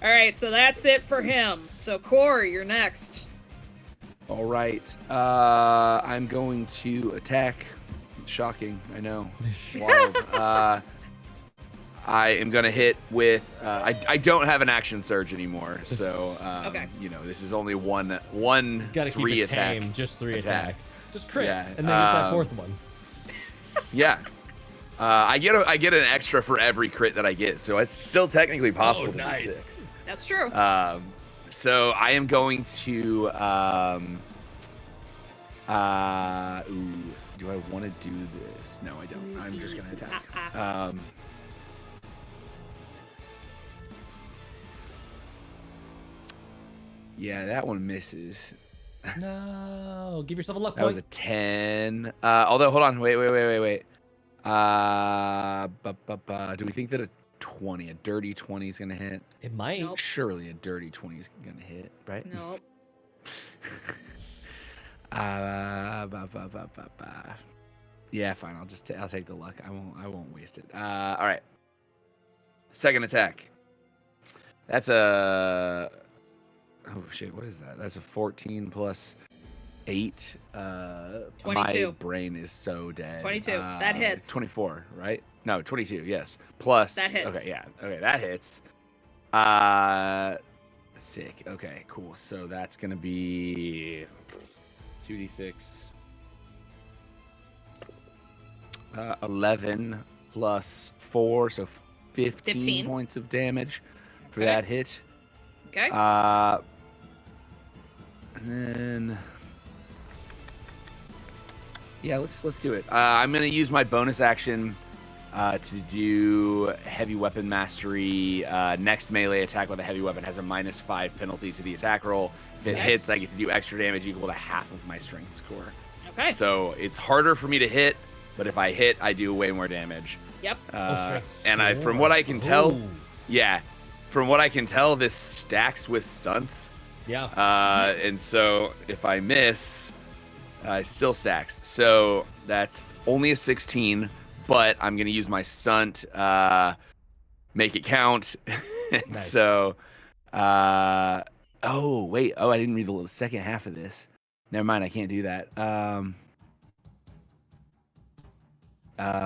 All right, so that's it for him. So, Core, you're next. All right, I'm going to attack. Shocking, I know. Wild. I am gonna hit with. I don't have an action surge anymore, so Okay. you know this is only one Gotta keep three it attack. tame, just 3 attack. attacks. Just crit, Yeah, and then get that 4th one. Yeah. I get an extra for every crit that I get, so it's still technically possible to do 6. That's true. So I am going to ooh, do I want to do this? No, I don't. I'm just gonna attack. Yeah, that one misses. No, give yourself a luck That was a point. 10. Although, hold on, wait. Do we think that a 20, a dirty 20 is gonna hit? It might. Nope. Surely a dirty 20 is gonna hit, right? Nope. Yeah, fine. I'll take the luck. I won't waste it. All right. Second attack. That's a. Oh shit! What is that? That's a 14 plus 8. 22. My brain is so dead. 22. That hits. 24, right? No, 22. Yes. Plus. That hits. Okay. Yeah. Okay. That hits. Sick. Okay. Cool. So that's gonna be 2d6. 11 plus 4, so 15 points of damage for that hit. Okay. And then yeah, let's do it. I'm gonna use my bonus action to do heavy weapon mastery. Next melee attack with a heavy weapon has a -5 penalty to the attack roll. If it hits, I get to do extra damage equal to half of my strength score. Okay. So it's harder for me to hit, but if I hit, I do way more damage. Yep. And from what I can tell, yeah, from what I can tell, this stacks with stunts. Yeah. And so if I miss, it still stacks. So that's only a 16, but I'm gonna use my stunt, make it count. Nice. So, oh wait, I didn't read the second half of this. Never mind, I can't do that.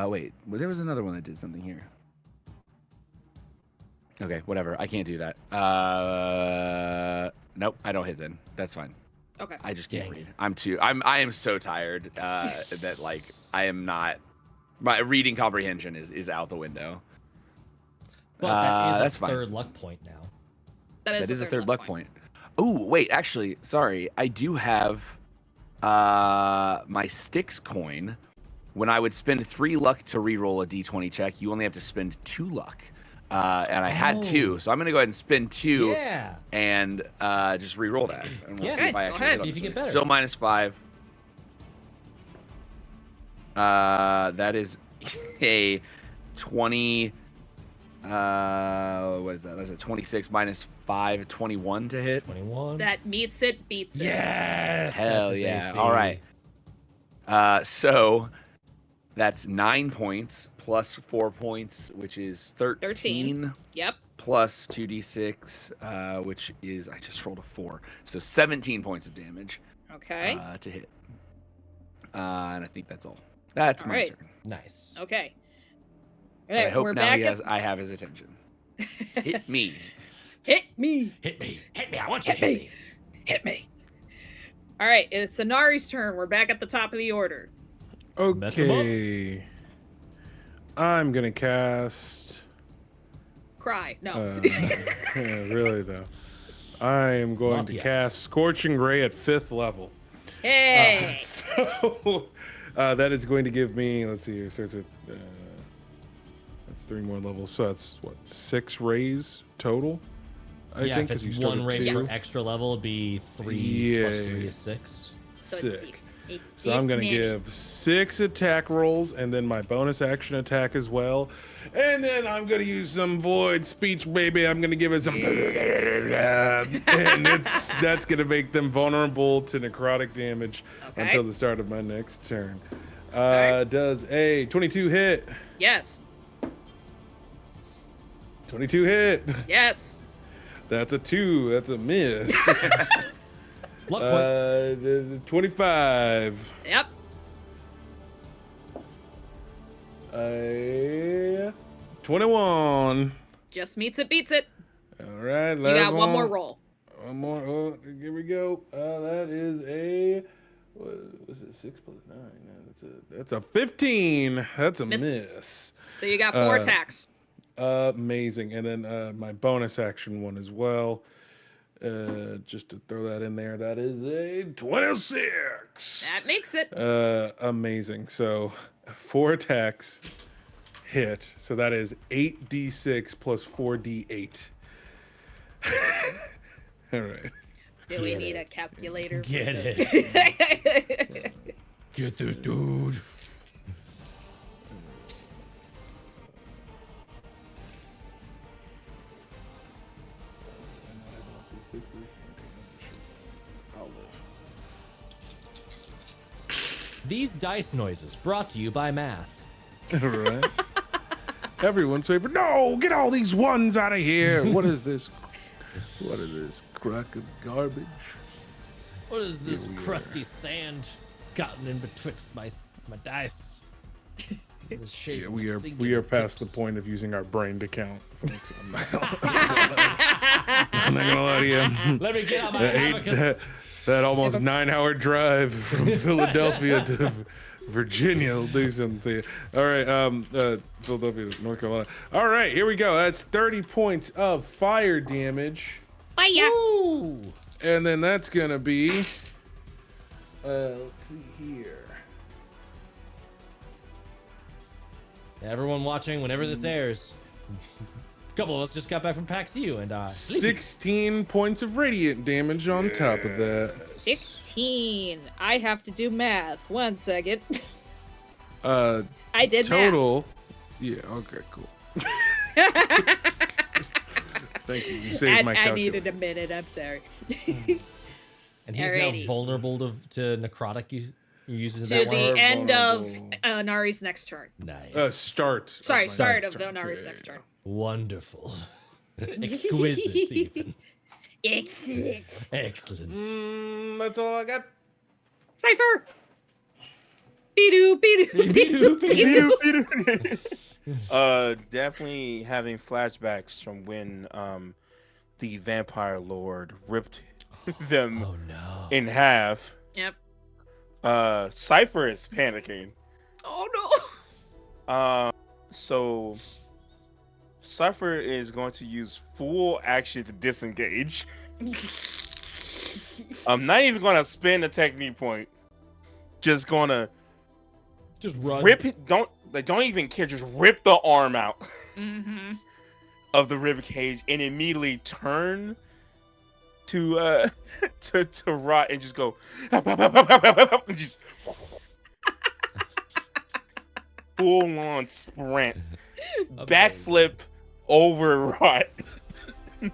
Wait, well, there was another one that did something here. Okay, whatever. I can't do that. Nope, I don't hit then. That's fine. Okay. I just can't Dang read. I am so tired that like I am not. My reading comprehension is out the window. But that is that's a fine. 3rd luck point now. That That is a 3rd luck point. Oh wait, actually, sorry. I do have my Styx coin. When I would spend 3 luck to reroll a d20 check, you only have to spend 2 luck. And I had 2, so I'm gonna go ahead and spend 2 Yeah. and just re-roll that. And we'll Yeah, see if I go actually ahead. See if you get better. Still -5. That is a 20. What is that? That's a 26 -5, 21 to hit. 21. That meets it, beats it. Yes. Hell that's his yeah! AC. All right. So that's 9 points plus 4 points, which is 13. Yep. Plus 2d6, which is I just rolled a 4, so 17 points of damage. Okay. To hit. And I think that's all. That's All my right. turn. Nice. Okay. But I hope we're now back I have his attention. Hit me. Hit me. Hit me. Hit me. I want you Hit to hit me. me. Hit me. All right, it's Inari's turn. We're back at the top of the order. Mess 'em up. Okay. I'm gonna cast. Cry. No. Really though, I am going Not to yet. cast Scorching Ray at 5th level. Hey. So that is going to give me. Let's see here. Starts with. That's 3 more levels. So that's what 6 rays total. I Yeah, think if 'cause you it's start one at rate two. per extra level, it'd be 3 Yeah. plus 3 is 6. So Sick. it's 6. So I'm gonna give 6 attack rolls and then my bonus action attack as well. And then I'm gonna use some void speech, baby. I'm gonna give it some and that's gonna make them vulnerable to necrotic damage Okay. until the start of my next turn. Okay. Does a 22 hit? Yes. 22 hit. Yes. That's a 2. That's a miss. Luck point. 25. Yep. 21. Just meets it, beats it. All right, You last got one more roll. One more. Oh, here we go. That is a. What was it? 6 plus 9. No, that's a 15. That's a Misses. miss. So you got 4 Uh, attacks. Amazing. And then my bonus action one as well. Just to throw that in there, that is a 26. That makes it. Amazing. So 4 attacks hit. So that is 8d6 plus 4d8. All right. Do we need a calculator? Get it. Get this dude. These dice noises brought to you by math. All right. Everyone's favorite. No, get all these ones out of here. What is this? What is this crock of garbage? What is this Here we crusty sand it's gotten in betwixt my dice? The shape Yeah, of we are singular past pips. the point of using our brain to count, folks. I'm not gonna lie to you. Let me get out my That, abacus. that almost 9-hour drive from Philadelphia to Virginia will do something to you. All right, Philadelphia, North Carolina. All right, here we go. That's 30 points of fire damage. Ooh. And then that's gonna be, let's see here. Everyone watching, whenever this airs, a couple of us just got back from PAX U and 16 points of radiant damage on top of that. 16. I have to do math. 1 second. Uh, I did total. Yeah. Okay. Cool. Thank you. You saved my math. I calculator. needed a minute. I'm sorry. and he's Alrighty. now vulnerable to necrotic. You uses To that the word. end of vulnerable. Nari's next turn. Nice. Start. Sorry, of my start next of turn. Nari's Yeah, next yeah, turn. Wonderful. Exquisite, even. Excellent. Excellent. That's all I got. Cypher. Be-doo, be-doo, be-doo, be-doo. Definitely having flashbacks from when the vampire lord ripped them Oh no. in half. Yep. Cypher is panicking. Oh no. So Cypher is going to use full action to disengage. I'm not even gonna spend a technique point. Just gonna Just run. rip it. Don't even care. Just rip the arm out Mm-hmm. of the rib cage and immediately turn to to Rot and just go and just full on sprint, backflip over Rot and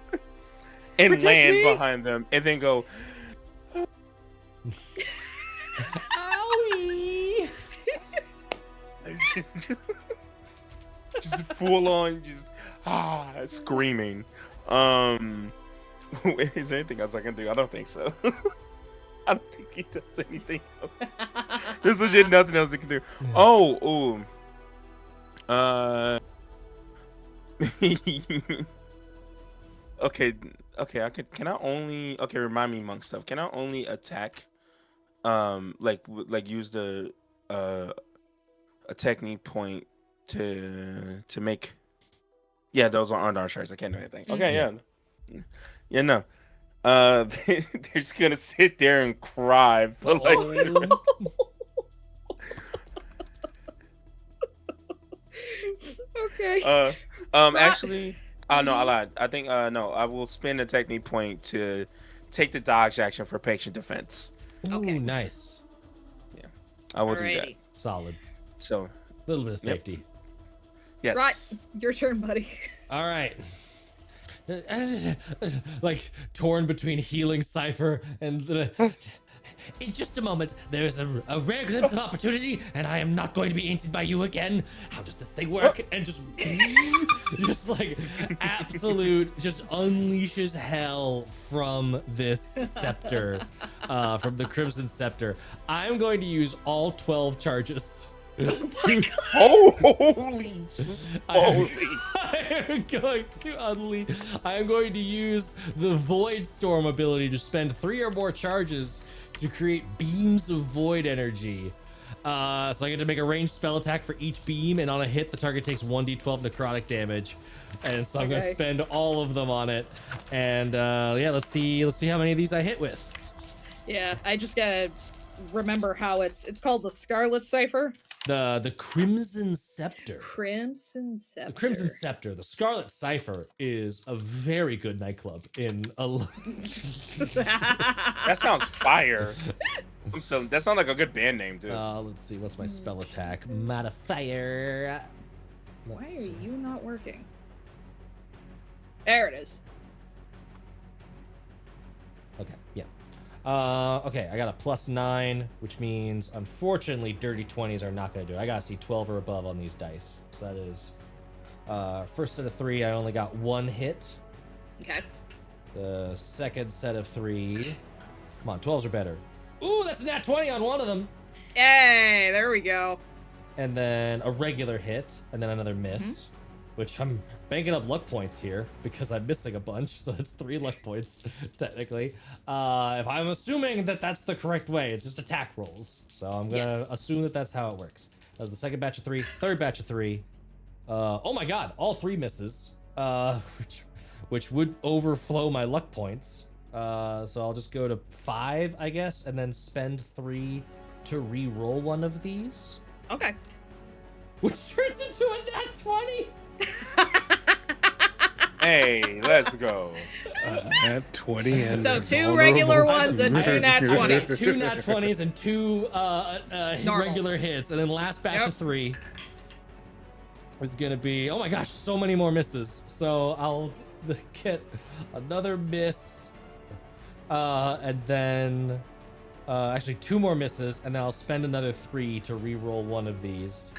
Protect land me. behind them, and then go. Owie. just full on, just screaming. Is there anything else I can do? I don't think so. I don't think he does anything else. There's legit nothing else he can do. Oh, okay. Can I only? Okay, remind me, monk stuff. Can I only attack? Like use the a technique point to make. Yeah, those are unarmed strikes. I can't do anything. Okay, yeah, no. They're just gonna sit there and cry for like. Okay. Actually, Oh no, I lied. I think no, I will spend a technique point to take the dodge action for patient defense. Okay. Ooh, nice. I will do that. Alrighty. Solid. So, A little bit of Yep. safety. yes. Right, your turn, buddy. All right. Like torn between healing Cypher and in just a moment, there's a rare glimpse of opportunity, and I am not going to be tainted by you again. How does this thing work? And just like absolute, just unleashes hell from this scepter, from the Crimson Scepter. I'm going to use all 12 charges. Holy I am going to use the Void Storm ability to spend 3 or more charges to create beams of void energy. So I get to make a ranged spell attack for each beam, and on a hit, the target takes 1d12 necrotic damage. And so I'm gonna spend all of them on it. And yeah, let's see how many of these I hit with. Yeah, I just gotta remember how it's called the Scarlet Cipher. The Crimson Scepter. Crimson Scepter. The Crimson Scepter, the Scarlet Cipher, is a very good nightclub in a. That sounds fire. That sounds like a good band name too. Let's see, what's my spell attack modifier? Why are you not working? There it is. Okay, yeah. Okay, I got a +9, which means unfortunately dirty 20s are not gonna do it. I gotta see 12 or above on these dice. So that is first set of 3, I only got 1 hit. Okay. The second set of 3, come on, 12s are better. Ooh, that's a nat 20 on one of them. Hey, there we go. And then a regular hit, and then another miss, which I'm banking up luck points here because I'm missing a bunch, so it's 3 luck points technically. If I'm assuming that that's the correct way, it's just attack rolls. So I'm gonna assume that that's how it works. That was the second batch of 3, third batch of 3. Oh my god, all 3 misses, which would overflow my luck points. So I'll just go to 5, I guess, and then spend 3 to re-roll one of these. Okay. Which turns into a nat 20! Hey, let's go. At 20 and So a 2 vulnerable regular ones and 2 nat I got 20s. 2 nat 20s and 2 Normal. regular hits, and then last batch of 3 is gonna be, oh my gosh, so many more misses. So I'll get another miss, and then actually 2 more misses, and then I'll spend another 3 to re-roll one of these,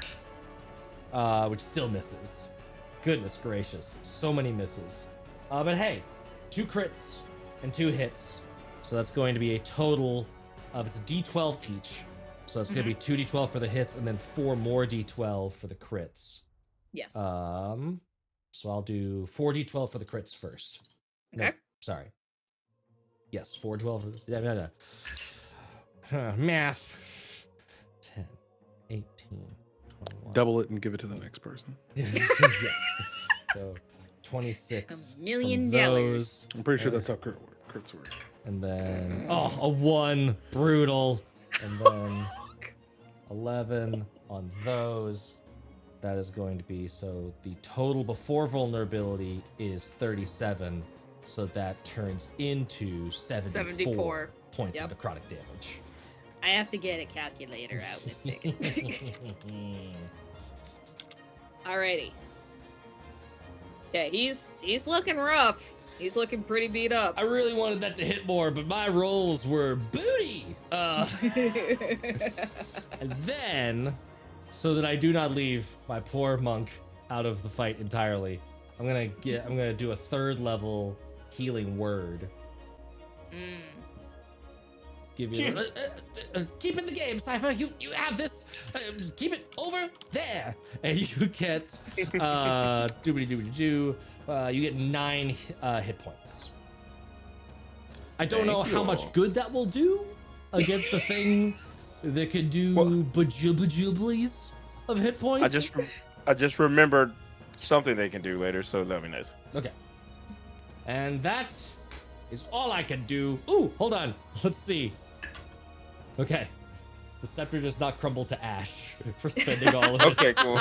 which still misses. Goodness gracious, so many misses. But hey, 2 crits and 2 hits, so that's going to be a total of, it's a d12 each. So it's gonna be 2d12 for the hits, and then 4 more d12 for the crits. Yes. So I'll do 4d12 for the crits first. No, Okay. sorry. Yes, 4d12. No. Math. 10, 18, 21. Double it and give it to the next person. Yes. So 26. $1 million. from those, I'm pretty sure that's how crits work. and then a 1, brutal, and then 11 on those. That is going to be, so the total before vulnerability is 37, so that turns into 74 points Yep. of necrotic damage. I have to get a calculator out in a second. Alrighty. Yeah, he's looking rough. He's looking pretty beat up. I really wanted that to hit more, but my rolls were booty. And then, so that I do not leave my poor monk out of the fight entirely, I'm gonna do a 3rd level healing word. Give you keep in the game, Cypher. You have this. Keep it over there, and you get you get 9 hit points. I don't know how much good that will do against the thing that could do bajubajubblies of hit points. I just remembered something they can do later, so that'll be nice. Okay. And that is all I can do. Ooh, hold on. Let's see. Okay. The scepter does not crumble to ash for spending all of it. Okay, cool.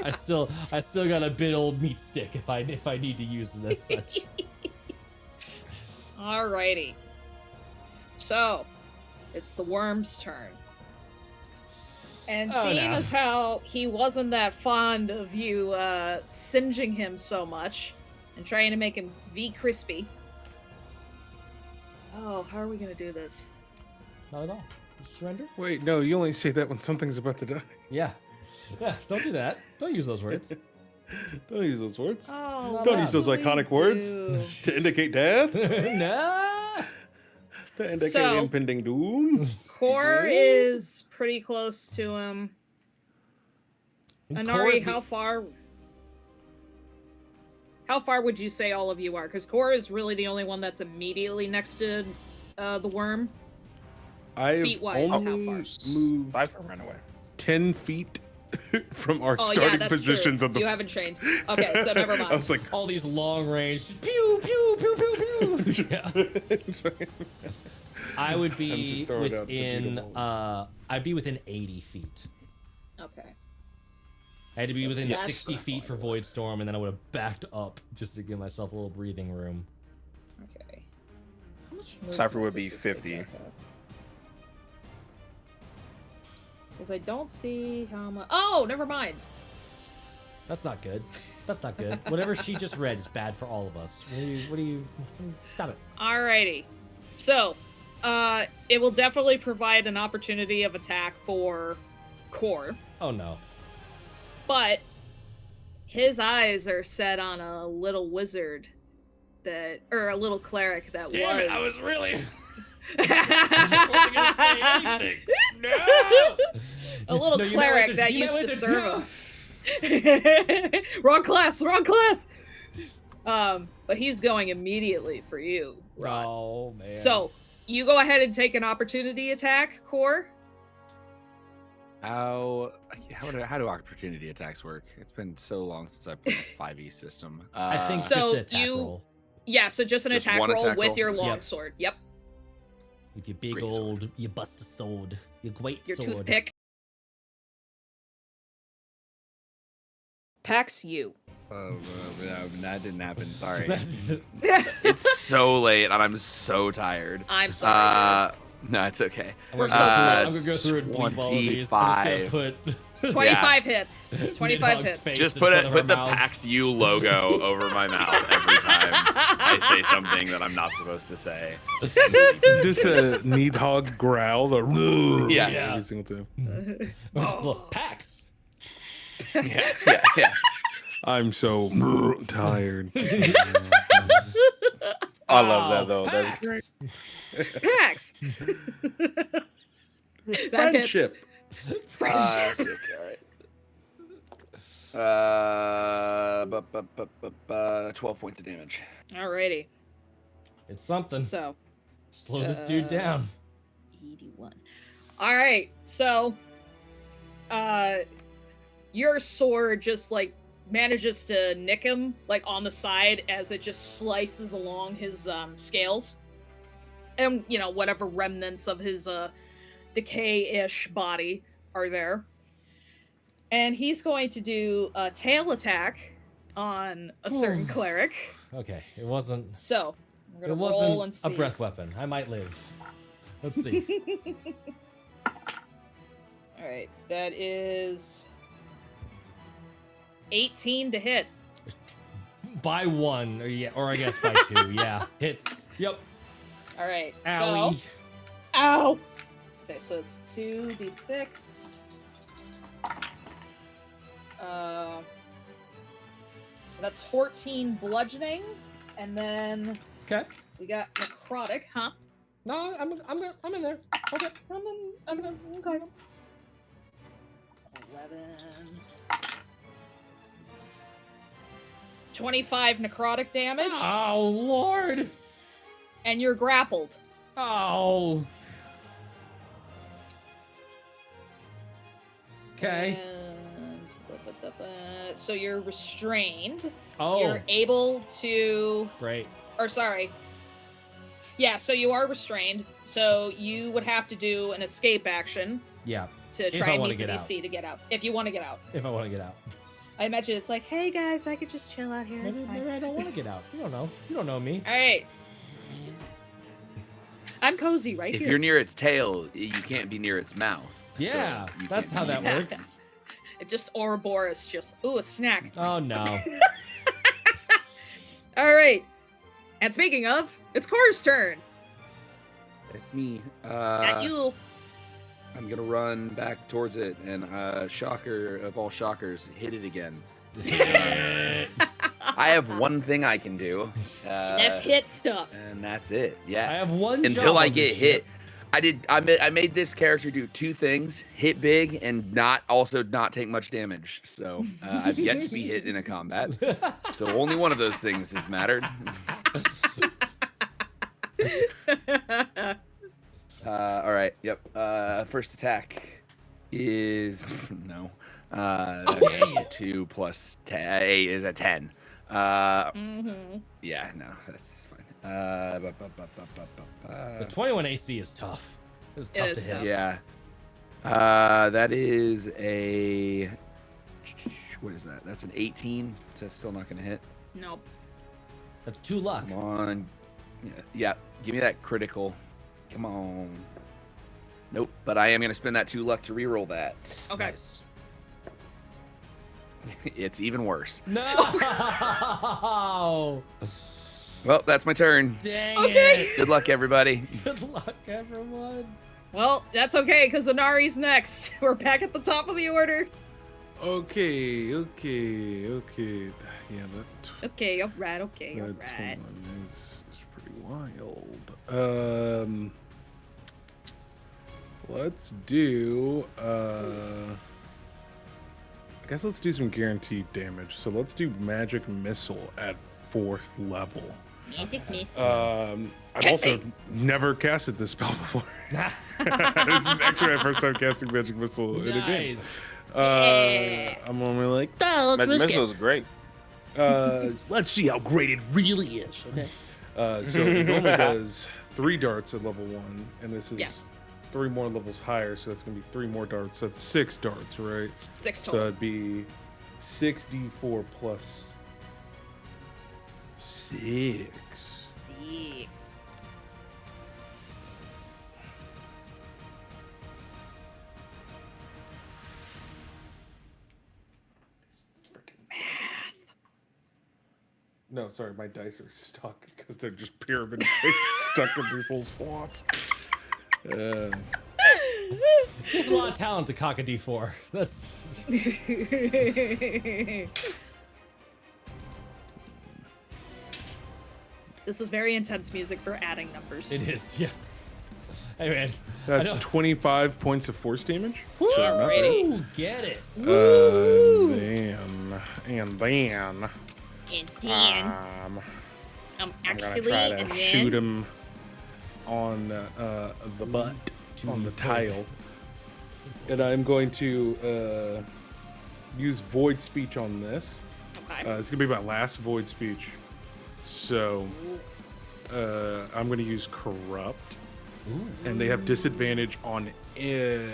I still got a big old meat stick if I need to use it as such. Alrighty. So, it's the worm's turn. And Oh, seeing no. as how he wasn't that fond of you singeing him so much and trying to make him crispy. Oh, how are we gonna do this? Not at all. Just surrender? Wait, no, you only say that when something's about to die. Yeah. Yeah, don't do that. Don't use those words. Don't use those words. Oh, Don't use those what will iconic you words do? to indicate death, No! to indicate So- impending doom. Core is pretty close to him. Anari, how far would you say all of you are? Because Core is really the only one that's immediately next to the worm. I've Feet-wise, how only far? moved 5 for run away. 10 feet from our Oh yeah, starting that's positions true. of the. You haven't changed. Okay, so never I mind. was like, All these long range, just pew, pew, pew, pew, pew. Yeah. I would I'm be just throwing out within, Vegeta balls. I'd be within 80 feet. Okay. I had to be within That's 60 not feet for far. Void Storm, and then I would have backed up just to give myself a little breathing room. Okay. How much Cypher would movement be does this 50. Because I don't see how much. Oh, never mind. That's not good. That's not good. Whatever she just read is bad for all of us. What do you stop it. Alrighty. So, it will definitely provide an opportunity of attack for Core, Oh no. but his eyes are set on a little wizard or a little cleric that Damn was. it, I was really... I wasn't gonna say anything. No! A little No, you meant cleric wizard. that You meant used to wizard. serve him. Wrong class, wrong class. But he's going immediately for you, Rod. Oh man. So you go ahead and take an opportunity attack, Core. How do opportunity attacks work? It's been so long since I've played a 5e system. I think So just an attack you- roll Yeah, so just an Just attack one roll attack with roll? your Yep. longsword. Yep, with your big Great old, sword. you bust a sword, your great your sword. toothpick. Pax you. No, that didn't happen. Sorry. That's- It's so late and I'm so tired. I'm sorry. No, it's okay. I'm We're gonna so go close. through it and bleep all of these. I'm 25. just gonna put 25 hits. 25 Nidhogg's hits. face Just in put front it. of Put our the mouths. PAX U logo over my mouth every time I say something that I'm not supposed to say. just a Nidhogg growl. Yeah. Every single time. Or just look, PAX. Yeah. I'm so tired. I love that Oh, though. That's PAX. great. Pax. That Friendship. hits. Friendship. Sick. All right. 12 points of damage. Alrighty. It's something. So, Slow this dude down. 81. Alright, so your sword just like manages to nick him like on the side as it just slices along his scales. And whatever remnants of his decay-ish body are there. And he's going to do a tail attack on a certain cleric. Okay, it wasn't. So, we're It gonna roll and wasn't see. a breath weapon. I might live. Let's see. Alright, that is 18 to hit. By one, or I guess by two. Yeah, hits. Yep. Alright, Owie. so... Ow! Okay, so it's 2d6. That's 14 bludgeoning, and then Okay. we got necrotic, huh? No, I'm in there. Okay. I'm okay. 11. 25 necrotic damage, Oh Lord. and you're grappled. Oh. Okay. And so you're restrained. Oh. You're able to, Great. or sorry, Yeah, so you are restrained. So you would have to do an escape action Yeah. to If try I and wanna meet the get DC to get out. If you want to get out. If I want to get out. I imagine it's like, hey guys, I could just chill out here. It's Maybe, fine. maybe I don't want to get out. You don't know. You don't know me. All right. I'm cozy right If here. you're near its tail, you can't be near its mouth. Yeah, so you that's can't how be- that works. It just Ouroboros, just ooh, a snack. Oh no. All right. And speaking of, it's Cora's turn. It's me. At you. I'm gonna run back towards it and shocker of all shockers, hit it again. I have one thing I can do. That's hit stuff. And that's it. Yeah. I have one Until job I on this get hit. ship. I made this character do two things: hit big and not take much damage. So I've yet to be hit in a combat. So only one of those things has mattered. All right. Yep. First attack is no. dang it. 2 plus 10 is a 10. Yeah. No, that's fine. The 21 AC is tough. It's tough It to is hit. tough. Yeah. That is a. What is that? That's an 18. So that's still not gonna hit. Nope. That's 2 luck. Come on. Yeah. Give me that critical. Come on. Nope. But I am gonna spend that 2 luck to reroll that. Okay. Nice. It's even worse. No. Well, that's my turn. Dang Okay. it. Good luck, everybody. Good luck, everyone. Well, that's okay, because Inari's next. We're back at the top of the order. Okay. Yeah, that. Okay, alright, okay, That alright. one is pretty wild. Let's do. I guess let's do some guaranteed damage. So let's do magic missile at 4th level. Magic missile. I've also never casted this spell before. This is actually my first time casting magic missile in a game. Nice. I'm only like, "Ah, let's Magic risk Missile is great. it." Let's see how great it really is. Okay. So it normally does 3 darts at level 1, and this is Yes. 3 more levels higher, so that's gonna be 3 more darts. That's 6 darts, right? 6 So total. it'd be 6d4 plus 6. 6. No, sorry, my dice are stuck because they're just pyramid shaped stuck in these little slots. There's a lot of talent to cock a D4. That's This is very intense music for adding numbers. it is, yes. Hey man. That's I know. 25 points of force damage. Woo, Alrighty. get it. And then And then, I'm gonna actually, try and to then, shoot him on the butt, on the tile. And I'm going to use void speech on this. Okay. It's gonna be my last void speech. So I'm gonna use corrupt, and they have disadvantage on it.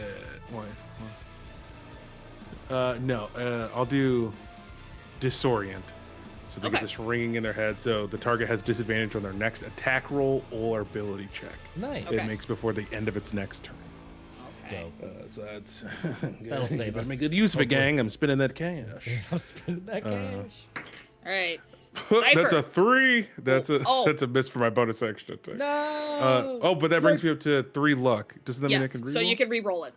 No, I'll do disorient. So they Okay. get this ringing in their head. So the target has disadvantage on their next attack roll or ability check Nice. Okay. it makes before the end of its next turn. Okay. Dope. So that's That'll save Better us. make good use of it, Hopefully. gang. I'm spending that cash. I'm spending that cash. All right. That's a 3. That's a Oh. that's a miss for my bonus action attack. No. But that brings me Yes. up to 3 luck. Doesn't that mean I Yes. can reroll? So you can re-roll it.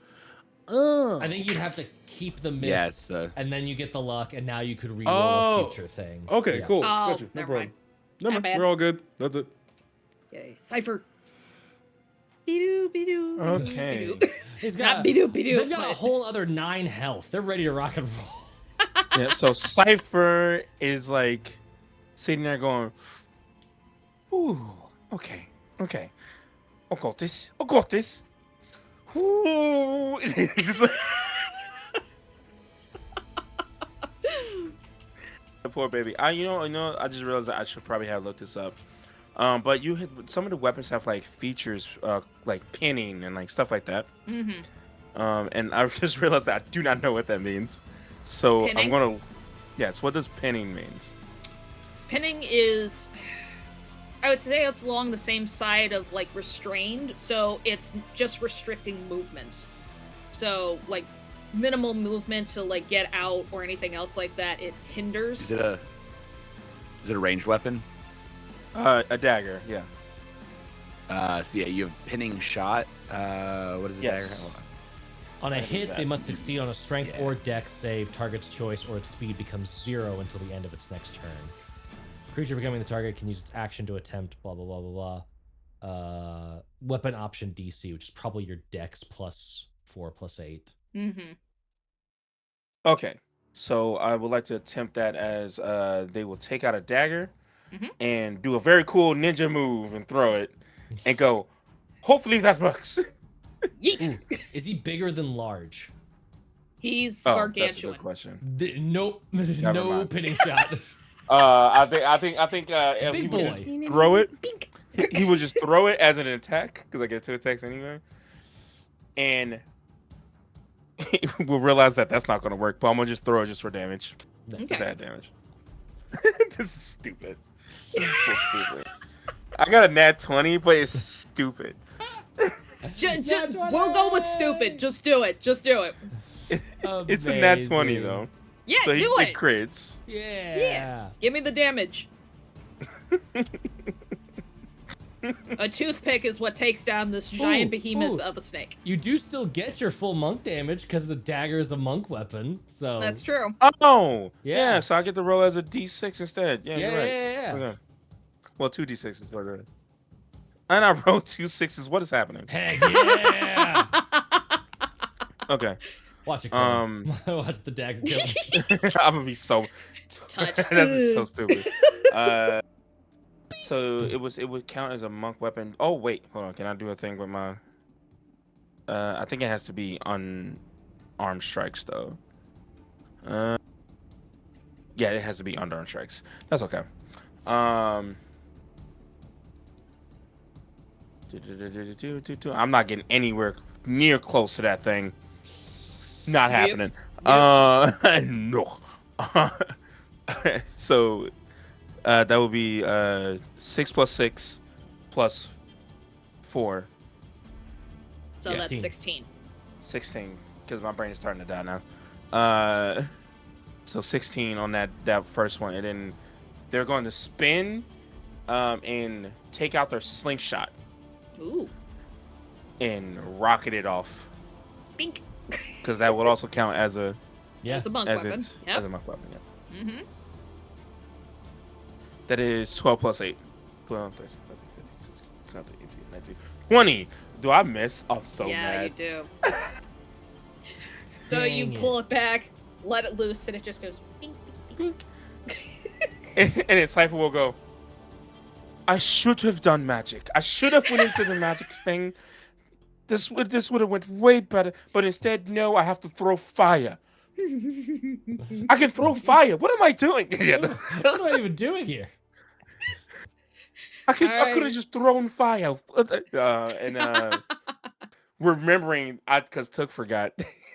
Oh. I think you'd have to keep the miss, Yeah, it's, and then you get the luck, and now you could reroll Oh. a future thing. Okay, Yeah. cool. Oh, Gotcha. No never problem. mind. Never My mind. bad. We're all good. That's it. Yay. Cypher. Bidoo, bidoo. Okay. bidoo. He's Not got, bidoo, bidoo. they've got a but- whole other 9 health. They're ready to rock and roll. Yeah, so Cypher is like sitting there going, ooh, okay. I got this. Ooh. It's just like the poor baby. I just realized that I should probably have looked this up. But you had some of the weapons have like features, like pinning and like stuff like that. Mm-hmm. And I just realized that I do not know what that means. So Pinning? I'm gonna. Yes. What does pinning mean? Pinning is, I would say it's along the same side of like restrained, so it's just restricting movement. So like minimal movement to like get out or anything else like that, it hinders. Is it a ranged weapon? A dagger. Yeah. So yeah, you have pinning shot. What is a Yes. dagger? Hold on. On a I think hit, they that- must succeed on a strength Yeah. or dex save. Target's choice or its speed becomes 0 until the end of its next turn. Creature becoming the target can use its action to attempt blah blah blah blah blah. Weapon option DC, which is probably your dex plus 4 plus 8. Mm-hmm. Okay. So I would like to attempt that as they will take out a dagger Mhm. and do a very cool ninja move and throw it and go. Hopefully that works. Yeet! Ooh, is he bigger than large? He's Oh, that's a gargantuan. good question. Nope. Never No mind. pinning shot. I think if Big he would just boy. throw it, Bink. he would just throw it as an attack because I get 2 attacks anyway, and we'll realize that that's not gonna work. But I'm gonna just throw it just for damage. Okay. Just add damage. This is stupid. This is so stupid. I got a nat 20, but it's stupid. We'll go with stupid. Just do it. Just do it. It's a nat 20 Amazing. though, Yeah, so do it it. crits. Yeah. Give me the damage. A toothpick is what takes down this giant behemoth ooh. of a snake. You do still get your full monk damage because the dagger is a monk weapon. So That's true. Oh, Yeah. yeah. So I get to roll as a D6 instead. Yeah, Yeah, you're right. yeah. Okay. Well, 2 D6s. Right. And I rolled 2 6s. What is happening? Heck yeah! Okay. Watch it. Kill him. Watch the dagger kill him. I'm gonna be so Touch. That's so stupid. So it would count as a monk weapon. Oh wait, hold on. Can I do a thing with my? I think it has to be unarmed strikes though. Yeah, it has to be unarmed strikes. That's okay. I'm not getting anywhere near close to that thing. Not happening. No. So that would be 6 plus 6 plus 4. So that's 16. 16, because my brain is starting to die now. So 16 on that first one, and then they're going to spin and take out their slingshot Ooh. and rocket it off, Bink. because that would also count as a Yeah. It's a monk as weapon. its Yep. as a monk weapon. Yeah. Mm-hmm. That is 12 plus 8. 12, 13, 14, 15, 16, 17, 18, 19, 20. Do I miss? I'm so Yeah, you mad. do. So you Dang it. pull it back, let it loose, and it just goes bink, bink, And then Cypher will go, I should have done magic. I should have went into the magic thing. This would have went way better. But instead, no, I have to throw fire. I can throw fire. What am I doing? What am I even doing here? I could have Alright. just thrown fire. Remembering, because Took forgot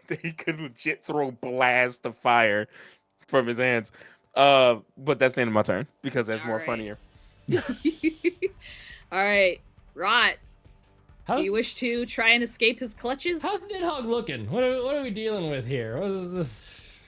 that he could legit throw blast of fire from his hands. But that's the end of my turn because that's more Alright. funnier. All right, Rot. Do How's, you wish to try and escape his clutches? how's Nidhogg looking? What are we dealing with here? What is this?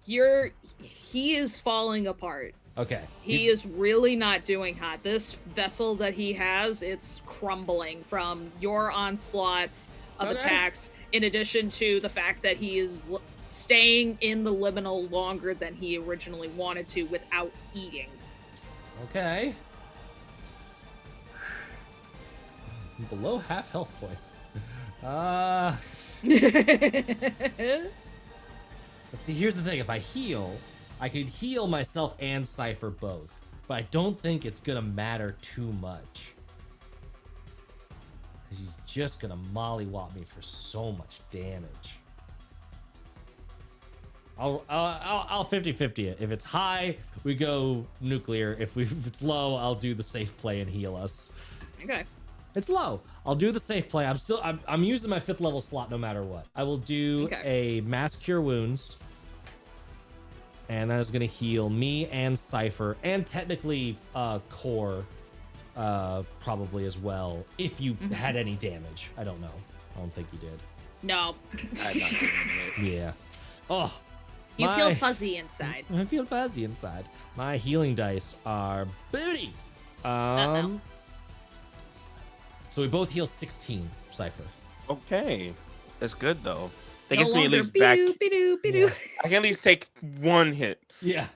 He is falling apart. Okay. He is really not doing hot. This vessel that he has, it's crumbling from your onslaughts of Okay. attacks, in addition to the fact that he is staying in the liminal longer than he originally wanted to without eating. Okay. Below half health points. Let's see, here's the thing. If I heal, I could heal myself and Cypher both. But I don't think it's gonna matter too much. Because he's just gonna mollywop me for so much damage. I'll 50-50 it. If it's high, we go nuclear. If it's low, I'll do the safe play and heal us. Okay. It's low. I'll do the safe play. I'm using my 5th level slot no matter what. I will do a mass cure wounds. And that is going to heal me and Cypher, and technically Core probably as well, if you had any damage. I don't know. I don't think you did. No. Yeah. Oh. You feel fuzzy inside. I feel fuzzy inside. My healing dice are booty. So we both heal 16, Cypher. Okay, that's good though. That No gets me at longer least back. be-doo. I can at least take 1 hit. Yeah.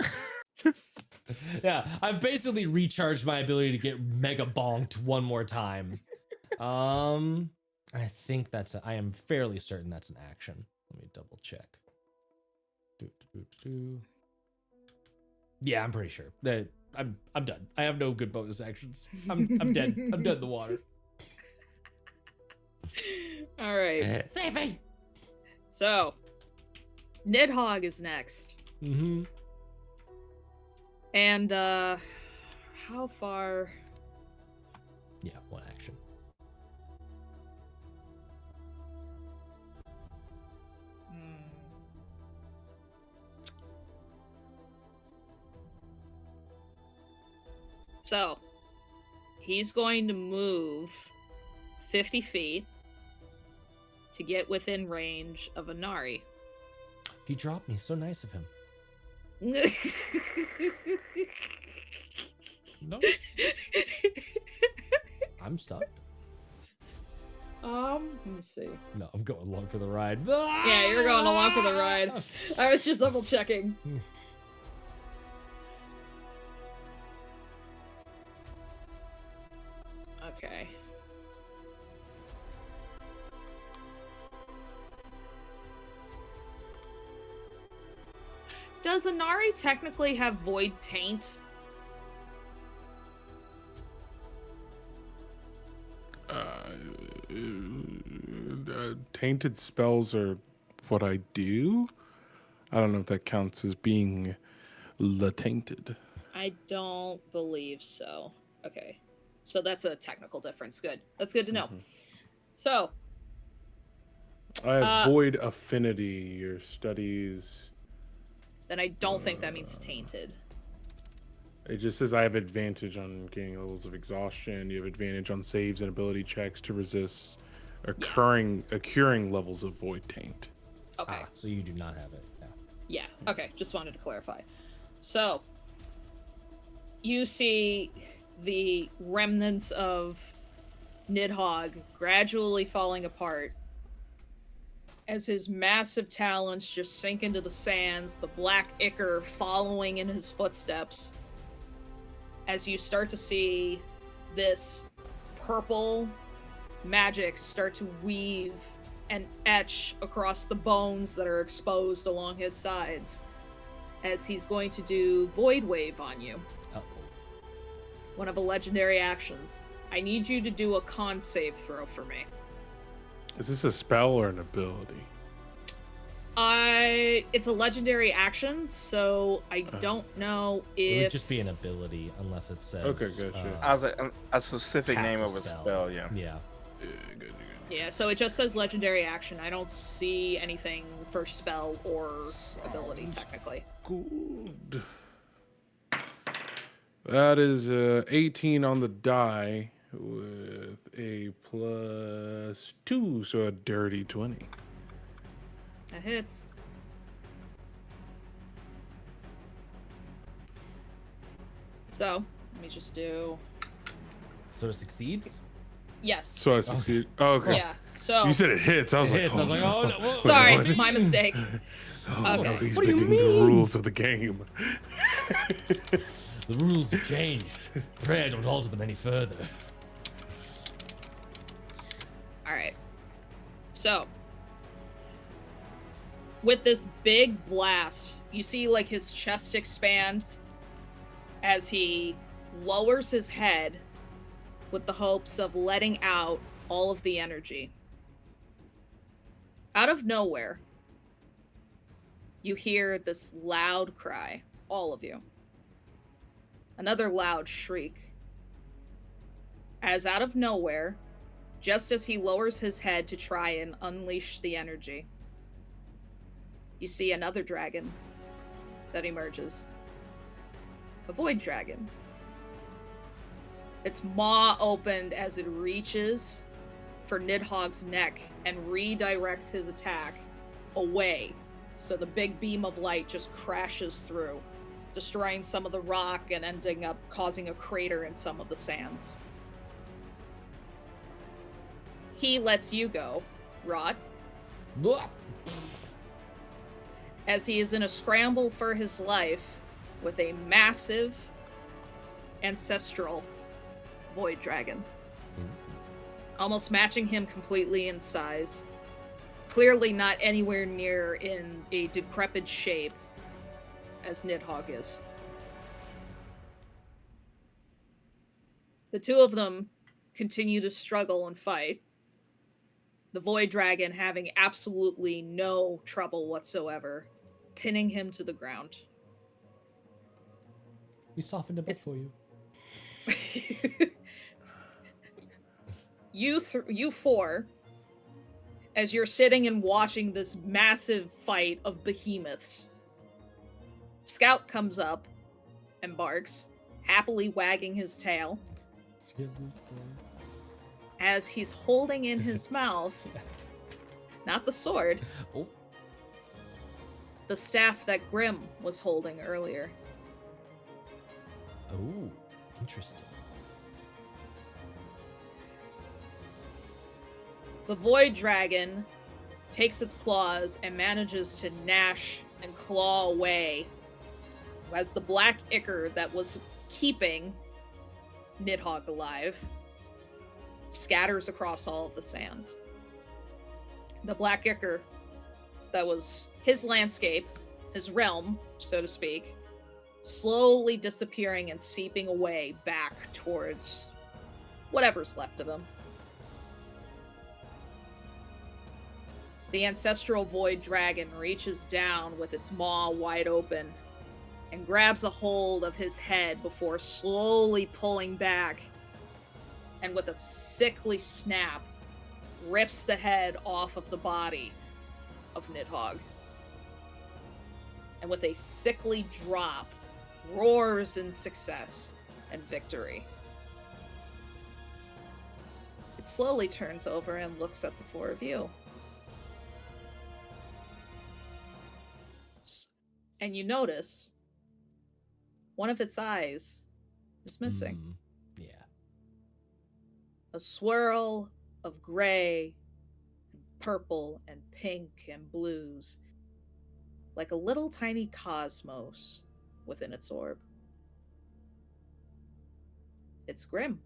Yeah, I've basically recharged my ability to get mega bonked one more time. I think I am fairly certain that's an action. Let me double check. Yeah, I'm pretty sure. I'm done. I have no good bonus actions. I'm dead. I'm dead in the water. All right. Save me! So, Nidhogg is next. Mm-hmm. And, how far? Yeah, 1 action. So, he's going to move 50 feet to get within range of Inari. He dropped me. So nice of him. No. I'm stuck. Let me see. No, I'm going along for the ride. Yeah, you're going along for the ride. I was just double checking. Okay. Does Inari technically have Void Taint? Tainted spells are what I do. I don't know if that counts as being tainted. I don't believe so. Okay. So that's a technical difference. Good. That's good to know. So. I have void affinity, your studies. Then I don't think that means tainted. It just says I have advantage on gaining levels of exhaustion. You have advantage on saves and ability checks to resist occurring levels of void taint. Okay. So you do not have it. Yeah. Okay. Just wanted to clarify. So you see the remnants of Nidhogg gradually falling apart as his massive talons just sink into the sands, the black ichor following in his footsteps. As you start to see this purple magic start to weave and etch across the bones that are exposed along his sides, as he's going to do Void Wave on you. One of the legendary actions. I need you to do a con save throw for me. Is this a spell or an ability? It's a legendary action, so I don't know if... It would just be an ability, unless it says... Okay, good, sure. I was like, a specific Cast name a of a spell. spell, yeah. Yeah. Good. Yeah, so it just says legendary action. I don't see anything for spell or ability, technically. Good. That is 18 on the die with a +2, so a dirty 20. That hits. So, let me just do... So it succeeds? Yes. So I succeed. Oh, okay. Yeah, so... You said it hits. I was like, I was like, oh, no. Whoa. Sorry, What? my mistake. Oh, Okay. he's What do you making the mean? rules of the game. The rules have changed. Pray I don't alter them any further. Alright. So, with this big blast, you see like his chest expands as he lowers his head with the hopes of letting out all of the energy. Out of nowhere, You hear this loud cry, all of you. Another loud shriek. As out of nowhere, just as he lowers his head to try and unleash the energy, you see another dragon that emerges. A void dragon. Its maw opened as it reaches for Nidhogg's neck and redirects his attack away. So the big beam of light just crashes through, destroying some of the rock and ending up causing a crater in some of the sands. He lets you go, Rot, as he is in a scramble for his life with a massive ancestral void dragon. Almost matching him completely in size. Clearly not anywhere near in a decrepit shape as Nidhogg is. The two of them continue to struggle and fight. The void dragon having absolutely no trouble whatsoever, pinning him to the ground. We softened a bit for you. You four, as you're sitting and watching this massive fight of behemoths, Scout comes up and barks, happily wagging his tail, as he's holding in his mouth, not the sword, the staff that Grim was holding earlier. Oh, interesting. The void dragon takes its claws and manages to gnash and claw away as the black ichor that was keeping Nidhogg alive scatters across all of the sands. The black ichor that was his landscape, his realm, so to speak, slowly disappearing and seeping away back towards whatever's left of him. The ancestral void dragon reaches down with its maw wide open and grabs a hold of his head before slowly pulling back, and with a sickly snap, rips the head off of the body of Nidhogg. And with a sickly drop, roars in success and victory. It slowly turns over and looks at the four of you. And you notice one of its eyes is missing. Yeah. A swirl of gray, and purple, and pink, and blues, like a little tiny cosmos within its orb. It's Grim.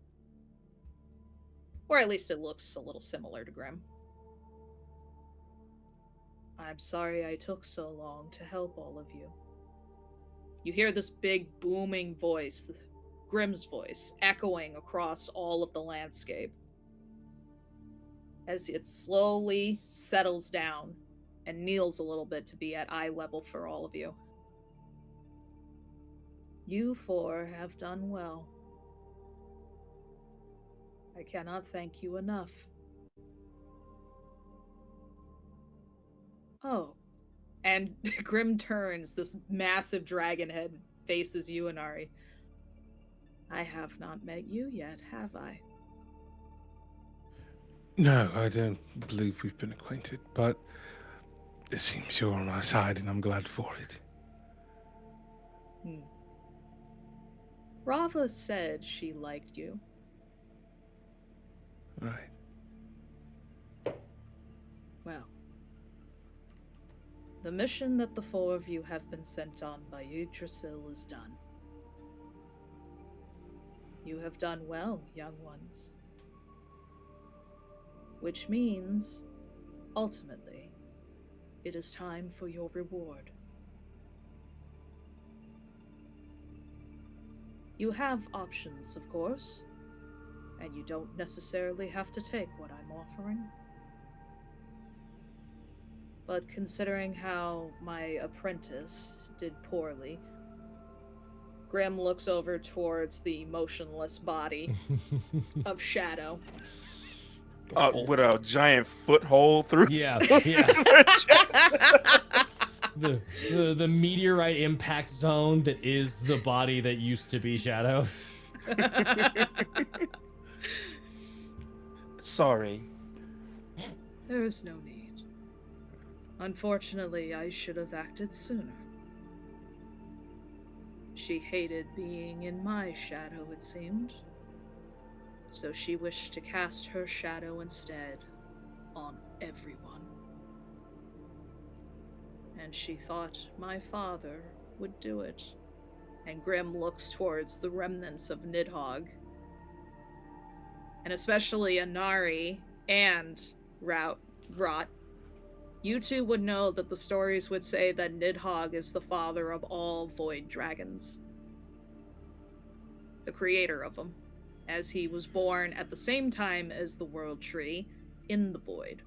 Or at least it looks a little similar to Grim. I'm sorry I took so long to help all of you. You hear this big booming voice, Grim's voice, echoing across all of the landscape as it slowly settles down and kneels a little bit to be at eye level for all of you. You four have done well. I cannot thank you enough. Oh. And Grim turns, this massive dragon head faces you, Inari. I have not met you yet, have I? No, I don't believe we've been acquainted, but it seems you're on our side, and I'm glad for it. Rava said she liked you. Right. Well, the mission that the four of you have been sent on by Yggdrasil is done. You have done well, young ones. Which means, ultimately, it is time for your reward. You have options, of course, and you don't necessarily have to take what I'm offering. But considering how my apprentice did poorly, Grim looks over towards the motionless body of Shadow. With a giant foothold through. Yeah, yeah. The meteorite impact zone that is the body that used to be Shadow. Sorry. There is no need. Unfortunately, I should have acted sooner. She hated being in my shadow, it seemed. So she wished to cast her shadow instead on everyone. And she thought my father would do it. And Grim looks towards the remnants of Nidhogg. And especially Anari and Rot. You two would know that the stories would say that Nidhogg is the father of all void dragons. The creator of them, as he was born at the same time as the World Tree in the void.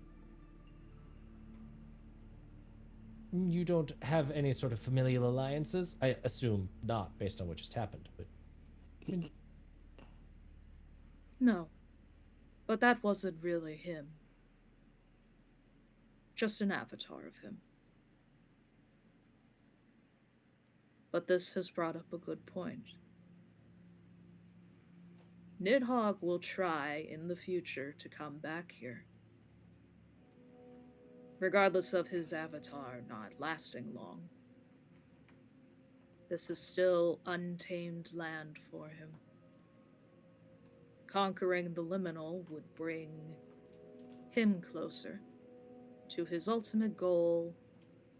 You don't have any sort of familial alliances? I assume not, based on what just happened, but... No. But that wasn't really him. Just an avatar of him. But this has brought up a good point. Nidhogg will try in the future to come back here. Regardless of his avatar not lasting long. This is still untamed land for him. Conquering the Liminal would bring him closer to his ultimate goal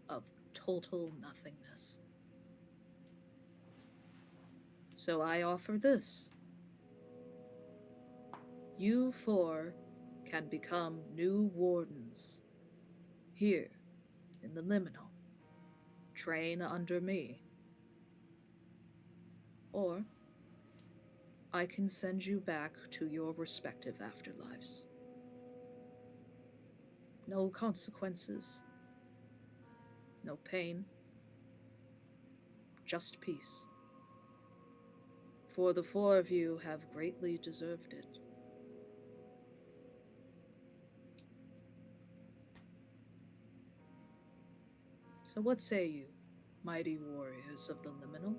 of total nothingness. So I offer this. You four can become new wardens here in the Liminal. Train under me. Or I can send you back to your respective afterlives. No consequences. No pain. Just peace. For the four of you have greatly deserved it. So what say you, mighty warriors of the Liminal?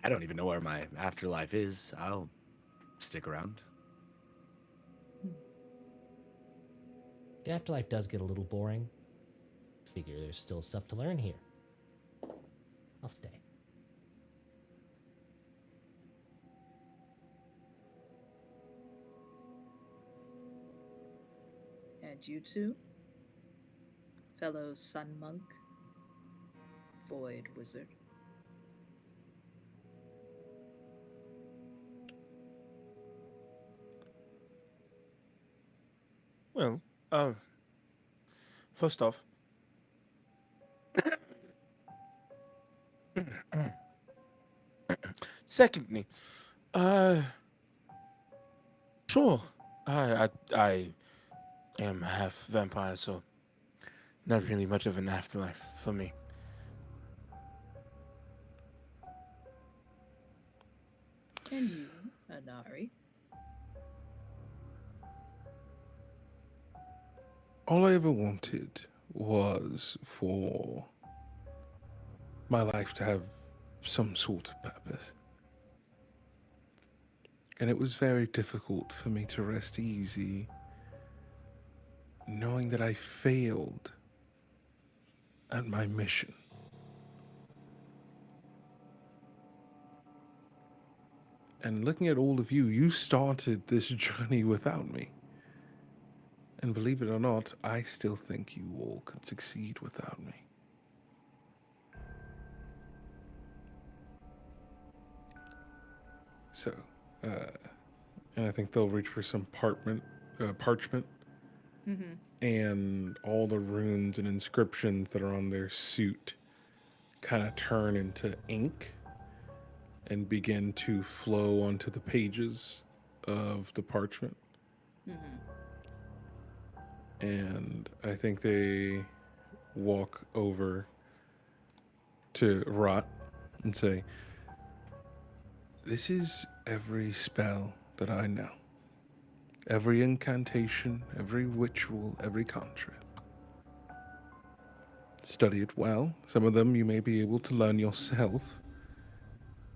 I don't even know where my afterlife is. I'll stick around. The afterlife does get a little boring. Figure there's still stuff to learn here. I'll stay. And you two, fellow Sun Monk, Void Wizard. Well, first off, secondly, sure, I am half vampire, so not really much of an afterlife for me. And you, Anari. All I ever wanted was for my life to have some sort of purpose. And it was very difficult for me to rest easy knowing that I failed at my mission. And looking at all of you, you started this journey without me. And believe it or not, I still think you all could succeed without me. So, and I think they'll reach for some parchment, and all the runes and inscriptions that are on their suit kind of turn into ink, and begin to flow onto the pages of the parchment. And I think they walk over to Rot and say, "This is every spell that I know. Every incantation, every ritual, every cantrip. Study it well. Some of them you may be able to learn yourself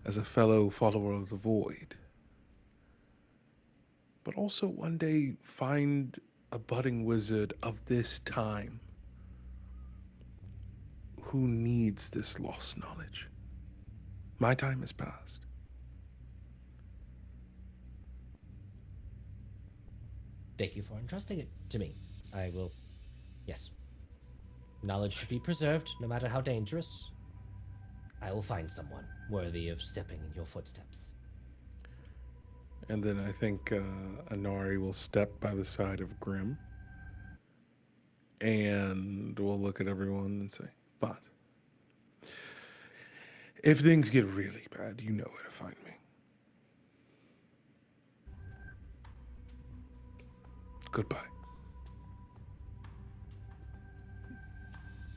as a fellow follower of the Void. But also one day find a budding wizard of this time who needs this lost knowledge. My time has passed." Thank you for entrusting it to me. I will. Yes. Knowledge should be preserved, no matter how dangerous. I will find someone worthy of stepping in your footsteps. And then I think Anari will step by the side of Grim and we'll look at everyone and say, "But if things get really bad, you know where to find me. Goodbye."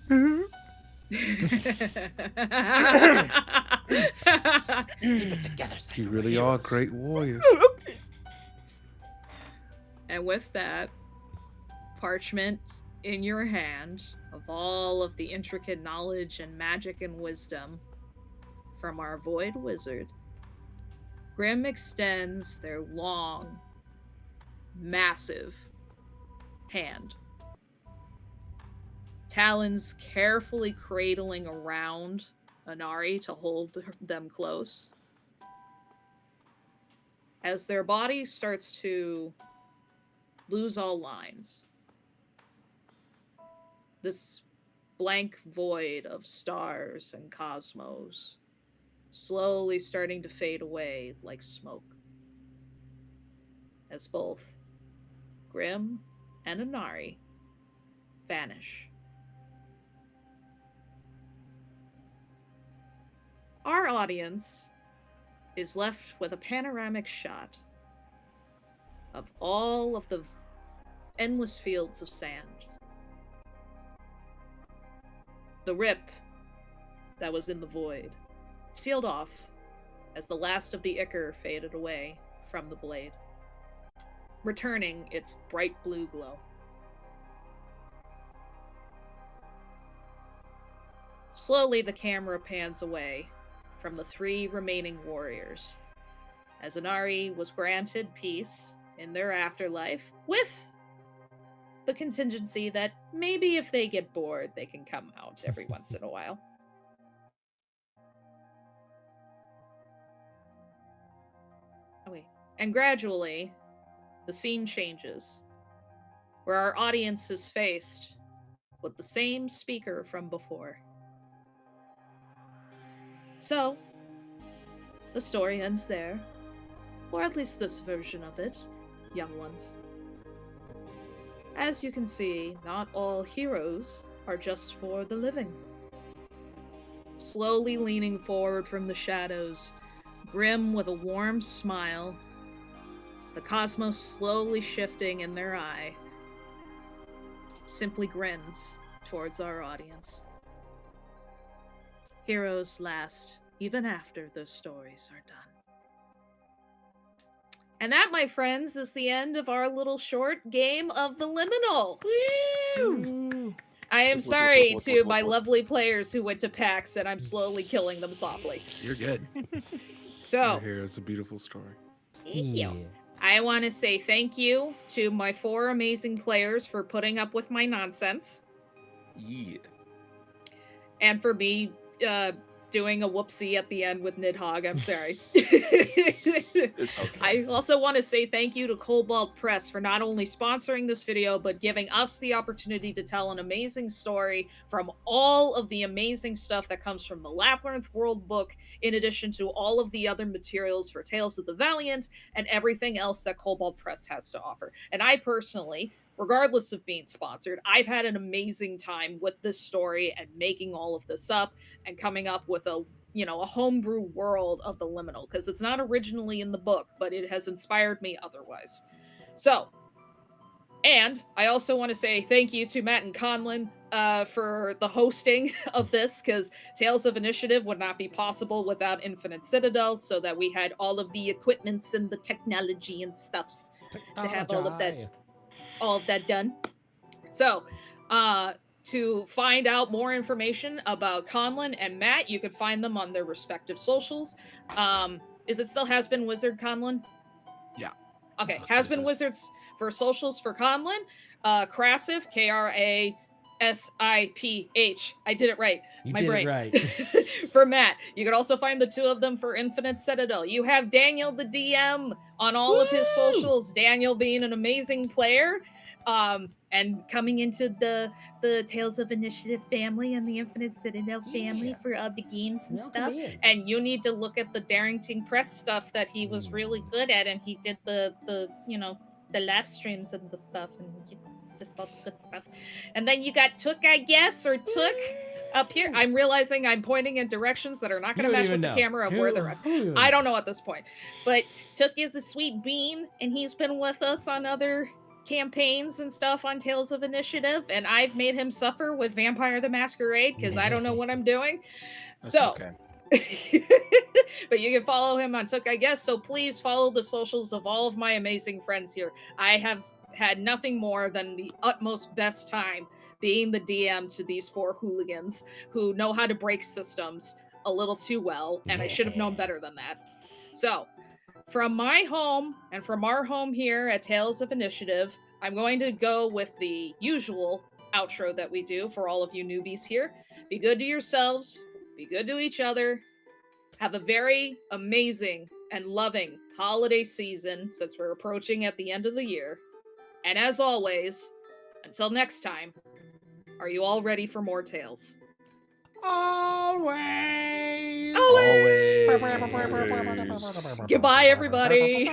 Keep it together, Cypher. You We're really are heroes. great warriors. And with that, parchment in your hand of all of the intricate knowledge and magic and wisdom from our Void Wizard, Grim extends their long, massive hand. Talons carefully cradling around Anari to hold them close. As their body starts to lose all lines, this blank void of stars and cosmos slowly starting to fade away like smoke, as both Grim and Anari vanish. Our audience is left with a panoramic shot of all of the endless fields of sand. The rip that was in the void, sealed off as the last of the ichor faded away from the blade, returning its bright blue glow. Slowly, the camera pans away from the three remaining warriors, as Anari was granted peace in their afterlife, with the contingency that maybe if they get bored, they can come out every once in a while. Oh, wait. And gradually, the scene changes, where our audience is faced with the same speaker from before. So, the story ends there, or at least this version of it, young ones. As you can see, not all heroes are just for the living. Slowly leaning forward from the shadows, Grim with a warm smile, the cosmos slowly shifting in their eye, simply grins towards our audience. Heroes last even after the stories are done. And that, my friends, is the end of our little short game of the Liminal. Woo! I am sorry to my lovely players who went to PAX, and I'm slowly killing them softly. You're good. So, Here is a beautiful story. thank you. I want to say thank you to my 4 amazing players for putting up with my nonsense. Yeah. And for me doing a whoopsie at the end with Nidhogg. I'm sorry. It's okay. I also want to say thank you to Kobold Press for not only sponsoring this video, but giving us the opportunity to tell an amazing story from all of the amazing stuff that comes from the Labyrinth World book, in addition to all of the other materials for Tales of the Valiant and everything else that Kobold Press has to offer. And I personally, regardless of being sponsored, I've had an amazing time with this story and making all of this up and coming up with a a homebrew world of the Liminal, because it's not originally in the book, but it has inspired me otherwise. So, and I also want to say thank you to Matt and Conlon for the hosting of this, because Tales of Initiative would not be possible without Infinite Citadel, so that we had all of the equipments and the technology and stuffs to have all of that done. So, to find out more information about Conlon and Matt, you can find them on their respective socials. Is it still Has Been Wizard, Conlon? Yeah. Okay, Has Been Wizards for socials for Conlon. Krasif, Krasiph. I did it right. You My did brain. it right. For Matt. You can also find the two of them for Infinite Citadel. You have Daniel the DM on all of his socials. Daniel being an amazing player. And coming into the Tales of Initiative family and the Infinite Citadel family for the games and stuff. And you need to look at the Darrington Press stuff that he was really good at, and he did the live streams and the stuff, and just all the good stuff. And then you got Took, I guess, or Took up here. I'm realizing I'm pointing in directions that are not going to match with the camera of where the rest. I don't know at this point. But Took is a sweet bean, and he's been with us on other campaigns and stuff on Tales of Initiative, and I've made him suffer with Vampire the Masquerade because I don't know what I'm doing. That's So, okay. but you can follow him on Took, I guess. So please follow the socials of all of my amazing friends here. I have had nothing more than the utmost best time being the DM to these four hooligans who know how to break systems a little too well, and I should have known better than that. So, from my home and from our home here at Tales of Initiative, I'm going to go with the usual outro that we do for all of you newbies here. Be good to yourselves, be good to each other, have a very amazing and loving holiday season since we're approaching at the end of the year. And as always, until next time, are you all ready for more tales? Always. Goodbye, everybody.